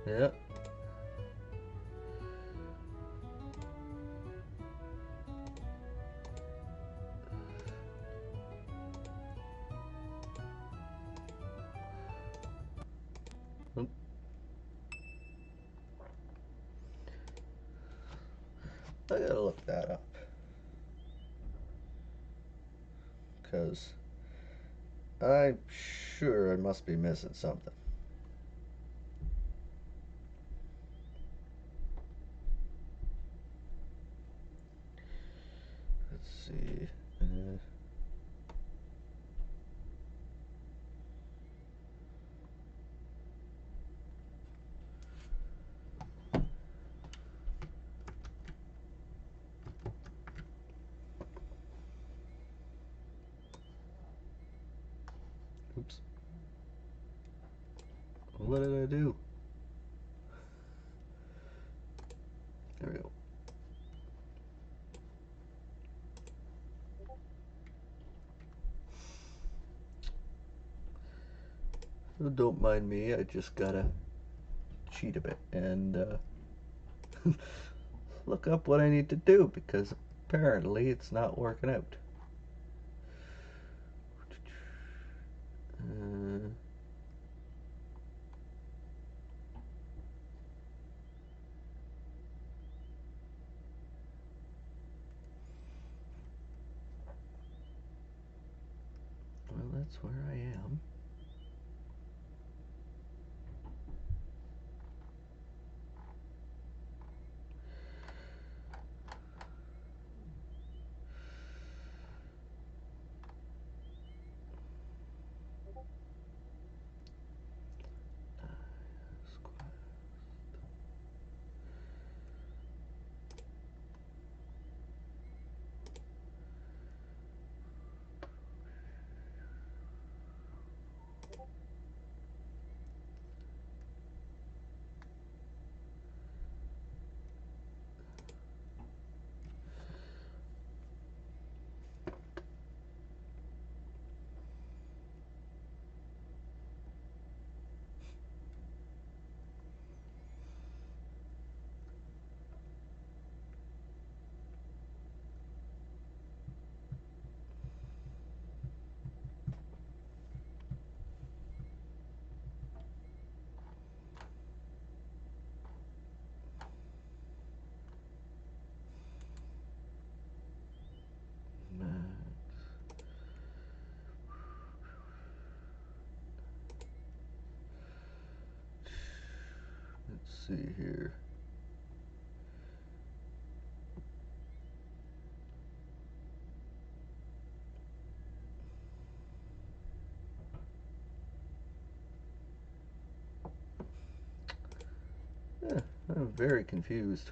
Yeah. Oop. I gotta look that up. Because I'm sure I must be missing something. Let's see. Oops. What did I do? There we go. So don't mind me. I just gotta cheat a bit and look up what I need to do because apparently it's not working out. Uh, well, that's where I am. Let's see here. I'm very confused.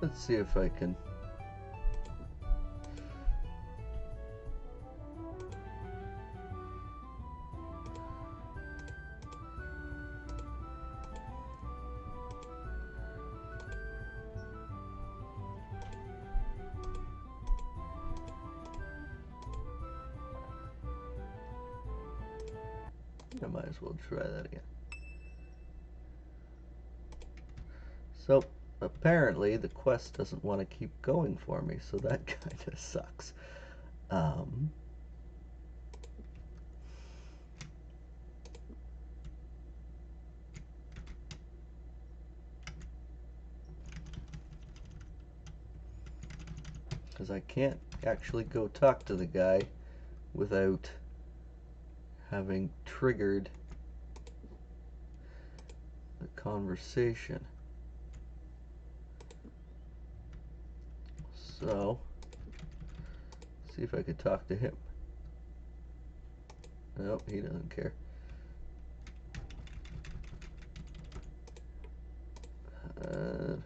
Let's see if I can. I might as well try that again. So apparently the quest doesn't want to keep going for me, so that kind of sucks. Because I can't actually go talk to the guy without having triggered the conversation. So, see if I could talk to him. Nope, he doesn't care. Do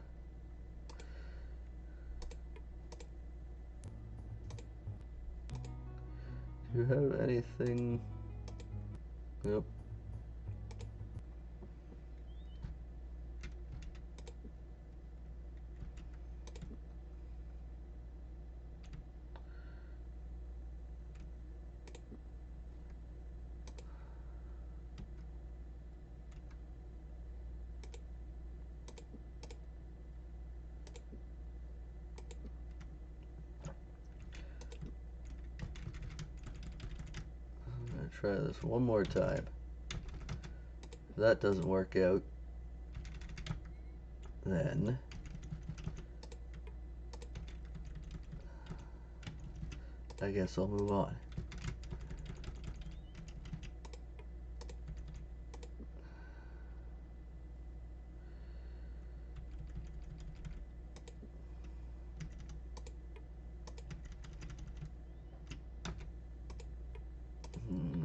you have anything? Nope. I'm gonna try this one more time. If that doesn't work out, then I guess I'll move on.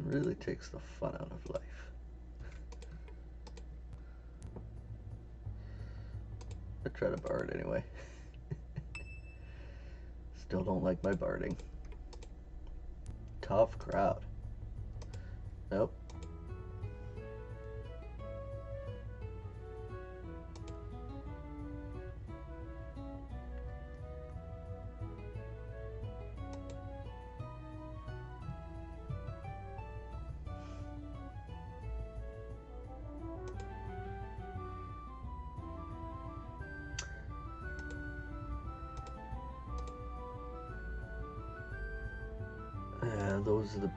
Really takes the fun out of life. I try to bard anyway. Still don't like my barding. Tough crowd. Nope. Those are the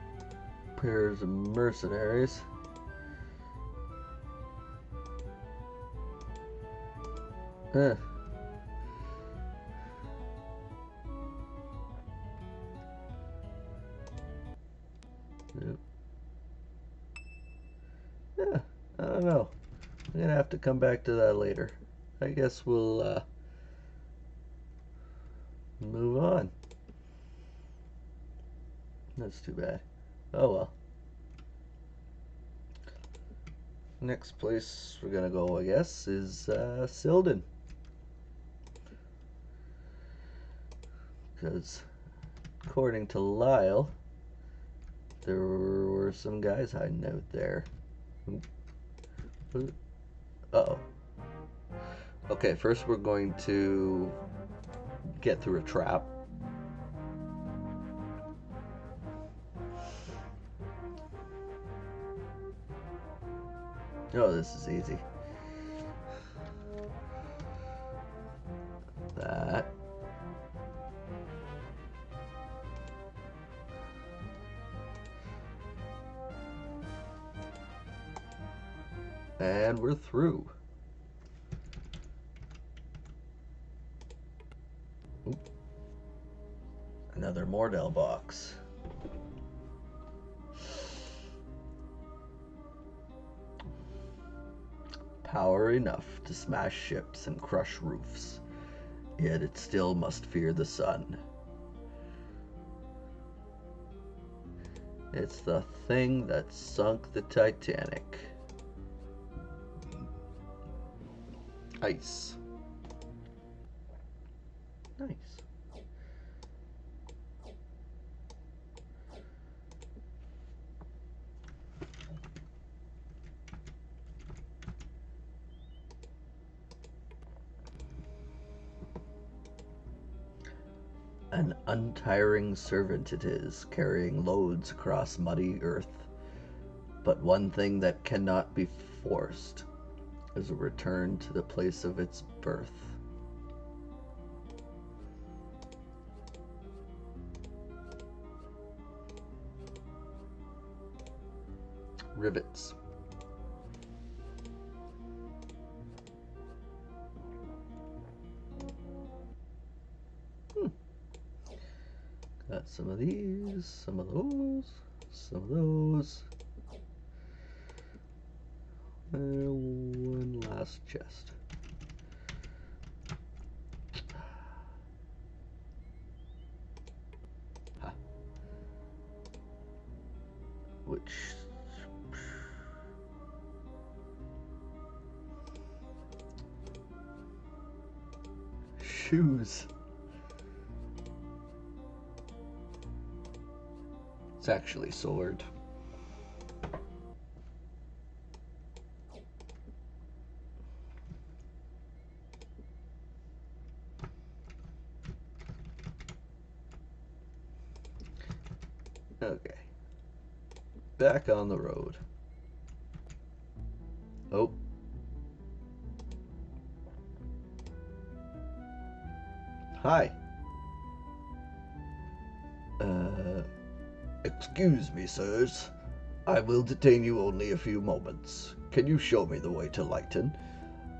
pairs of mercenaries. Yep. gonna have to come back to that later. I guess we'll move on. That's too bad. Oh well. Next place we're gonna go, I guess, is Silden. Because according to Lyle, there were some guys hiding out there. Uh-oh. Okay, first we're going to get through a trap. Oh, this is easy. That. And we're through. Oop. Another Mordell box. Power enough to smash ships and crush roofs, yet it still must fear the sun. It's the thing that sunk the Titanic. Ice. Nice. An untiring servant it is, carrying loads across muddy earth. But one thing that cannot be forced is a return to the place of its birth. Rivets. Got some of these, some of those, some of those. And one last chest. Huh. Which... shoes. It's actually sword. Okay. Back on the road. Oh. Hi. Excuse me, sirs. I will detain you only a few moments. Can you show me the way to Lighton?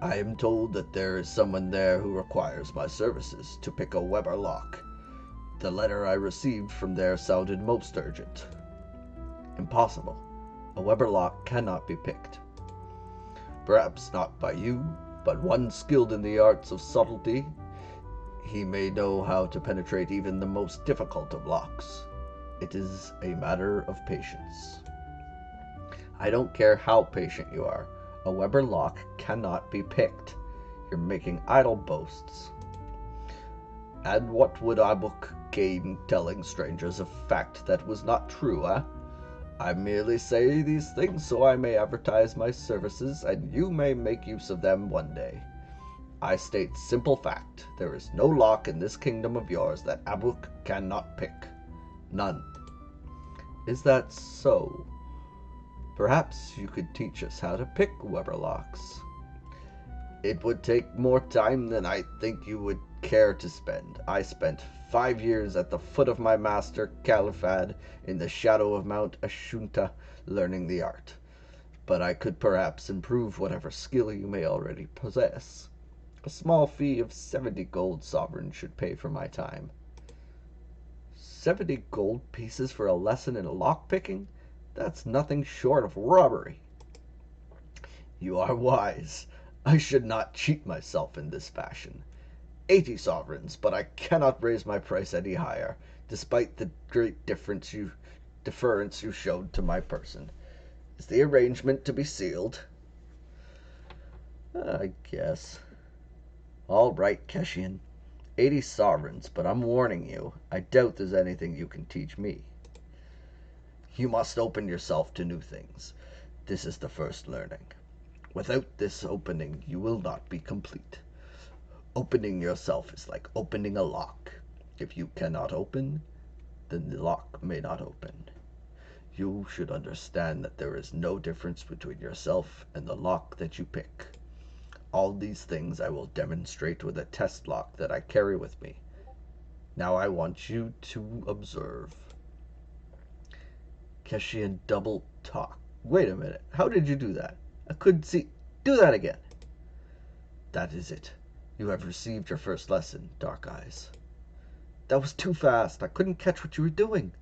I am told that there is someone there who requires my services to pick a Weber lock. The letter I received from there sounded most urgent. Impossible. A Weber lock cannot be picked. Perhaps not by you, but one skilled in the arts of subtlety. He may know how to penetrate even the most difficult of locks. It is a matter of patience. I don't care how patient you are. A Weber lock cannot be picked. You're making idle boasts. And what would Abuk gain telling strangers a fact that was not true, eh? I merely say these things so I may advertise my services, and you may make use of them one day. I state simple fact. There is no lock in this kingdom of yours that Abuk cannot pick. None. Is that so? Perhaps you could teach us how to pick Weber locks. It would take more time than I think you would care to spend. I spent 5 years at the foot of my master Califad in the shadow of Mount Ashunta learning the art. But I could perhaps improve whatever skill you may already possess. A small fee of 70 gold sovereigns should pay for my time. 70 gold pieces for a lesson in lockpicking? That's nothing short of robbery. You are wise. I should not cheat myself in this fashion. 80 sovereigns, but I cannot raise my price any higher, despite the great deference you showed to my person. Is the arrangement to be sealed? I guess. All right, Keshian. 80 sovereigns, but I'm warning you, I doubt there's anything you can teach me. You must open yourself to new things. This is the first learning. Without this opening, you will not be complete. Opening yourself is like opening a lock. If you cannot open, then the lock may not open. You should understand that there is no difference between yourself and the lock that you pick. All these things I will demonstrate with a test lock that I carry with me. Now I want you to observe. Keshian double talk. Wait a minute. How did you do that? I couldn't see. Do that again. That is it. You have received your first lesson, Dark Eyes. That was too fast. I couldn't catch what you were doing.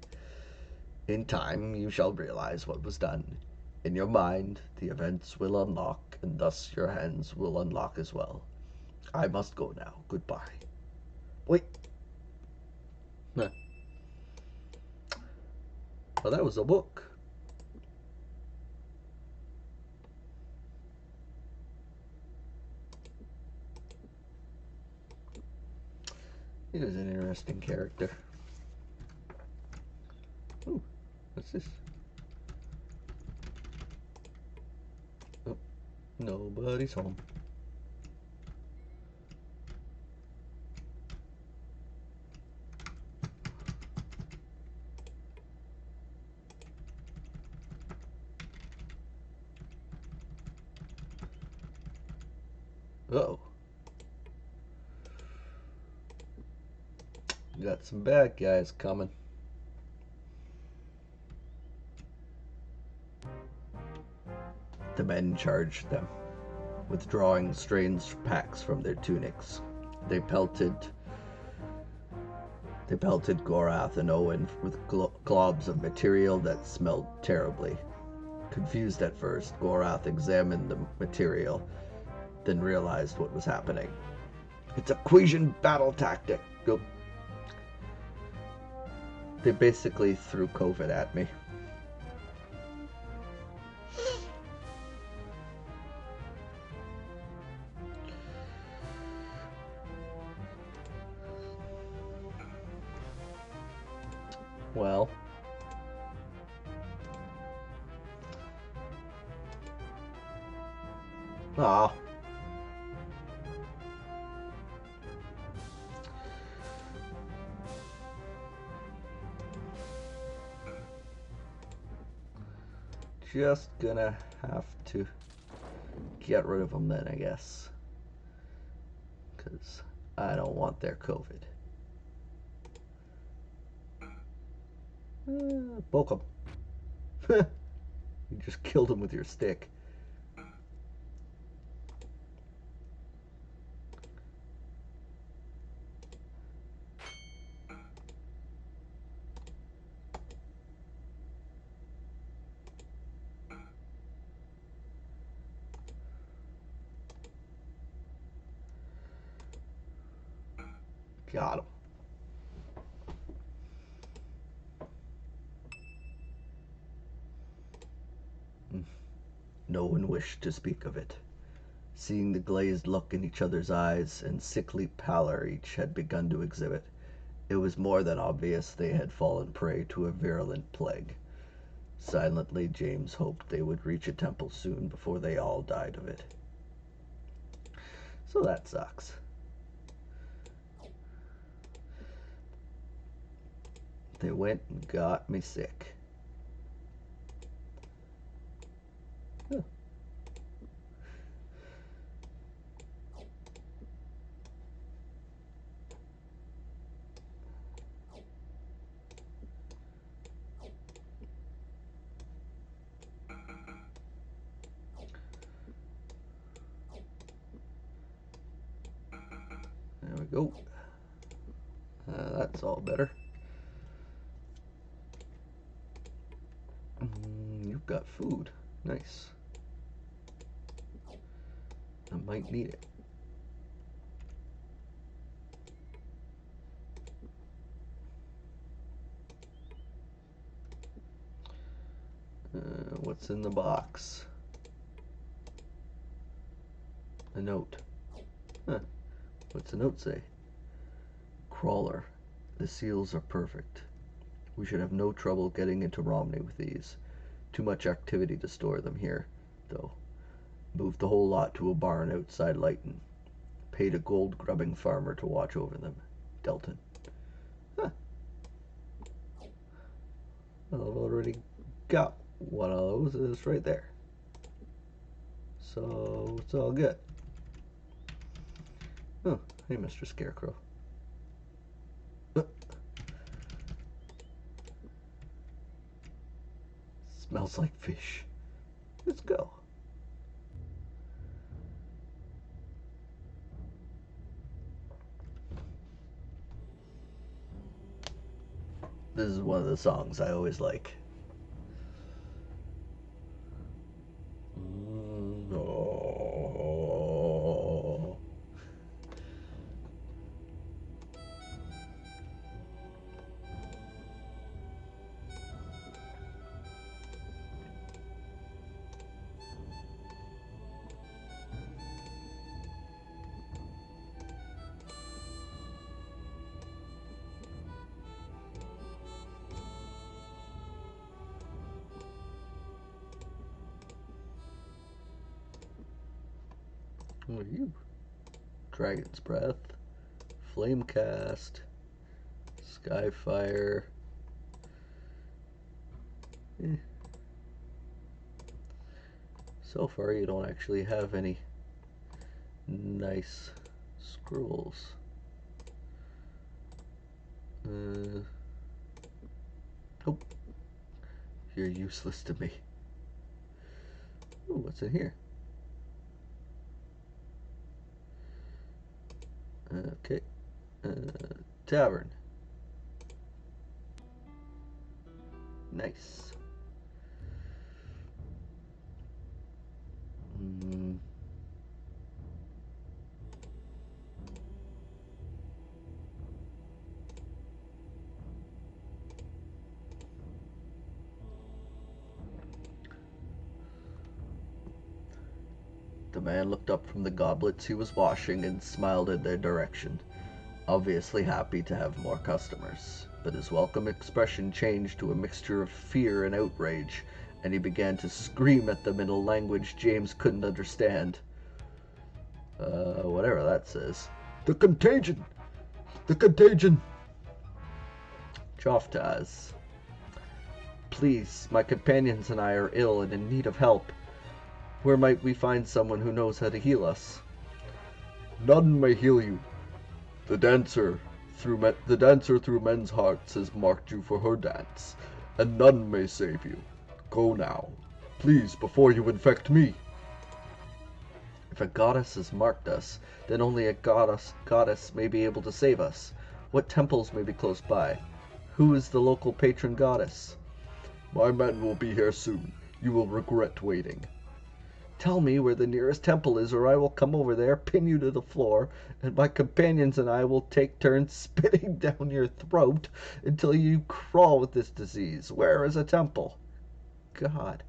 In time, you shall realize what was done. In your mind, the events will unlock, and thus your hands will unlock as well. I must go now. Goodbye. Wait. Huh. Well, that was a book. He was an interesting character. Ooh, what's this? Oh, nobody's home. Uh-oh. We got some bad guys coming. The men charged them, withdrawing strange packs from their tunics. They pelted Gorath and Owen with globs of material that smelled terribly. Confused at first, Gorath examined the material, then realized what was happening. It's a Quesian battle tactic. Go. They basically threw COVID at me. Well, ah, just gonna have to get rid of them then, I guess, because I don't want their COVID. Poke him. You just killed him with your stick. Got him. No one wished to speak of it. Seeing the glazed look in each other's eyes and sickly pallor each had begun to exhibit, it was more than obvious they had fallen prey to a virulent plague. Silently, James hoped they would reach a temple soon before they all died of it. So that sucks. They went and got me sick. Huh. There we go. That's all better. You've got food. Nice. I might need it. What's in the box? A note. Huh. What's the note say? Crawler. The seals are perfect. We should have no trouble getting into Romney with these. Too much activity to store them here, though. Moved the whole lot to a barn outside Lighton. Paid a gold-grubbing farmer to watch over them. Delton. Huh. Well, I've already got one of those. It's right there. So, it's all good. Oh, hey, Mr. Scarecrow. Smells like fish. Let's go. This is one of the songs I always like. Oh. What are you? Dragon's Breath, Flamecast, Skyfire. Eh. So far, you don't actually have any nice scrolls. Nope. You're useless to me. Ooh, what's in here? Okay. Tavern. Nice. The man looked up from the goblets he was washing and smiled in their direction, obviously happy to have more customers. But his welcome expression changed to a mixture of fear and outrage, and he began to scream at them in a language James couldn't understand. Whatever that says. The contagion! The contagion! Choftaz. Please, my companions and I are ill and in need of help. Where might we find someone who knows how to heal us? None may heal you. The dancer through men's hearts has marked you for her dance, and none may save you. Go now, please, before you infect me. If a goddess has marked us, then only a goddess may be able to save us. What temples may be close by? Who is the local patron goddess? My men will be here soon. You will regret waiting. Tell me where the nearest temple is, or I will come over there, pin you to the floor, and my companions and I will take turns spitting down your throat until you crawl with this disease. Where is a temple? God,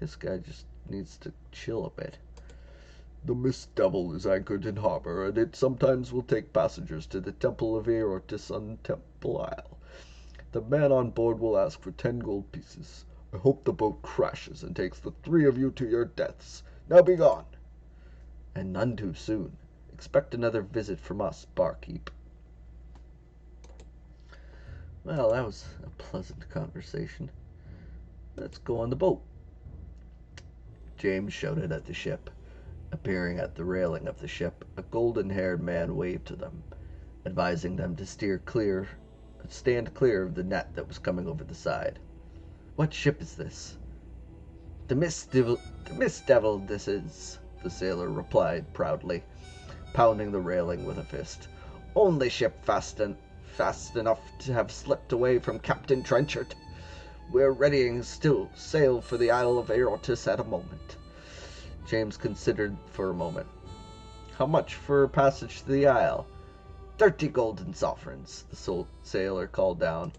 this guy just needs to chill a bit. The Mist Devil is anchored in harbor, and it sometimes will take passengers to the Temple of Aortis on Temple Isle. The man on board will ask for 10 gold pieces. I hope the boat crashes and takes the 3 of you to your deaths. Now be gone. And none too soon. Expect another visit from us, barkeep. Well, that was a pleasant conversation. Let's go on the boat. James shouted at the ship. Appearing at the railing of the ship, a golden-haired man waved to them, advising them to stand clear of the net that was coming over the side. What ship is this? The Mist Devil this is, the sailor replied proudly, pounding the railing with a fist. Only ship fast enough to have slipped away from Captain Trenchard. We're readying to sail for the Isle of Aortis at a moment. James considered for a moment. How much for passage to the isle? 30 golden sovereigns, the sailor called down.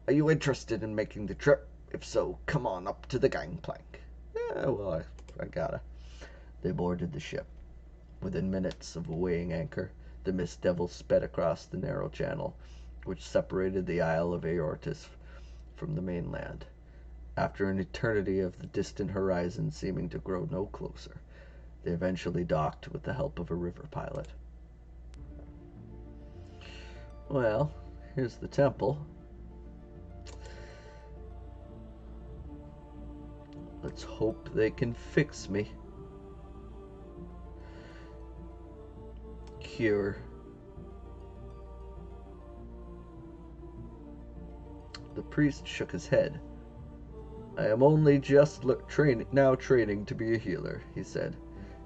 Are you interested in making the trip? If so, come on up to the gangplank. Yeah, well, I gotta. They boarded the ship. Within minutes of weighing anchor, the Mist Devil sped across the narrow channel, which separated the Isle of Aortis from the mainland. After an eternity of the distant horizon seeming to grow no closer, they eventually docked with the help of a river pilot. Well, here's the temple. Let's hope they can fix me. Cure. The priest shook his head. I am only just now training to be a healer, he said,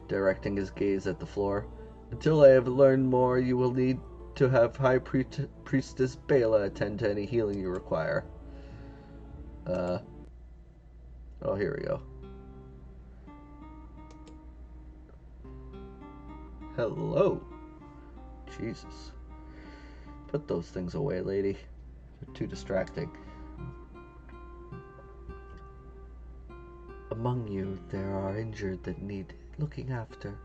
directing his gaze at the floor. Until I have learned more, you will need to have High Priestess Bela attend to any healing you require. Oh, here we go. Hello. Jesus. Put those things away, lady. They're too distracting. Among you, there are injured that need looking after.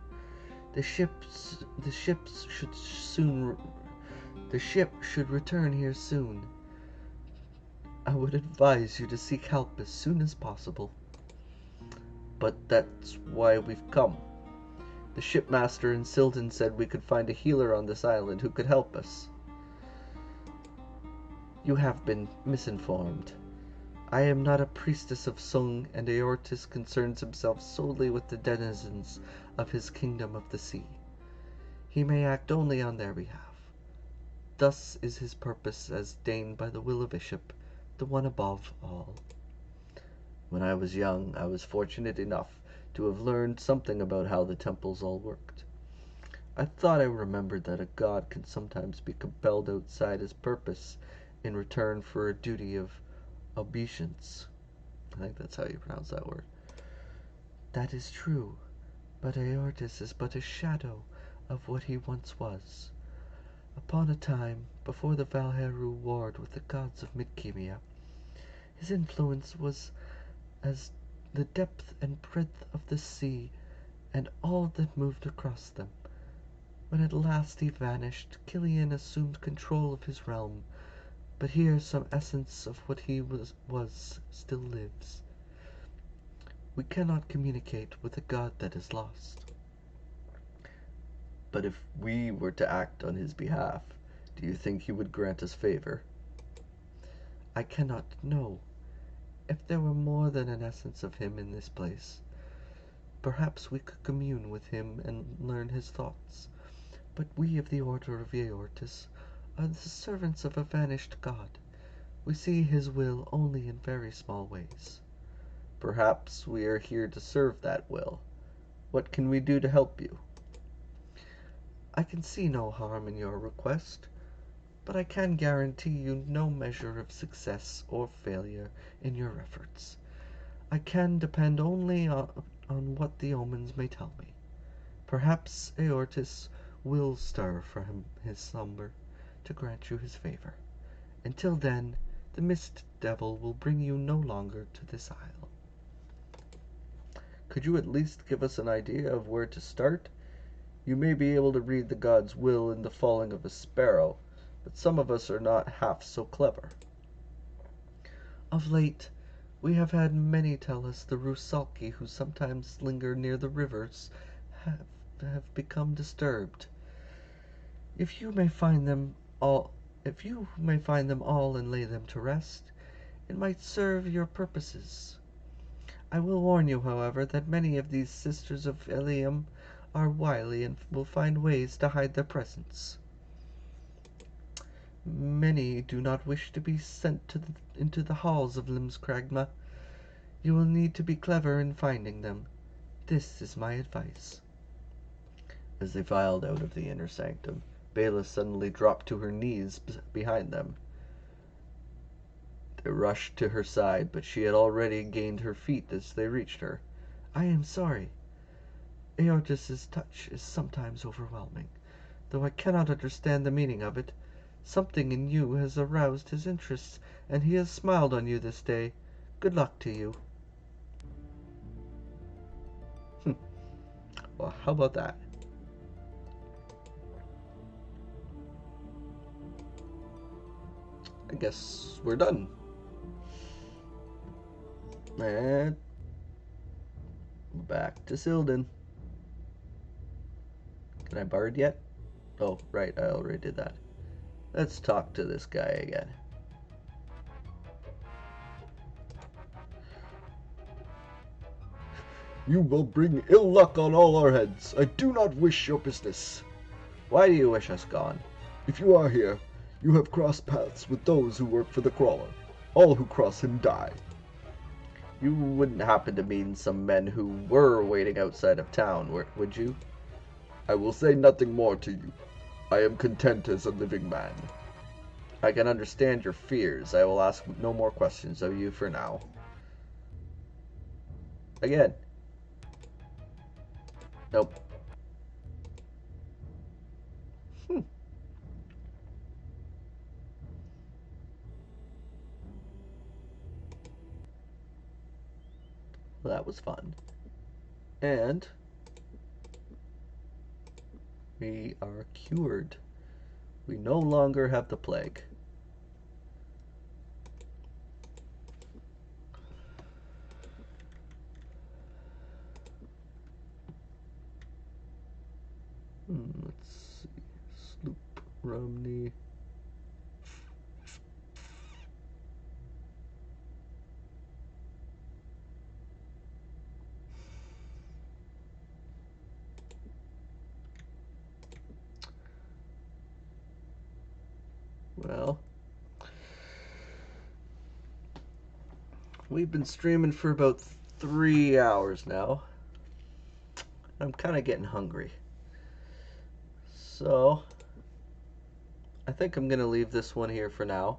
The ship should return here soon. I would advise you to seek help as soon as possible. But that's why we've come. The shipmaster in Silden said we could find a healer on this island who could help us. You have been misinformed. I am not a priestess of Sung, and Aortis concerns himself solely with the denizens of his kingdom of the sea. He may act only on their behalf. Thus is his purpose as deigned by the will of Bishop, the one above all. When I was young, I was fortunate enough to have learned something about how the temples all worked. I thought I remembered that a god can sometimes be compelled outside his purpose in return for a duty of obeisance. I think that's how you pronounce that word. That is true, but Aortis is but a shadow of what he once was. Upon a time, before the Valheru warred with the gods of Midkemia, his influence was as the depth and breadth of the sea and all that moved across them. When at last he vanished, Killian assumed control of his realm, but here some essence of what he was still lives. We cannot communicate with a god that is lost. But if we were to act on his behalf, do you think he would grant us favor? I cannot know. If there were more than an essence of him in this place, perhaps we could commune with him and learn his thoughts. But we of the Order of Aortis are the servants of a vanished god. We see his will only in very small ways. Perhaps we are here to serve that will. What can we do to help you? I can see no harm in your request, but I can guarantee you no measure of success or failure in your efforts. I can depend only on what the omens may tell me. Perhaps Aortis will stir from his slumber to grant you his favor. Until then, the Mist Devil will bring you no longer to this isle. Could you at least give us an idea of where to start? You may be able to read the god's will in the falling of a sparrow, but some of us are not half so clever. Of late, we have had many tell us the Rusalki who sometimes linger near the rivers have become disturbed. If you may find them all and lay them to rest, it might serve your purposes. I will warn you, however, that many of these sisters of Eliam are wily and will find ways to hide their presence. Many do not wish to be sent into the halls of Limskragma. You will need to be clever in finding them. This is my advice. As they filed out of the inner sanctum, Bela suddenly dropped to her knees behind them. They rushed to her side, but she had already gained her feet as they reached her. I am sorry. Eorgis's touch is sometimes overwhelming. Though I cannot understand the meaning of it, something in you has aroused his interests, and he has smiled on you this day. Good luck to you. Well, how about that? I guess we're done. And back to Silden. Can I bard yet? Oh, right, I already did that. Let's talk to this guy again. You will bring ill luck on all our heads. I do not wish your business. Why do you wish us gone? If you are here, you have crossed paths with those who work for the crawler. All who cross him die. You wouldn't happen to mean some men who were waiting outside of town, would you? I will say nothing more to you. I am content as a living man. I can understand your fears. I will ask no more questions of you for now. Again. Nope. Hmm. Well, that was fun. And we are cured. We no longer have the plague. Let's see. Sloop, Romney. Well, we've been streaming for about 3 hours now. I'm kind of getting hungry. So, I think I'm going to leave this one here for now.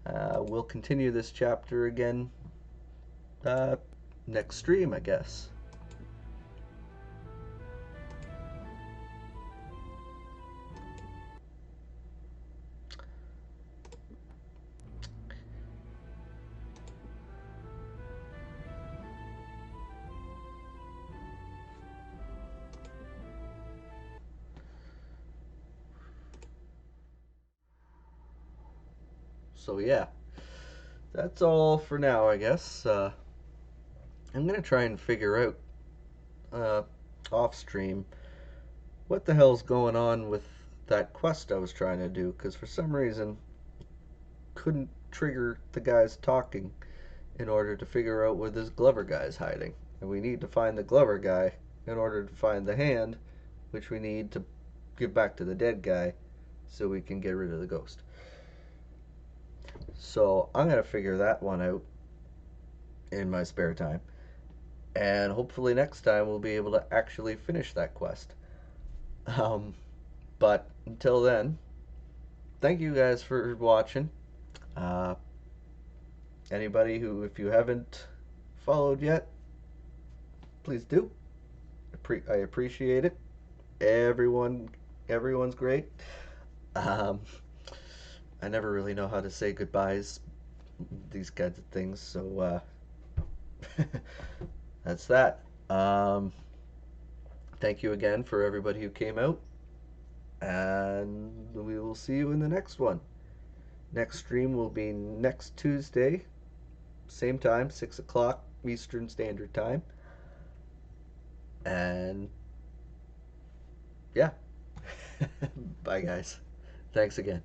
We'll continue this chapter again next stream, I guess. So yeah, that's all for now, I guess. I'm gonna try and figure out uh, off stream what the hell's going on with that quest I was trying to do, because for some reason couldn't trigger the guys talking in order to figure out where this Glover guy is hiding. And we need to find the Glover guy in order to find the hand, which we need to give back to the dead guy so we can get rid of the ghost. So I'm gonna figure that one out in my spare time. And hopefully next time we'll be able to actually finish that quest. Um, but until then, thank you guys for watching. Uh, Anybody who, if you haven't followed yet, please do. I appreciate it. Everyone's great. Um, I never really know how to say goodbyes, these kinds of things, so that's that. Thank you again for everybody who came out, and we will see you in the next one. Next stream will be next Tuesday, same time, 6 o'clock Eastern Standard Time. And yeah. Bye, guys. Thanks again.